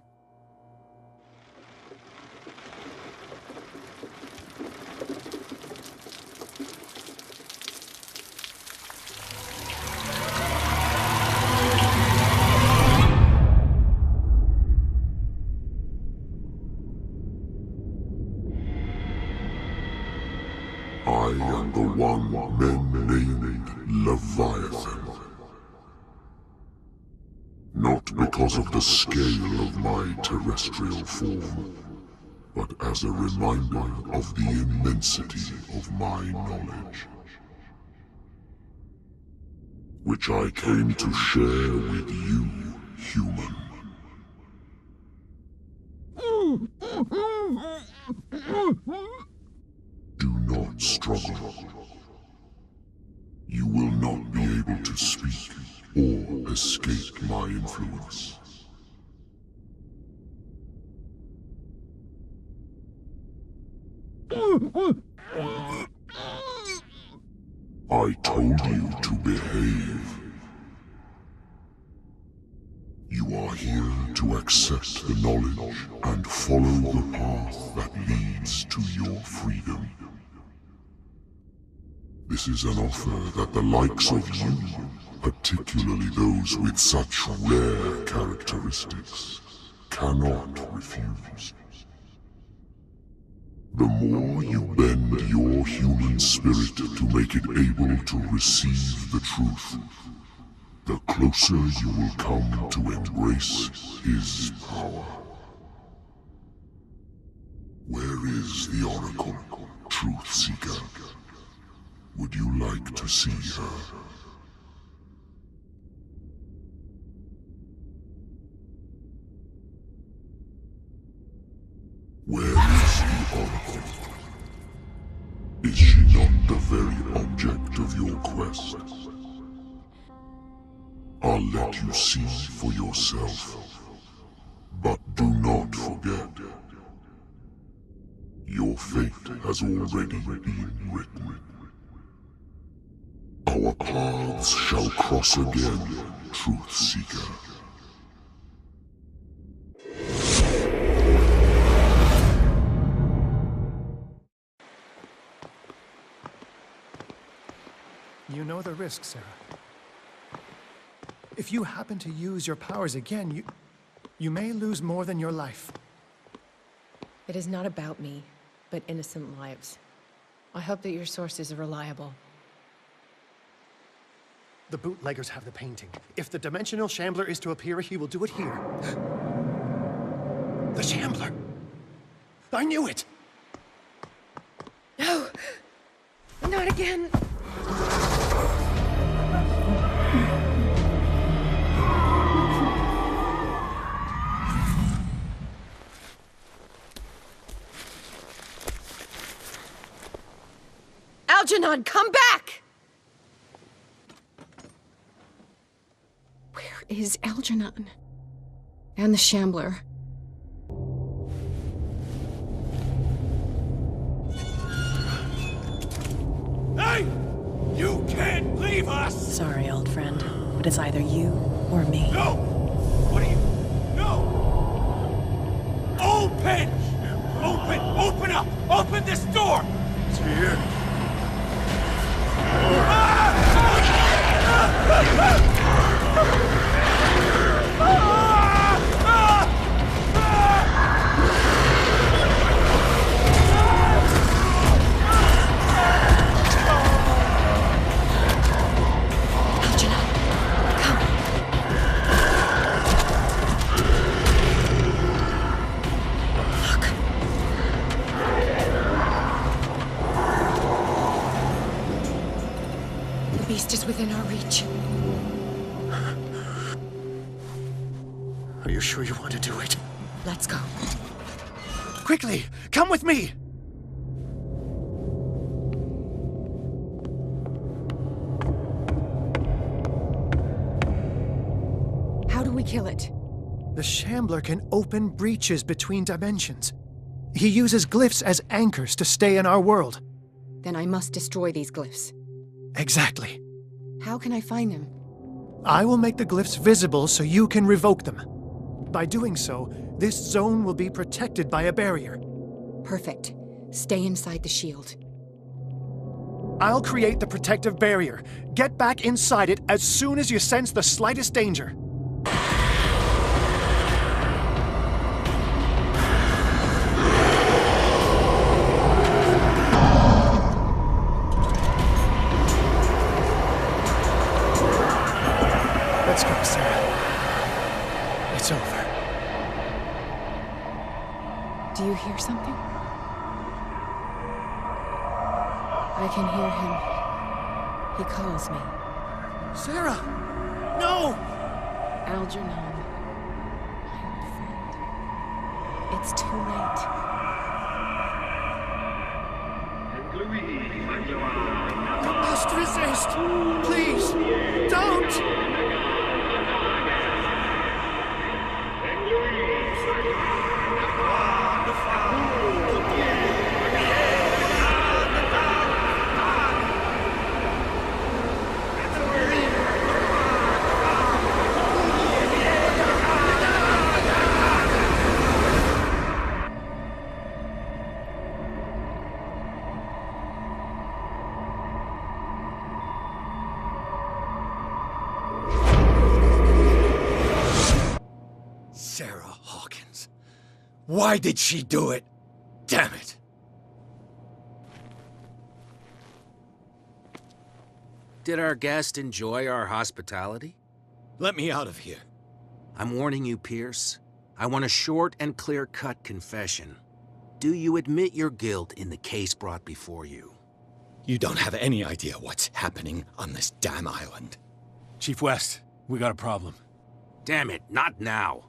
I am the one men named Leviathan. Not because of the scale of my terrestrial form, but as a reminder of the immensity of my knowledge, which I came to share with you, human. Do not struggle. You will not be able to speak or escape my influence. I told you to behave. You are here to accept the knowledge and follow the path that leads to your freedom. This is an offer that the likes of you, particularly those with such rare characteristics, cannot refuse. The more you bend your human spirit to make it able to receive the truth, the closer you will come to embrace his power. Where is the Oracle, Truth Seeker? Would you like to see her? Where is the Oracle? Is she not the very object of your quest? I'll let you see for yourself. But do not forget, your fate has already been written. Our paths shall cross again, Truth Seeker. You know the risk, Sarah. If you happen to use your powers again, you may lose more than your life. It is not about me, but innocent lives. I hope that your sources are reliable. The bootleggers have the painting. If the Dimensional Shambler is to appear, he will do it here. The Shambler! I knew it! No! Not again! Algernon, come back! Where is Algernon? And the Shambler? Hey! You can't leave us! Sorry, old friend, but it's either you or me. No! What are you... No! Open! Open up! Open this door! It's here. The beast is within our reach. Are you sure you want to do it? Let's go. Quickly, come with me! How do we kill it? The Shambler can open breaches between dimensions. He uses glyphs as anchors to stay in our world. Then I must destroy these glyphs. Exactly. How can I find them? I will make the glyphs visible so you can revoke them. By doing so, this zone will be protected by a barrier. Perfect. Stay inside the shield. I'll create the protective barrier. Get back inside it as soon as you sense the slightest danger. Let's go, Sarah. It's over. Do you hear something? I can hear him. He calls me. Sarah! No! Algernon, my old friend. It's too late. You must resist! Please! Don't! Sarah Hawkins. Why did she do it? Damn it! Did our guest enjoy our hospitality? Let me out of here. I'm warning you, Pierce. I want a short and clear-cut confession. Do you admit your guilt in the case brought before you? You don't have any idea what's happening on this damn island. Chief West, we got a problem. Damn it, not now.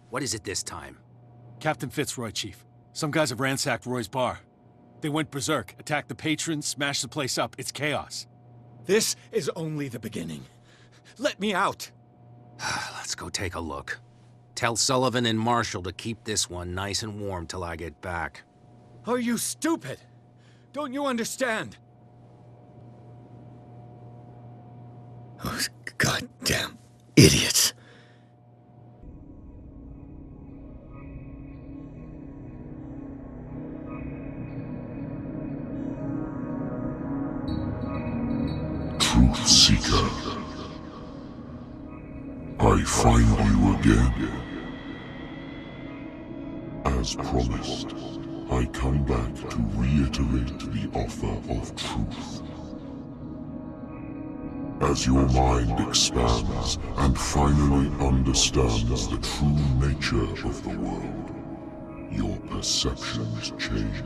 What is it this time? Captain Fitzroy, Chief. Some guys have ransacked Roy's bar. They went berserk, attacked the patrons, smashed the place up. It's chaos. This is only the beginning. Let me out. Let's go take a look. Tell Sullivan and Marshall to keep this one nice and warm till I get back. Are you stupid? Don't you understand? Those goddamn idiots. Truth Seeker. I find you again. As promised, I come back to reiterate the offer of truth. As your mind expands and finally understands the true nature of the world, your perceptions change.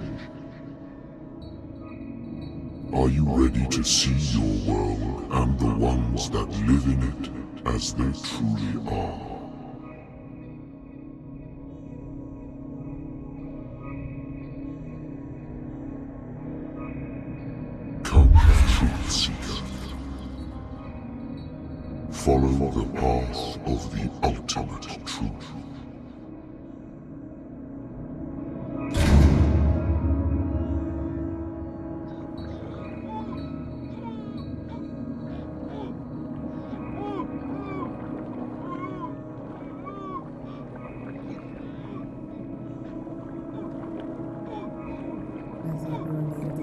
Are you ready to see your world and the ones that live in it as they truly are? Come, Truth Seeker. Follow the path of the ultimate truth.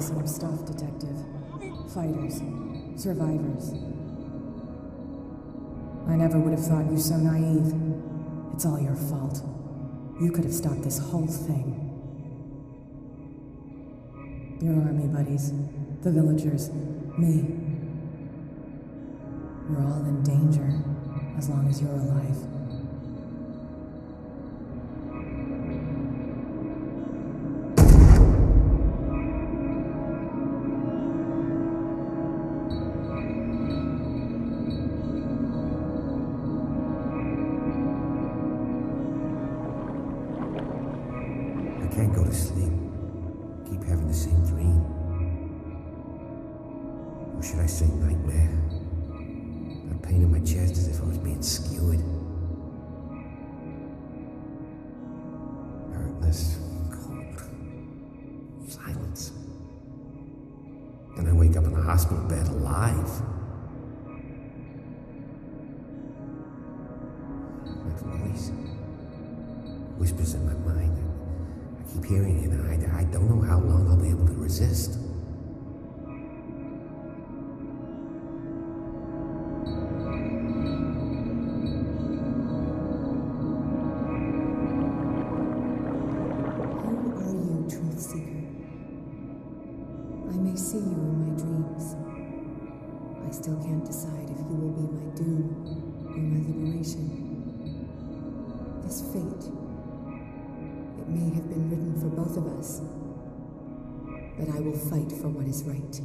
Same stuff, Detective. Fighters. Survivors. I never would have thought you so naive. It's all your fault. You could have stopped this whole thing. Your army buddies, the villagers, me. We're all in danger, as long as you're alive. sleep. Keep having the same dream. Or should I say nightmare? That pain in my chest as if I was being skewered. Hurtless, cold, silence. Then I wake up in a hospital bed alive. My voice whispers in my mind. I keep hearing it, and I don't know how long I'll be able to resist. Who are you, Truth Seeker? I may see you in my dreams. I still can't decide if you will be my doom or my liberation. This fate, it may have been written for both of us, but I will fight for what is right.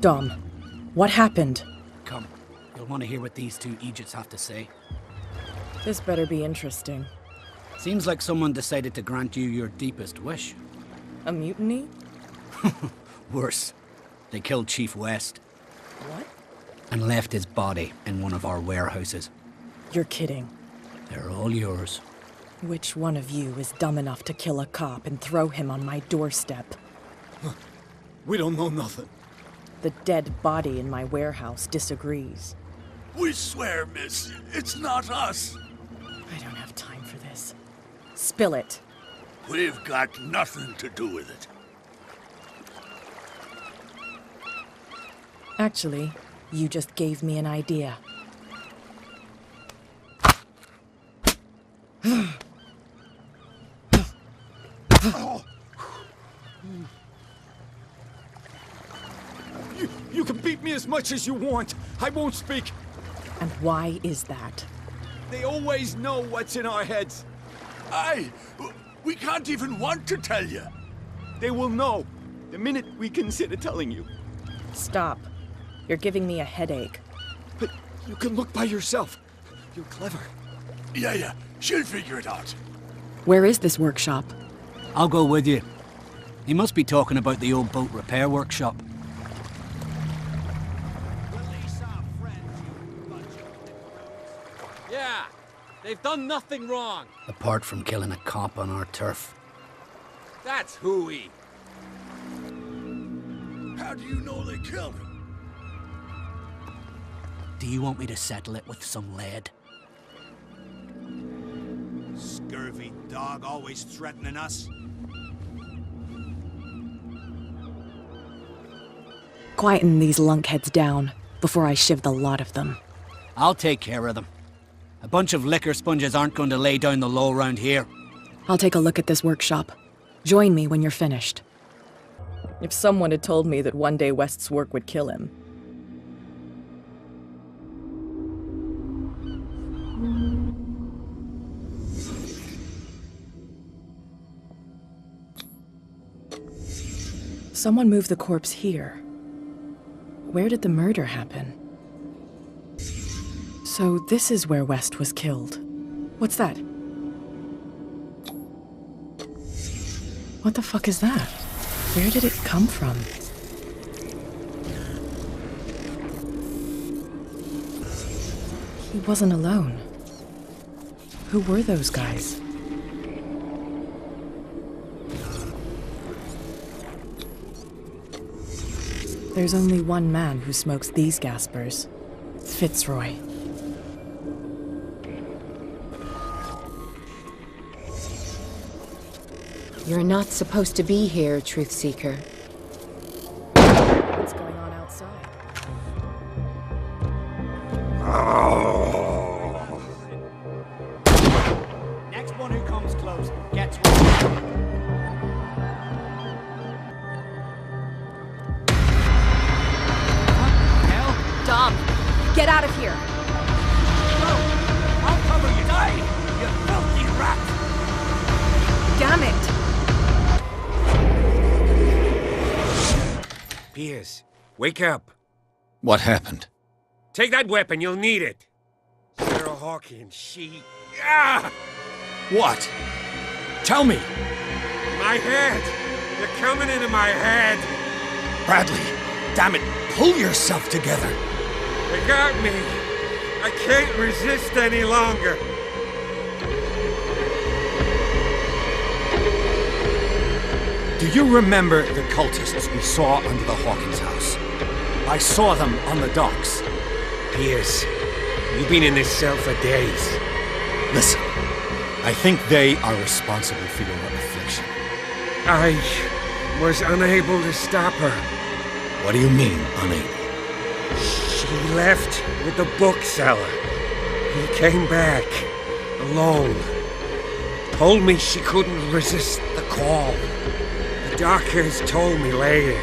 Dom, what happened? Come, you'll want to hear what these two Egypts have to say. This better be interesting. Seems like someone decided to grant you your deepest wish. A mutiny? Worse. They killed Chief West. What? And left his body in one of our warehouses. You're kidding. They're all yours. Which one of you is dumb enough to kill a cop and throw him on my doorstep? We don't know nothing. The dead body in my warehouse disagrees. We swear, miss, it's not us. I don't have time for this. Spill it. We've got nothing to do with it. Actually, you just gave me an idea. You can beat me as much as you want. I won't speak. And why is that? They always know what's in our heads. We can't even want to tell you. They will know the minute we consider telling you. Stop. You're giving me a headache. But you can look by yourself. You're clever. Yeah, she'll figure it out. Where is this workshop? I'll go with you. He must be talking about the old boat repair workshop. Yeah, they've done nothing wrong. Apart from killing a cop on our turf. That's hooey. How do you know they killed him? Do you want me to settle it with some lead? Scurvy dog always threatening us. Quieten these lunkheads down before I shiv the lot of them. I'll take care of them. A bunch of liquor sponges aren't going to lay down the law around here. I'll take a look at this workshop. Join me when you're finished. If someone had told me that one day West's work would kill him. Someone moved the corpse here. Where did the murder happen? So this is where West was killed. What's that? What the fuck is that? Where did it come from? He wasn't alone. Who were those guys? There's only one man who smokes these gaspers. Fitzroy. You're not supposed to be here, Truth Seeker. What's going on outside? Next one who comes close gets Dom, get out Damn it! Piers, wake up. What happened? Take that weapon, you'll need it. Sarah Hawkins, she... Ah! What? Tell me! My head! You're coming into my head! Bradley, damn it, pull yourself together. They got me. I can't resist any longer. Do you remember the cultists we saw under the Hawkins house? I saw them on the docks. Piers, you've been in this cell for days. Listen, I think they are responsible for your affliction. I was unable to stop her. What do you mean, unable? She left with the bookseller. He came back, alone. Told me she couldn't resist the call. The doctors told me later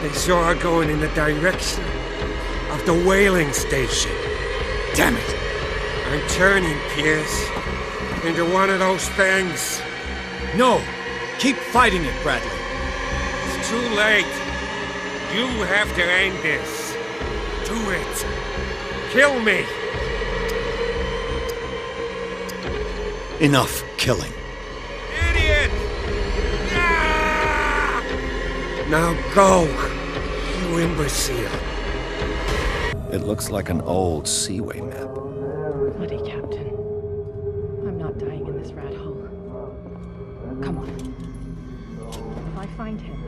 they saw her going in the direction of the whaling station. Damn it! I'm turning, Piers, into one of those things. No! Keep fighting it, Bradley. It's too late. You have to end this. Do it. Kill me. Enough killing. Idiot! Ah! Now go, you imbecile. It looks like an old Seaway map. Bloody Captain. I'm not dying in this rat hole. Come on. If I find him...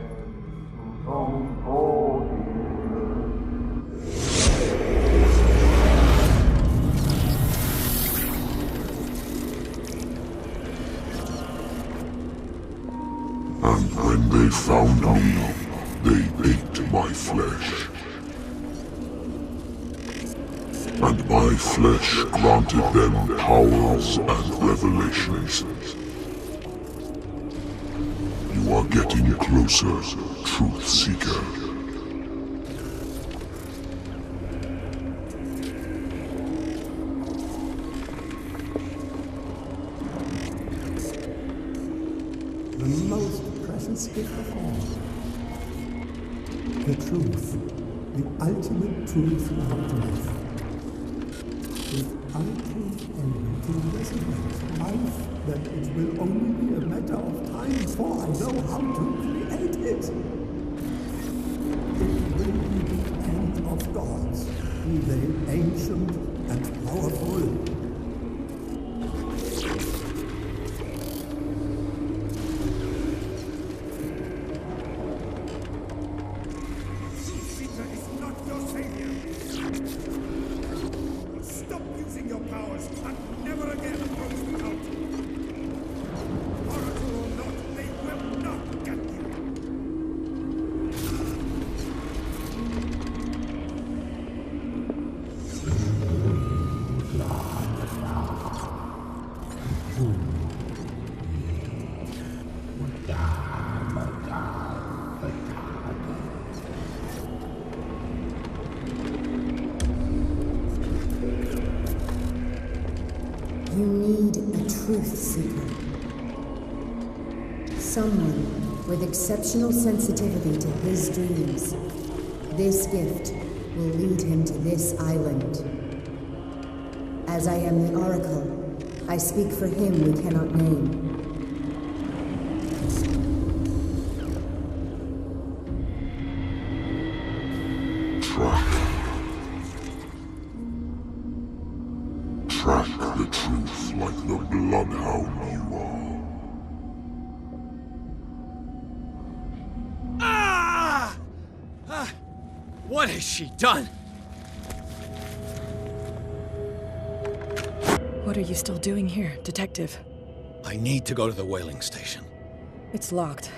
And when they found me, they ate my flesh. And my flesh granted them powers and revelations. You are getting closer, Truth Seeker. The most precious gift of all. The truth. The ultimate truth about life. If I take only to resurrect life, then it will only be a matter of time before I know how to create it. It will be the end of gods, be they ancient and powerful. You need a truth seeker. Someone with exceptional sensitivity to his dreams. This gift will lead him to this island. As I am the Oracle, I speak for him we cannot name. Track the truth like the bloodhound you are. Ah! What has she done? What are you still doing here, Detective? I need to go to the whaling station. It's locked.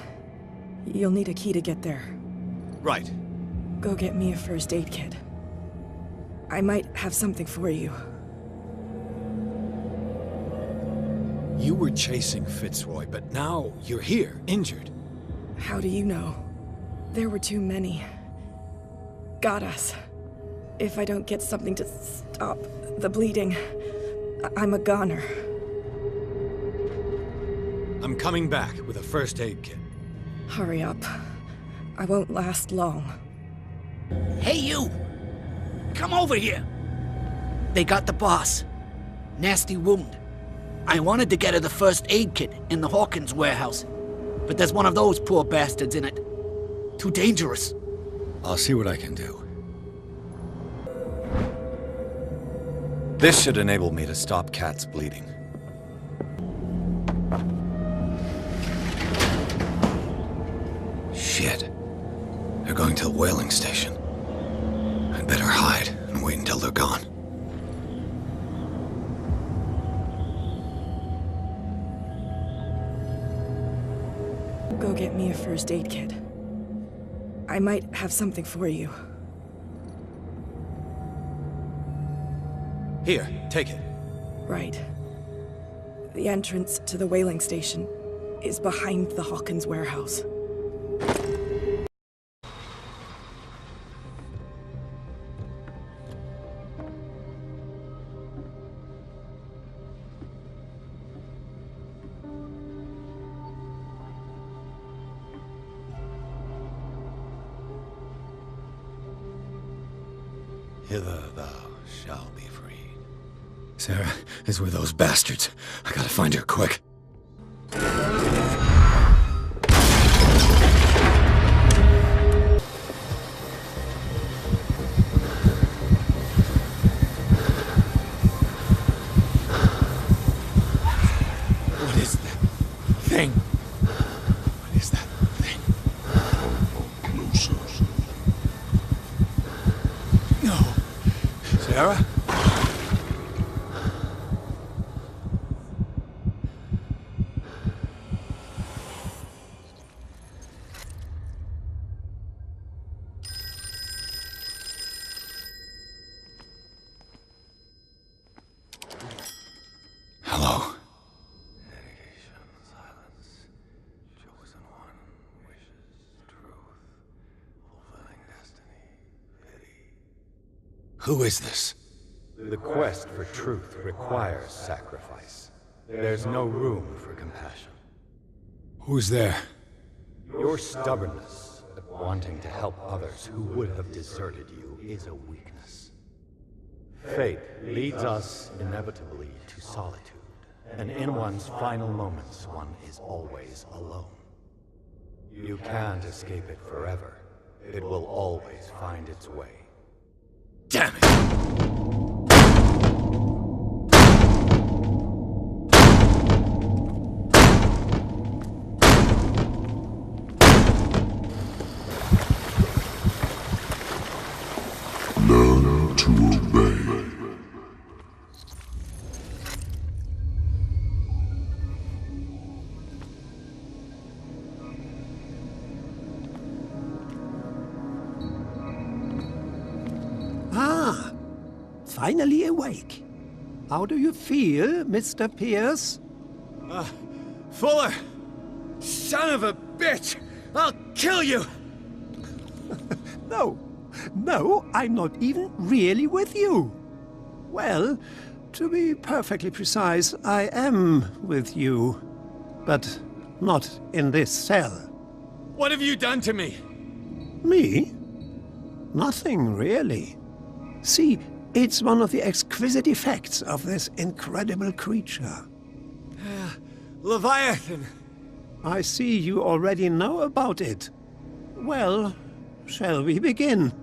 You'll need a key to get there. Right. Go get me a first aid kit. I might have something for you. You were chasing Fitzroy, but now you're here, injured. How do you know? There were too many. Got us. If I don't get something to stop the bleeding, I'm a goner. I'm coming back with a first aid kit. Hurry up. I won't last long. Hey, you! Come over here! They got the boss. Nasty wound. I wanted to get her the first aid kit in the Hawkins warehouse, but there's one of those poor bastards in it. Too dangerous. I'll see what I can do. This should enable me to stop Kat's bleeding. Shit. They're going to the whaling station. I'd better hide and wait until they're gone. Go get me a first aid kit. I might have something for you. Here, take it. Right. The entrance to the whaling station is behind the Hawkins warehouse. Hither thou shalt be freed. Sarah is with those bastards. I gotta find her quick. What is that thing? What is that thing? Closer. No. Sarah? Hello. Who is this? The quest for truth requires sacrifice. There's no room for compassion. Who's there? Your stubbornness at wanting to help others who would have deserted you is a weakness. Fate leads us inevitably to solitude, and in one's final moments, one is always alone. You can't escape it forever. It will always find its way. Damn it! Learn to obey. Ah, finally awake. How do you feel, Mr. Pierce? Fuller! Son of a bitch! I'll kill you! No, I'm not even really with you. Well, to be perfectly precise, I am with you. But not in this cell. What have you done to me? Me? Nothing, really. See, it's one of the exquisite effects of this incredible creature. Leviathan! I see you already know about it. Well, shall we begin?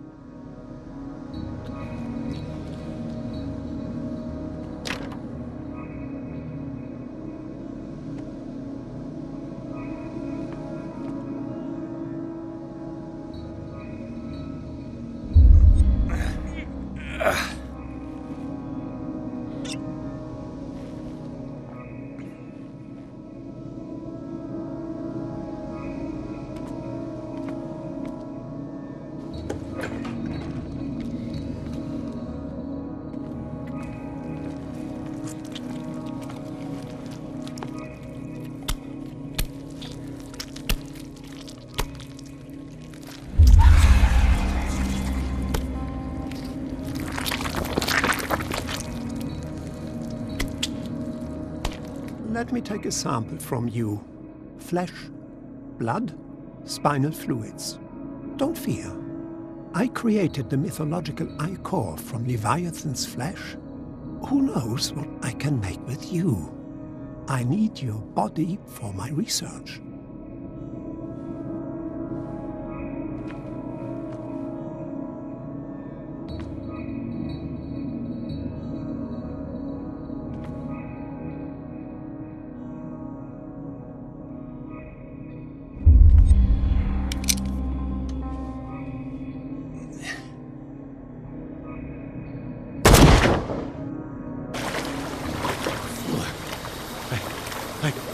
Let me take a sample from you. Flesh, blood, spinal fluids. Don't fear. I created the mythological ichor from Leviathan's flesh. Who knows what I can make with you? I need your body for my research.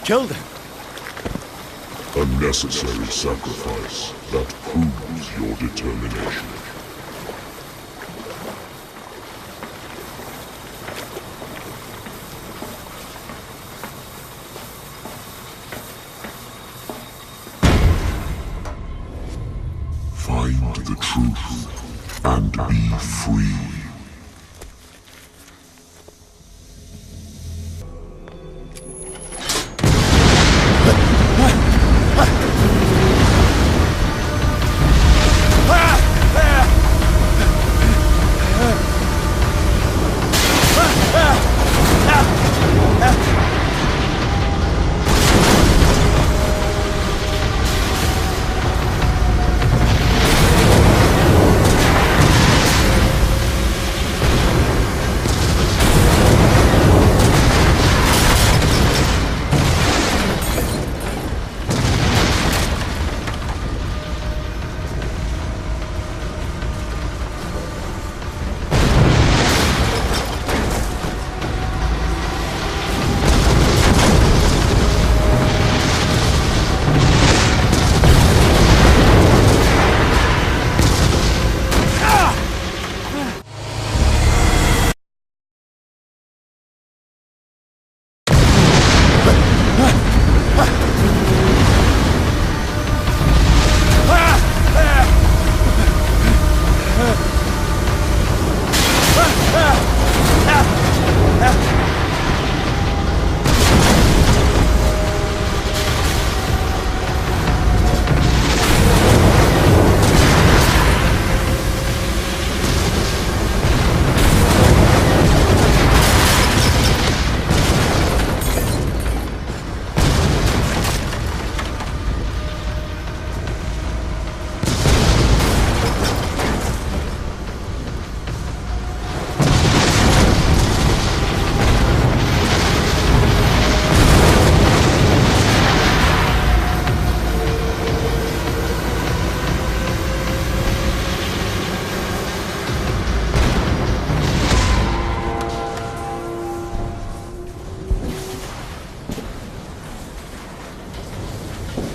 Killed him. A necessary sacrifice that proves your determination. Find the truth and be free.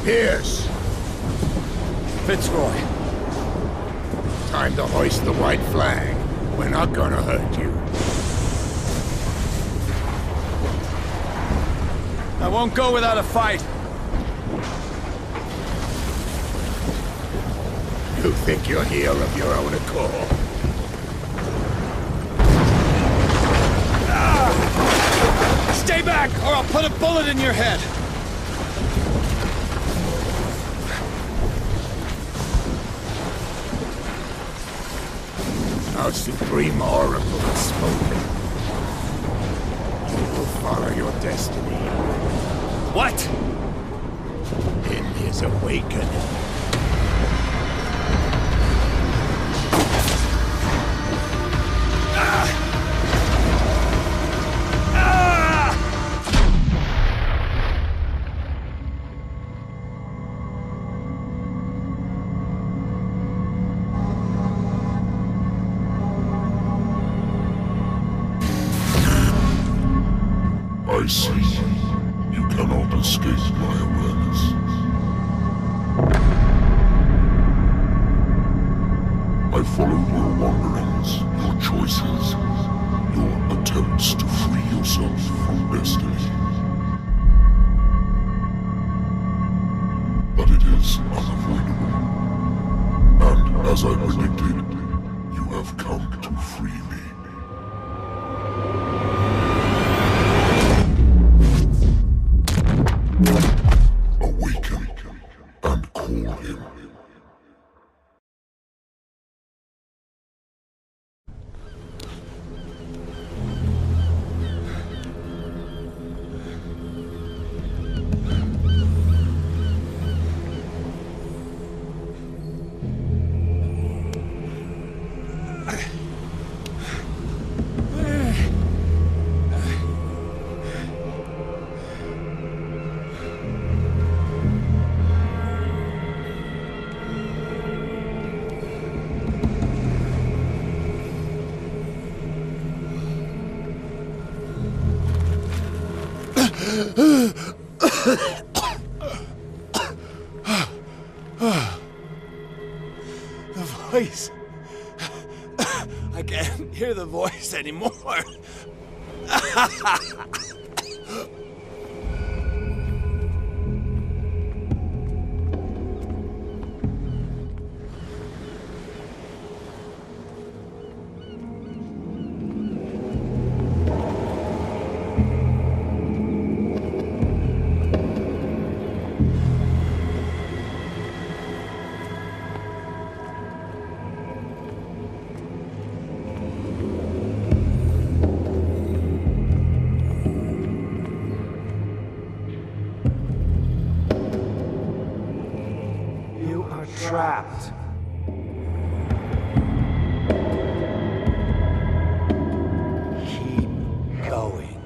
Pierce! Fitzroy. Time to hoist the white flag. We're not gonna hurt you. I won't go without a fight. You think you're here of your own accord? Stay back, or I'll put a bullet in your head! Our supreme oracle has spoken. You will follow your destiny. What? In his awakening. I see. You cannot escape my awareness. I followed your wanderings, your choices, your attempts to free yourself from destiny. But it is unavoidable. And as I predicted, you have come to free me. The voice. I can't hear the voice anymore. Trapped. Keep going.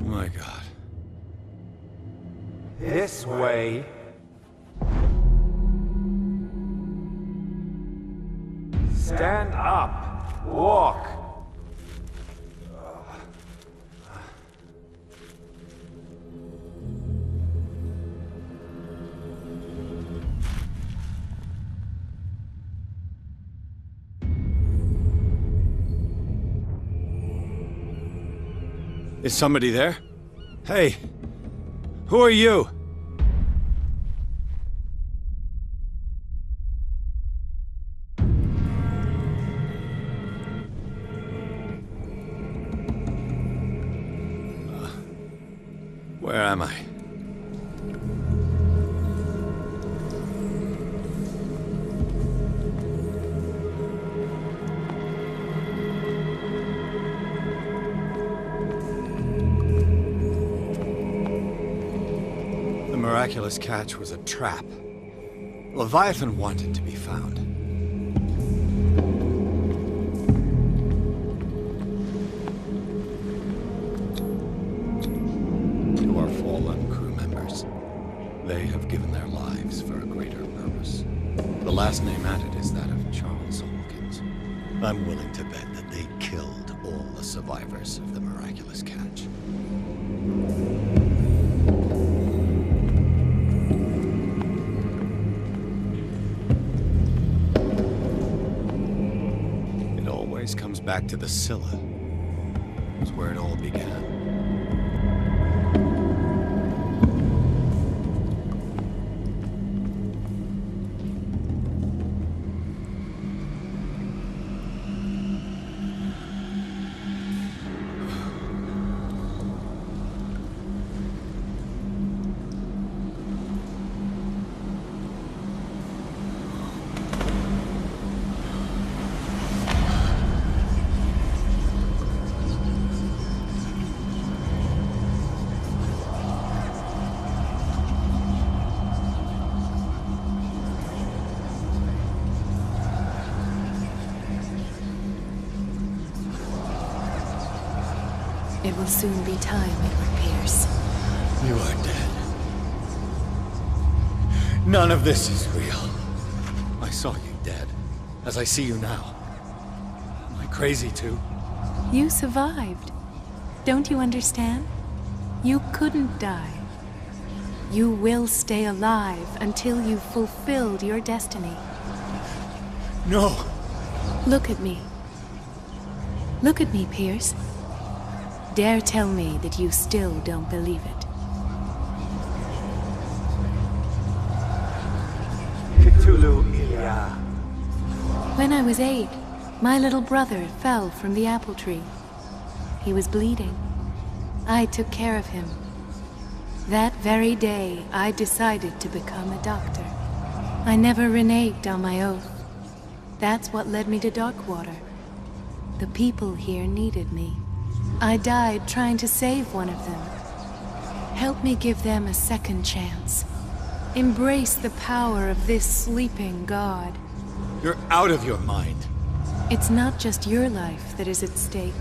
My God. This way. Stand up. Walk. Is somebody there? Hey, who are you? Where am I? The miraculous catch was a trap. Leviathan wanted to be found. To our fallen crew members, they have given their lives for a greater purpose. The last name added is that of Charles Hawkins. I'm willing to bet that they killed all the survivors of the miraculous catch. Comes back to the Scylla. It's where it all began. It will soon be time, Edward Pierce. You are dead. None of this is real. I saw you dead, as I see you now. Am I crazy too? You survived. Don't you understand? You couldn't die. You will stay alive until you've fulfilled your destiny. No! Look at me. Look at me, Pierce. Dare tell me that you still don't believe it. Cthulhu, Ilya. When I was 8, my little brother fell from the apple tree. He was bleeding. I took care of him. That very day, I decided to become a doctor. I never reneged on my oath. That's what led me to Darkwater. The people here needed me. I died trying to save one of them. Help me give them a second chance. Embrace the power of this sleeping god. You're out of your mind. It's not just your life that is at stake.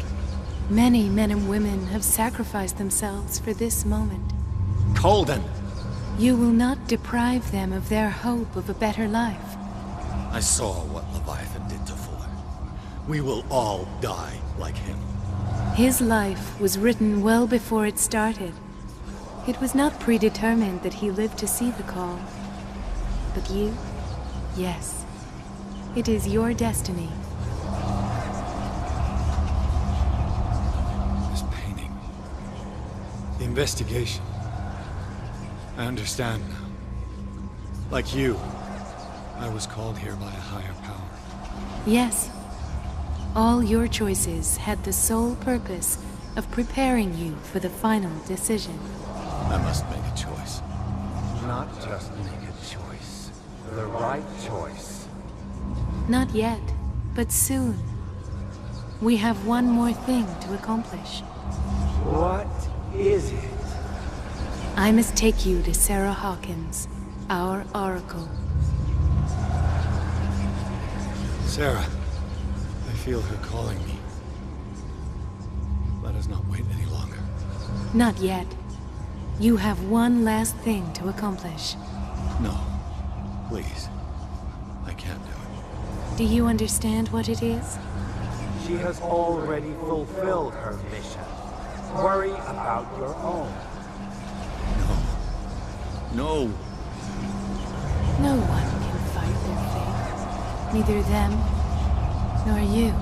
Many men and women have sacrificed themselves for this moment. Colden! You will not deprive them of their hope of a better life. I saw what Leviathan did to Fuller. We will all die like him. His life was written well before it started. It was not predetermined that he lived to see the call. But you, yes, it is your destiny. This painting. The investigation. I understand now. Like you, I was called here by a higher power. Yes. All your choices had the sole purpose of preparing you for the final decision. I must make a choice. Not just make a choice. The right choice. Not yet, but soon. We have one more thing to accomplish. What is it? I must take you to Sarah Hawkins, our Oracle. Sarah, I feel her calling me. Let us not wait any longer. Not yet. You have one last thing to accomplish. No. Please. I can't do it. Do you understand what it is? She has already fulfilled her mission. Worry about your own. No. No one can fight their fate. Neither them, nor you.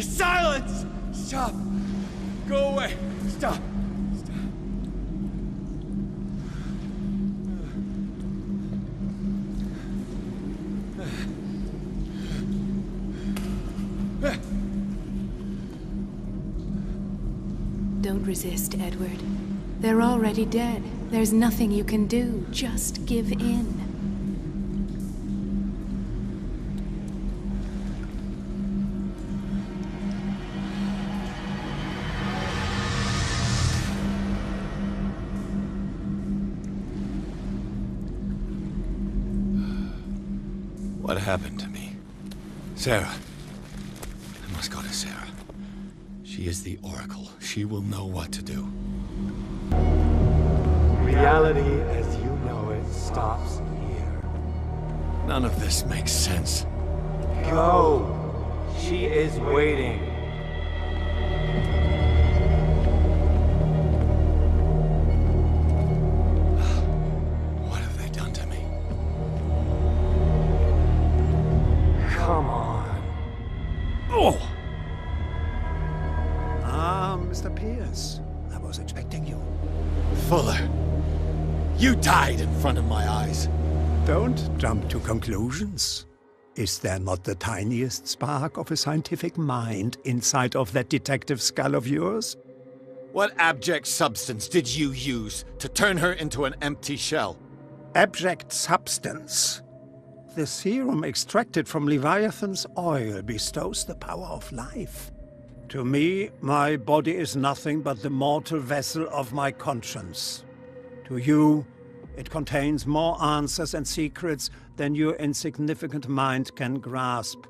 Silence! Stop! Go away! Stop! Don't resist, Edward. They're already dead. There's nothing you can do. Just give in. What happened to me? Sarah. I must go to Sarah. She is the Oracle. She will know what to do. Reality as you know it stops here. None of this makes sense. Go! She is waiting. What have they done to me? Come on. Oh! Mr. Pierce, I was expecting you. Fuller, you died in front of my eyes. Don't jump to conclusions. Is there not the tiniest spark of a scientific mind inside of that detective skull of yours? What abject substance did you use to turn her into an empty shell? Abject substance. The serum extracted from Leviathan's oil bestows the power of life. To me, my body is nothing but the mortal vessel of my conscience. To you, it contains more answers and secrets than your insignificant mind can grasp.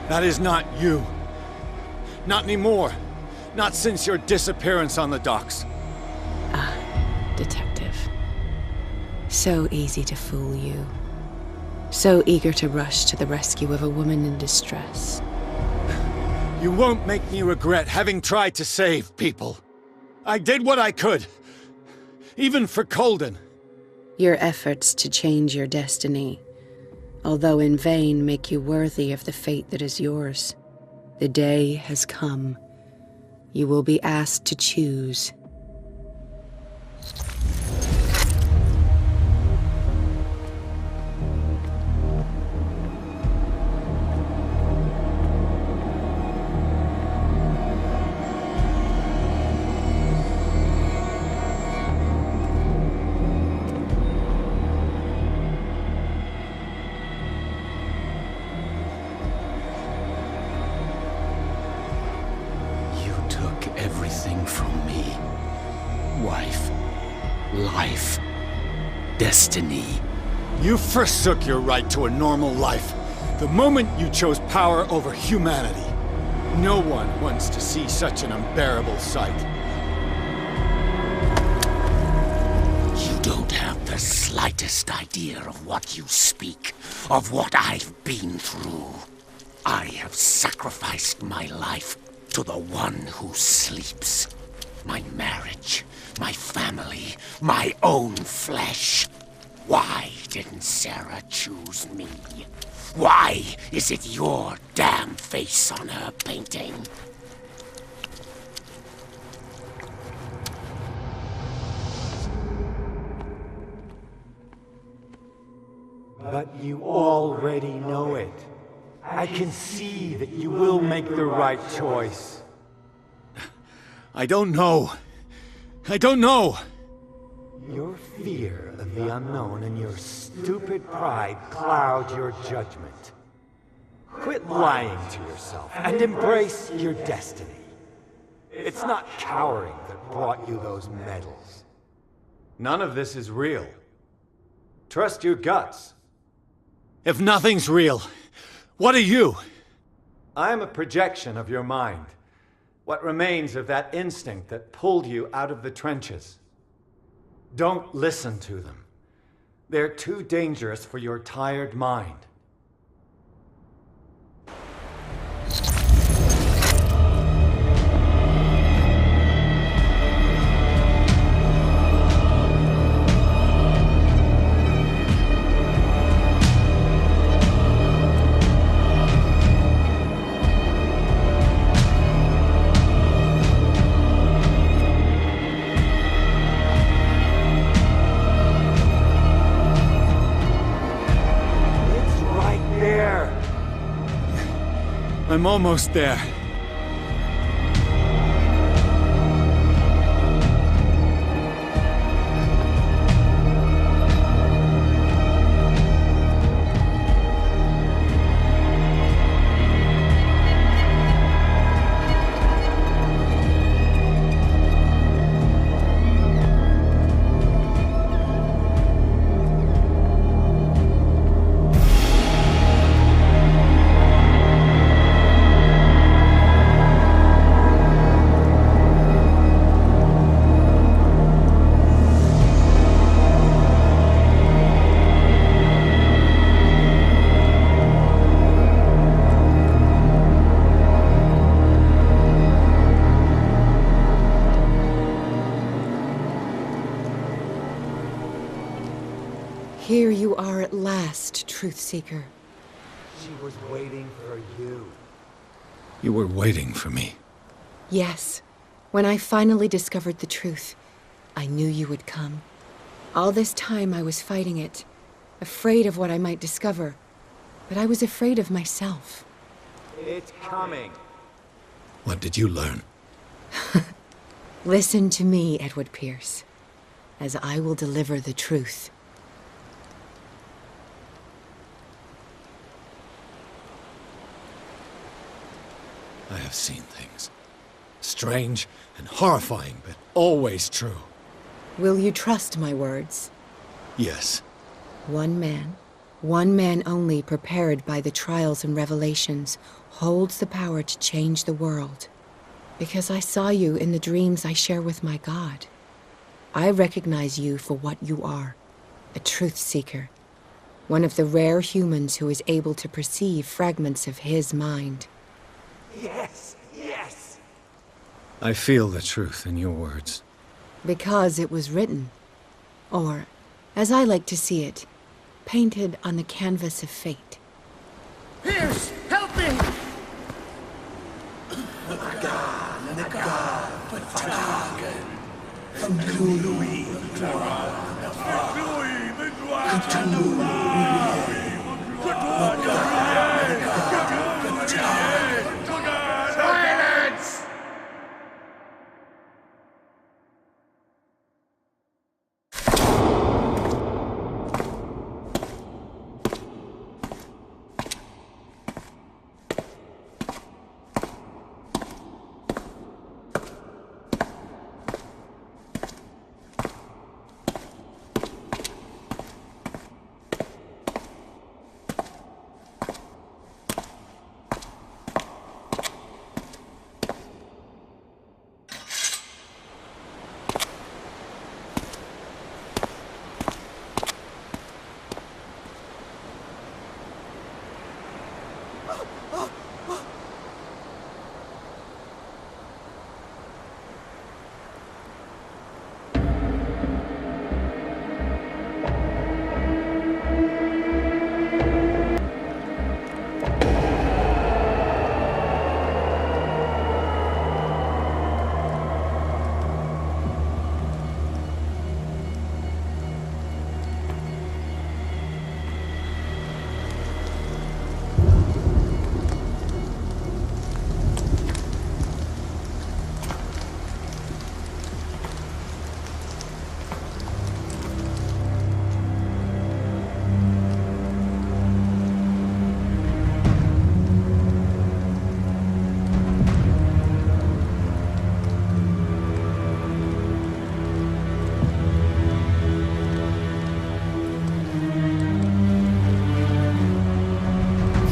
That is not you. Not anymore. Not since your disappearance on the docks. Ah, detective. So easy to fool you. So eager to rush to the rescue of a woman in distress. You won't make me regret having tried to save people. I did what I could. Even for Colden. Your efforts to change your destiny, although in vain, make you worthy of the fate that is yours. The day has come. You will be asked to choose. everything from me. Wife, life, destiny. You forsook your right to a normal life the moment you chose power over humanity. No one wants to see such an unbearable sight. You don't have the slightest idea of what you speak, of what I've been through. I have sacrificed my life to the one who sleeps. My marriage, my family, my own flesh. Why didn't Sarah choose me? Why is it your damn face on her painting? But you already know it. I can see that you will make the right choice. I don't know. I don't know. Your fear of the unknown and your stupid pride cloud your judgment. Quit lying to yourself and embrace your destiny. It's not cowering that brought you those medals. None of this is real. Trust your guts. If nothing's real, what are you? I am a projection of your mind. What remains of that instinct that pulled you out of the trenches. Don't listen to them. They're too dangerous for your tired mind. I'm almost there. Here you are at last, Truth Seeker. She was waiting for you. You were waiting for me. Yes. When I finally discovered the truth, I knew you would come. All this time I was fighting it, afraid of what I might discover, but I was afraid of myself. It's coming. What did you learn? Listen to me, Edward Pierce, as I will deliver the truth. I have seen things. Strange and horrifying, but always true. Will you trust my words? Yes. One man only prepared by the trials and revelations, holds the power to change the world. Because I saw you in the dreams I share with my God. I recognize you for what you are, a truth seeker. One of the rare humans who is able to perceive fragments of his mind. Yes, yes! I feel the truth in your words. Because it was written. Or, as I like to see it, painted on the canvas of fate. Pierce, help me! Silence!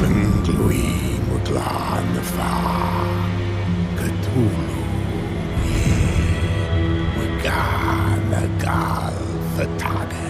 Vengluin Waglan Fa Cthulhu Wagana Gal Fatade